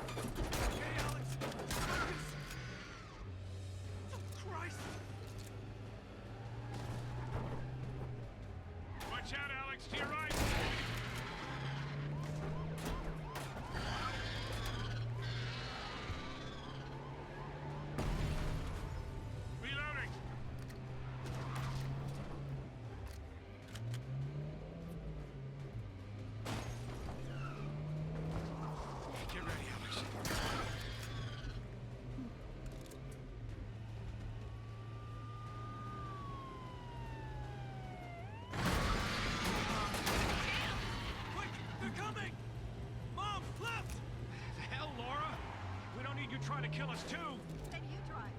Okay, Alex! Focus! Oh, Christ! Watch out, Alex, to your right! Reloading! Get ready, Alex. Quick! They're coming! Mom, left! The hell, Laura? We don't need you trying to kill us, too! Then you drive.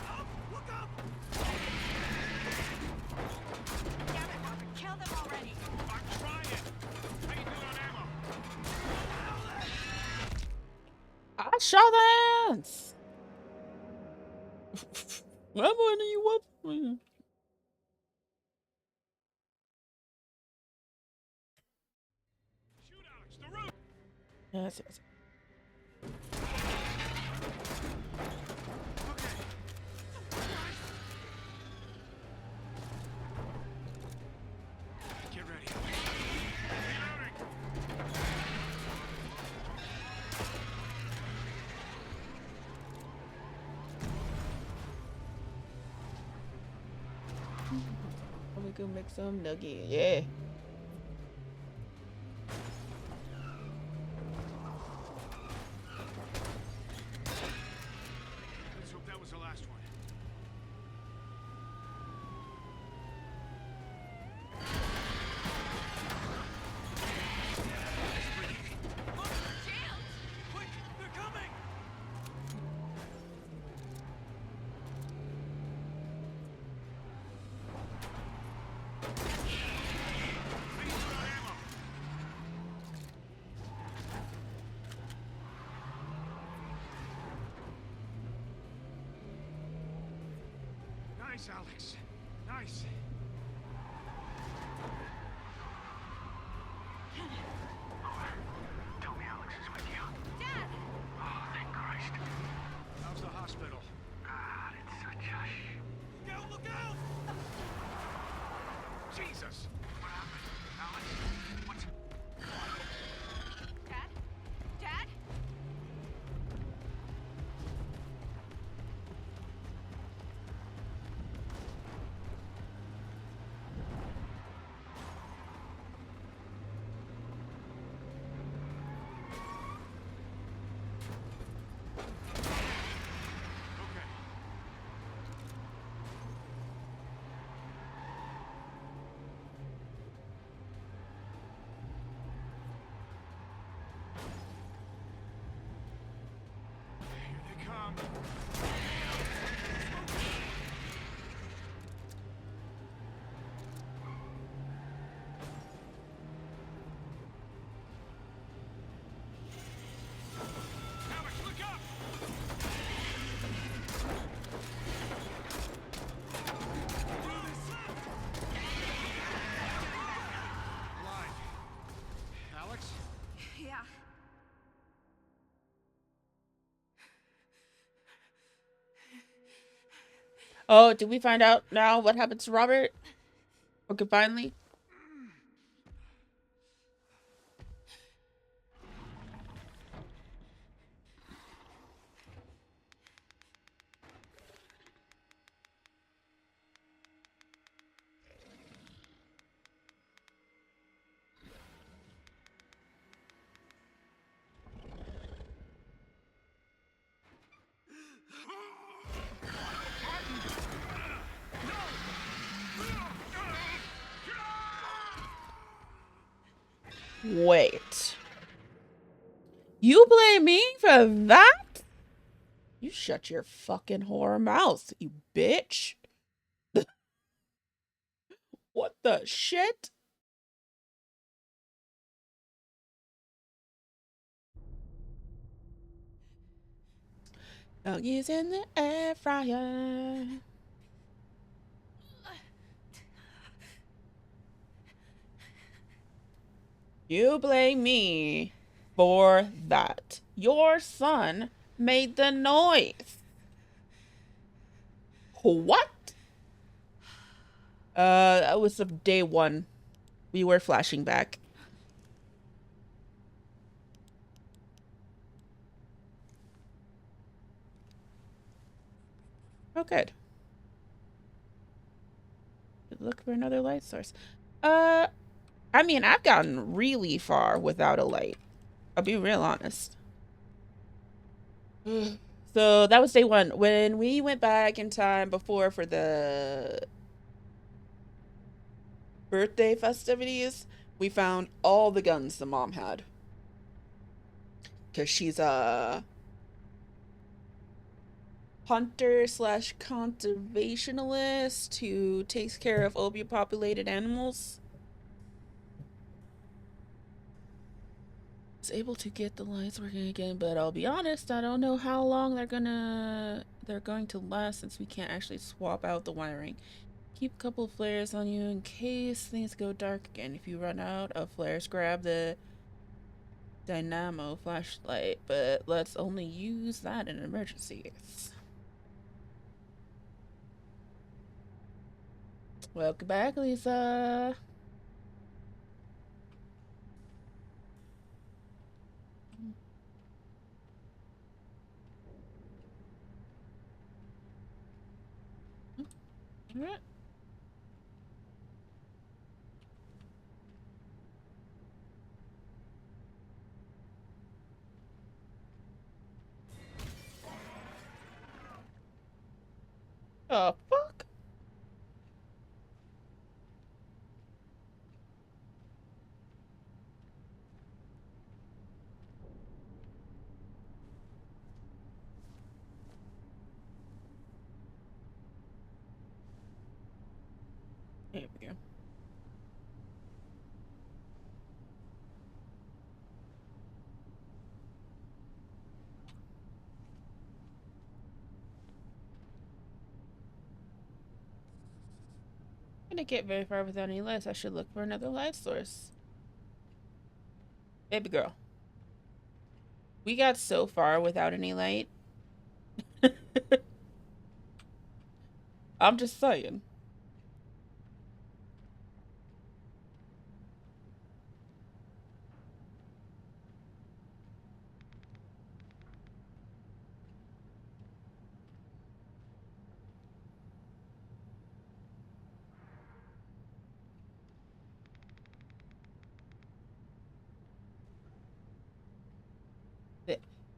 Up! Look up! Damn it, Robert. Kill them already. I'm trying! How you doing on ammo? I shot the ants. I'm warning you what? Shoot, Alex! The roof! Yes, yes. Get ready, Alex. Reloading! We can make some nugget. Yeah. Let's hope that was the last one. Jail! Quick! They're coming! How you doing on ammo? Nice, Alex. Nice. Tell me Alex is with you. Dad! Oh, thank Christ. How's the hospital? God, it's such a Look out, look out! Jesus! What happened? Alex? What's... Dad? Dad? Alex? Yeah. Oh, did we find out now what happened to Robert? Okay, finally. Wait. You blame me for that? You shut your fucking whore mouth, you bitch. What the shit? Doggies in the air fryer. You blame me for that. Your son made the noise. What? That was of day one. We were flashing back. Oh, good. Look for another light source. I mean, I've gotten really far without a light. I'll be real honest. So that was day one. When we went back in time before for the birthday festivities, we found all the guns the mom had. Because she's a hunter slash conservationalist who takes care of overpopulated animals. Is able to get the lights working again, but I'll be honest, I don't know how long they're going to last since we can't actually swap out the wiring. Keep a couple of flares on you in case things go dark again. If you run out of flares, grab the dynamo flashlight, but let's only use that in emergencies. Welcome back, Lisa. Alright. Oh, fuck. There we go. I didn't get very far without any lights. I should look for another light source. Baby girl. We got so far without any light. I'm just saying.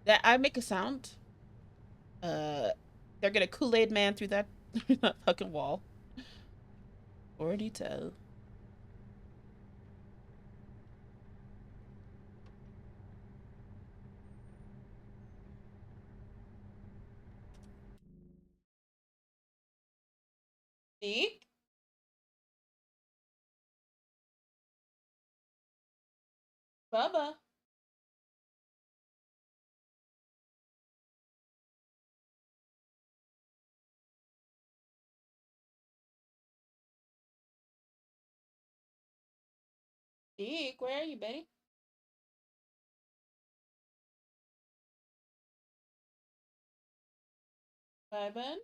That I make a sound. They're gonna Kool-Aid man through that, that fucking wall. Already tell. Speak. Bubba. Speak. Where are you, Betty? Bye, Ben.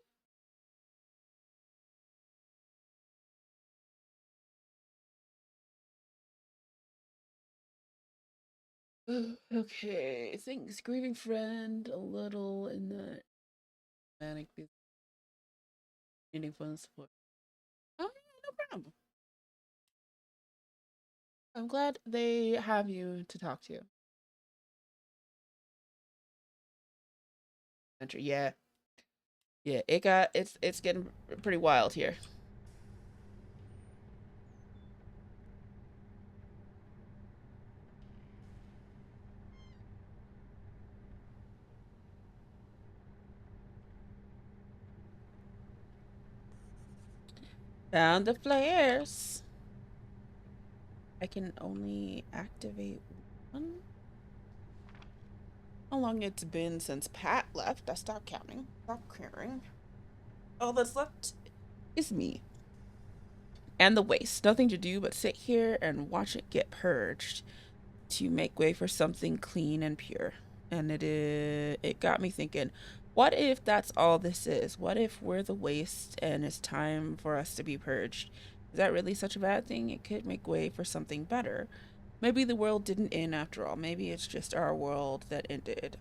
Okay. Thanks, grieving friend. A little in the manic needing phone support. Oh, yeah, no problem. I'm glad they have you to talk to. Yeah, yeah. It's getting pretty wild here. Found the flares. I can only activate one. How long it's been since Pat left? I stopped counting. Stop caring. All that's left is me. And the waste. Nothing to do but sit here and watch it get purged to make way for something clean and pure. And it got me thinking, what if that's all this is? What if we're the waste and it's time for us to be purged? Is that really such a bad thing? It could make way for something better. Maybe the world didn't end after all. Maybe it's just our world that ended.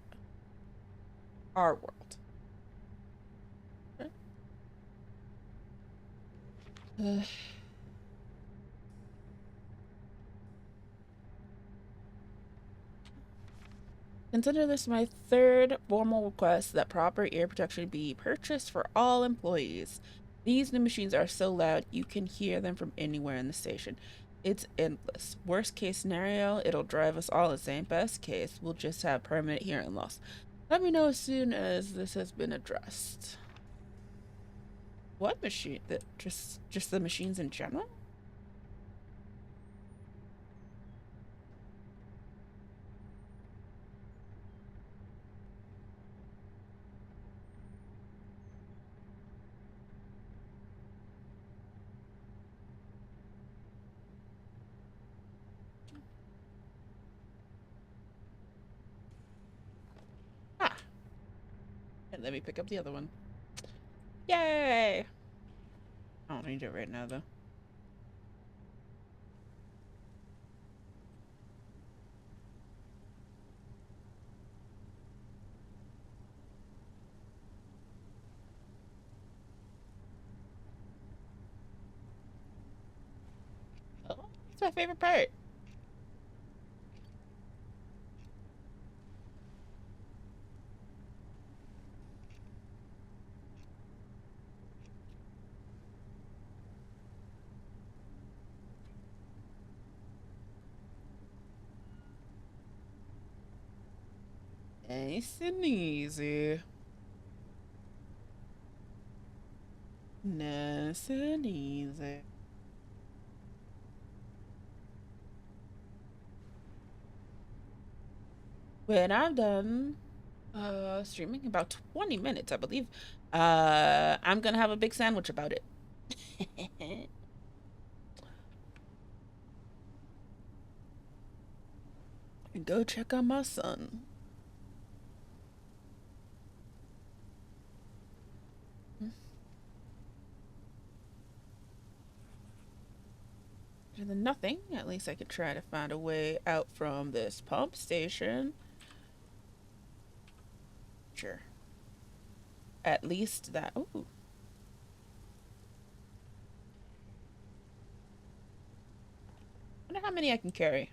Our world. Consider this my third formal request that proper ear protection be purchased for all employees. These new machines are so loud you can hear them from anywhere in the station. It's endless. Worst case scenario, it'll drive us all insane. Best case, we'll just have permanent hearing loss. Let me know as soon as this has been addressed. What machine? That just the machines in general? Ah, and let me pick up the other one. Yay! I don't need it right now though. Oh, it's my favorite part. Nice and easy. Nice and easy. When I'm done streaming about 20 minutes, I believe, I'm gonna have a big sandwich about it. And go check on my son. Better than nothing. At least I could try to find a way out from this pump station. Sure. At least that. Ooh. Wonder how many I can carry.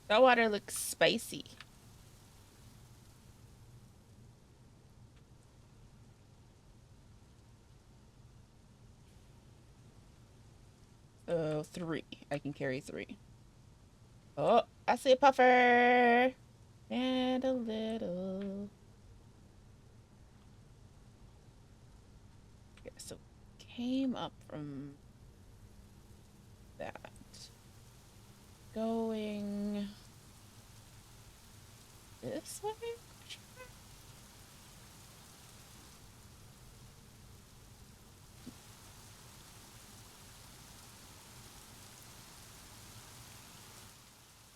That water looks spicy. So 3. I can carry 3. Oh, I see a puffer. And a little. Okay, so came up from that. Going this way?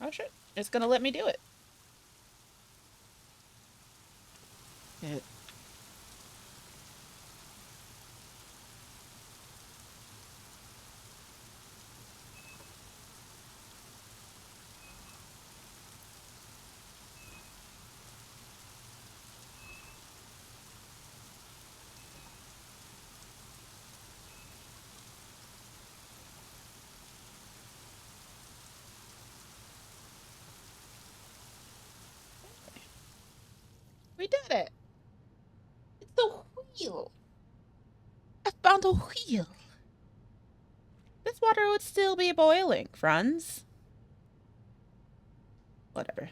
Oh shit. It's gonna let me do it. It we did it. It's the wheel. I found a wheel. This water would still be boiling, Franz. Whatever.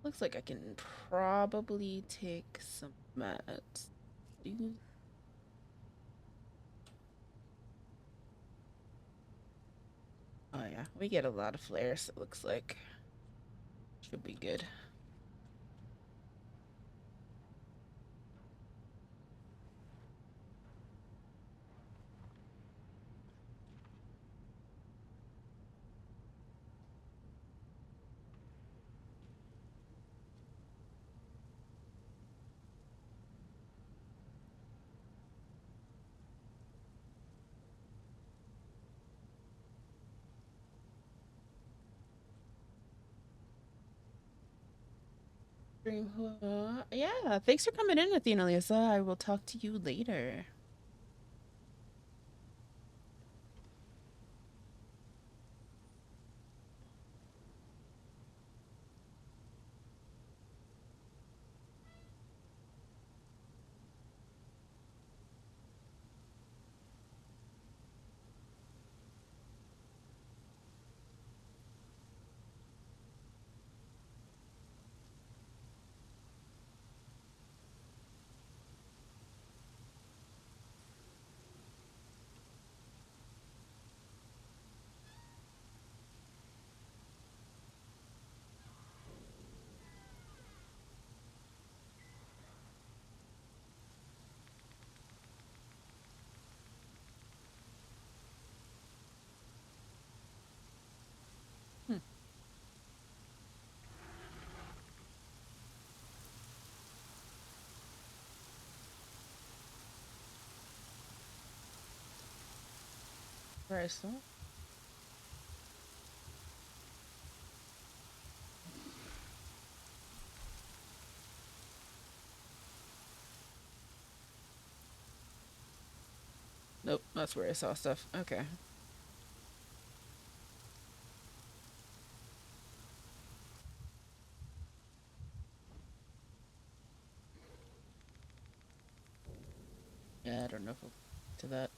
Looks like I can probably take some meds. Oh yeah, we get a lot of flares, it looks like. Should be good. Yeah, thanks for coming in, Athena Lisa. I will talk to you later. Hmm. Right, so nope, that's where I saw stuff. Okay. Yeah, I don't know if we'll get to that.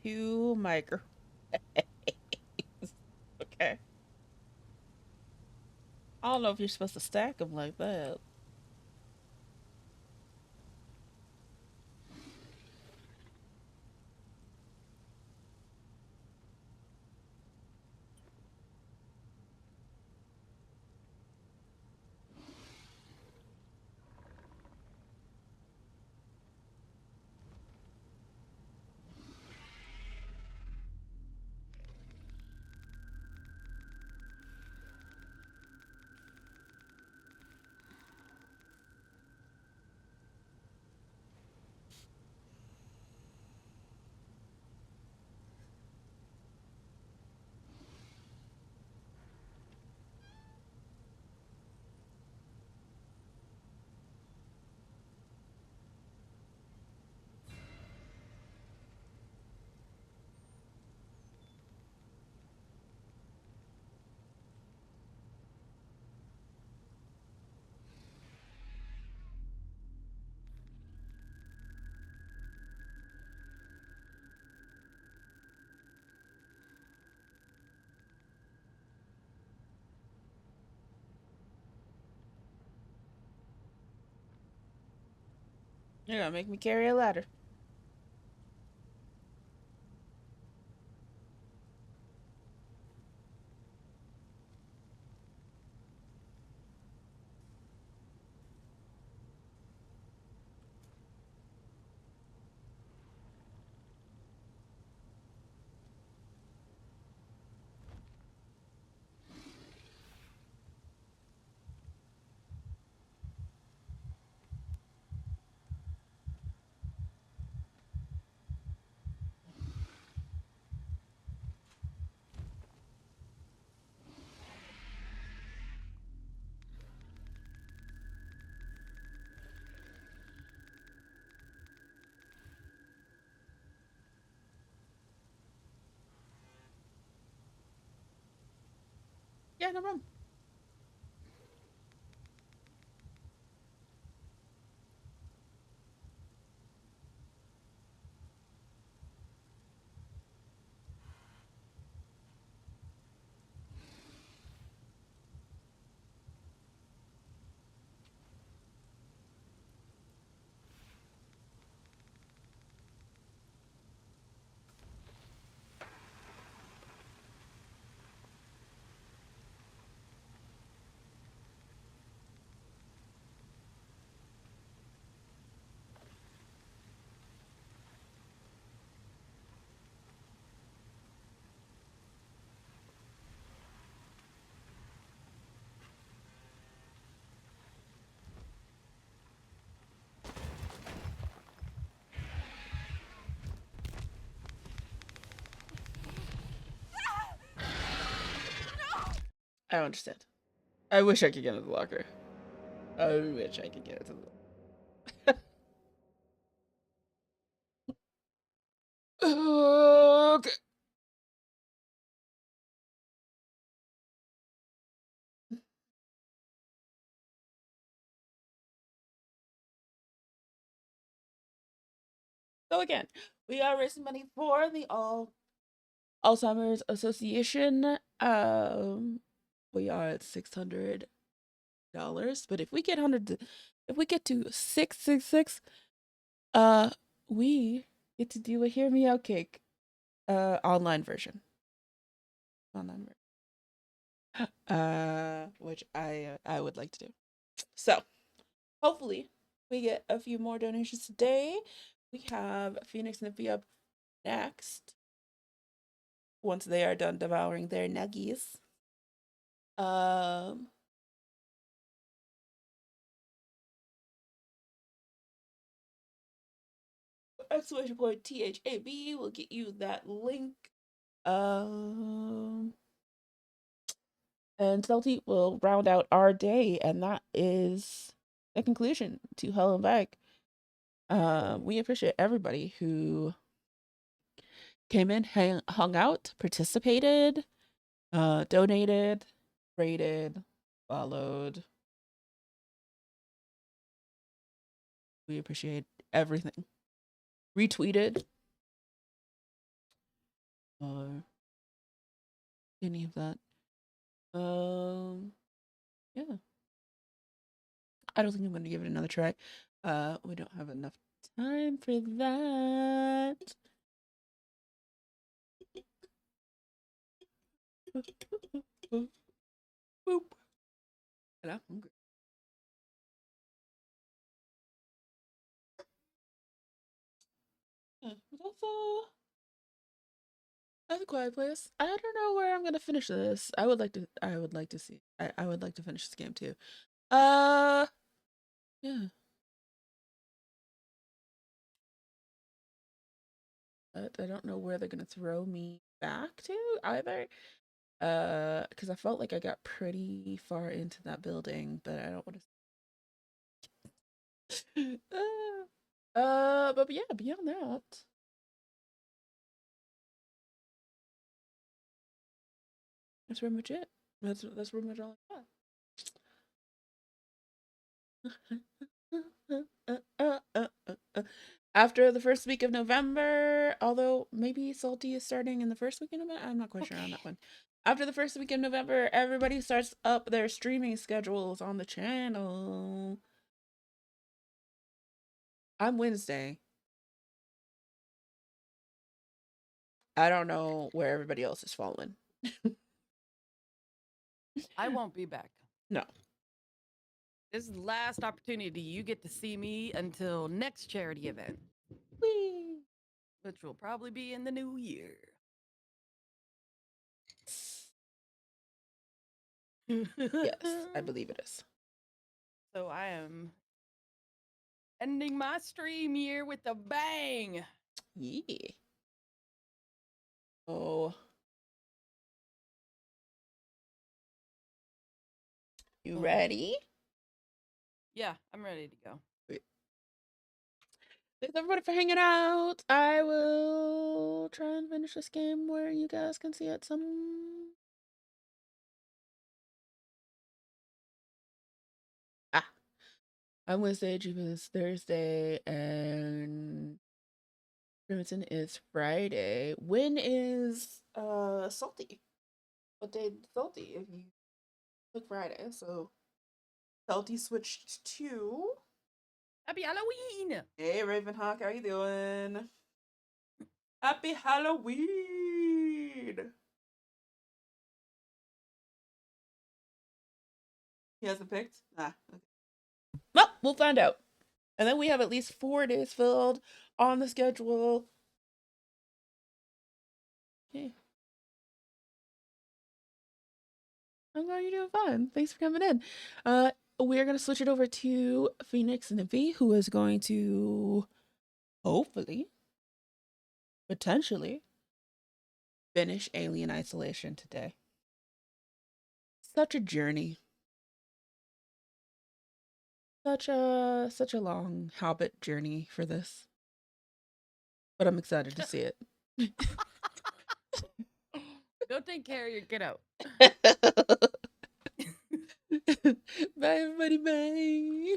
2 micro. Okay. I don't know if you're supposed to stack them like that. You're gonna make me carry a ladder. Yeah, no problem. I don't understand. I wish I could get into the locker. I wish I could get into the okay. So again, we are raising money for the Alzheimer's Association. We are at $600, but if we get to 666, uh, we get to do a Hear Me Out cake, online version, online which I would like to do. So hopefully we get a few more donations today. We have Phoenix and Nippy up next once they are done devouring their nuggies. Um, exclamation point THAB will get you that link. Um, and Celti will round out our day, and that is the conclusion to Hell and Back. We appreciate everybody who came in, hung out, participated, donated, rated, followed. We appreciate everything. Retweeted. or any of that. Yeah. I don't think I'm gonna give it another try. We don't have enough time for that. Boop. And I'm hungry. That's a quiet place. I don't know where I'm gonna finish this. I would like to. I would like to see. I would like to finish this game too. Uh, yeah. But I don't know where they're gonna throw me back to either. Because I felt like I got pretty far into that building, but I don't want to. But yeah, beyond that, that's pretty much it. That's pretty much all I got. After the first week of November, although maybe Salty is starting in the first week of November, I'm not quite sure on that one. After the first week of November, everybody starts up their streaming schedules on the channel. I'm Wednesday. I don't know where everybody else is falling. I won't be back. No. This is the last opportunity you get to see me until next charity event, Whee! which will probably be in the new year. Yes, I believe it is. So I am ending my stream year with a bang. Yeah. Oh. You ready? Yeah, I'm ready to go. Thanks everybody for hanging out. I will try and finish this game where you guys can see it some. Ah. I'm Wednesday, Jeep is Thursday, and Remington is Friday. When is Salty? What day is Salty if you took Friday? So Salty switched to. Happy Halloween! Hey Ravenhawk, how you doing? Happy Halloween! He hasn't picked? Ah, okay. Well, we'll find out. And then we have at least 4 days filled on the schedule. Okay. I'm glad you're doing fine. Thanks for coming in. We're gonna switch it over to Phoenix and V, who is going to hopefully, potentially, finish Alien Isolation today. Such a journey. Such a long Hobbit journey for this. But I'm excited to see it. Go take care of your kiddo. Bye everybody, bye.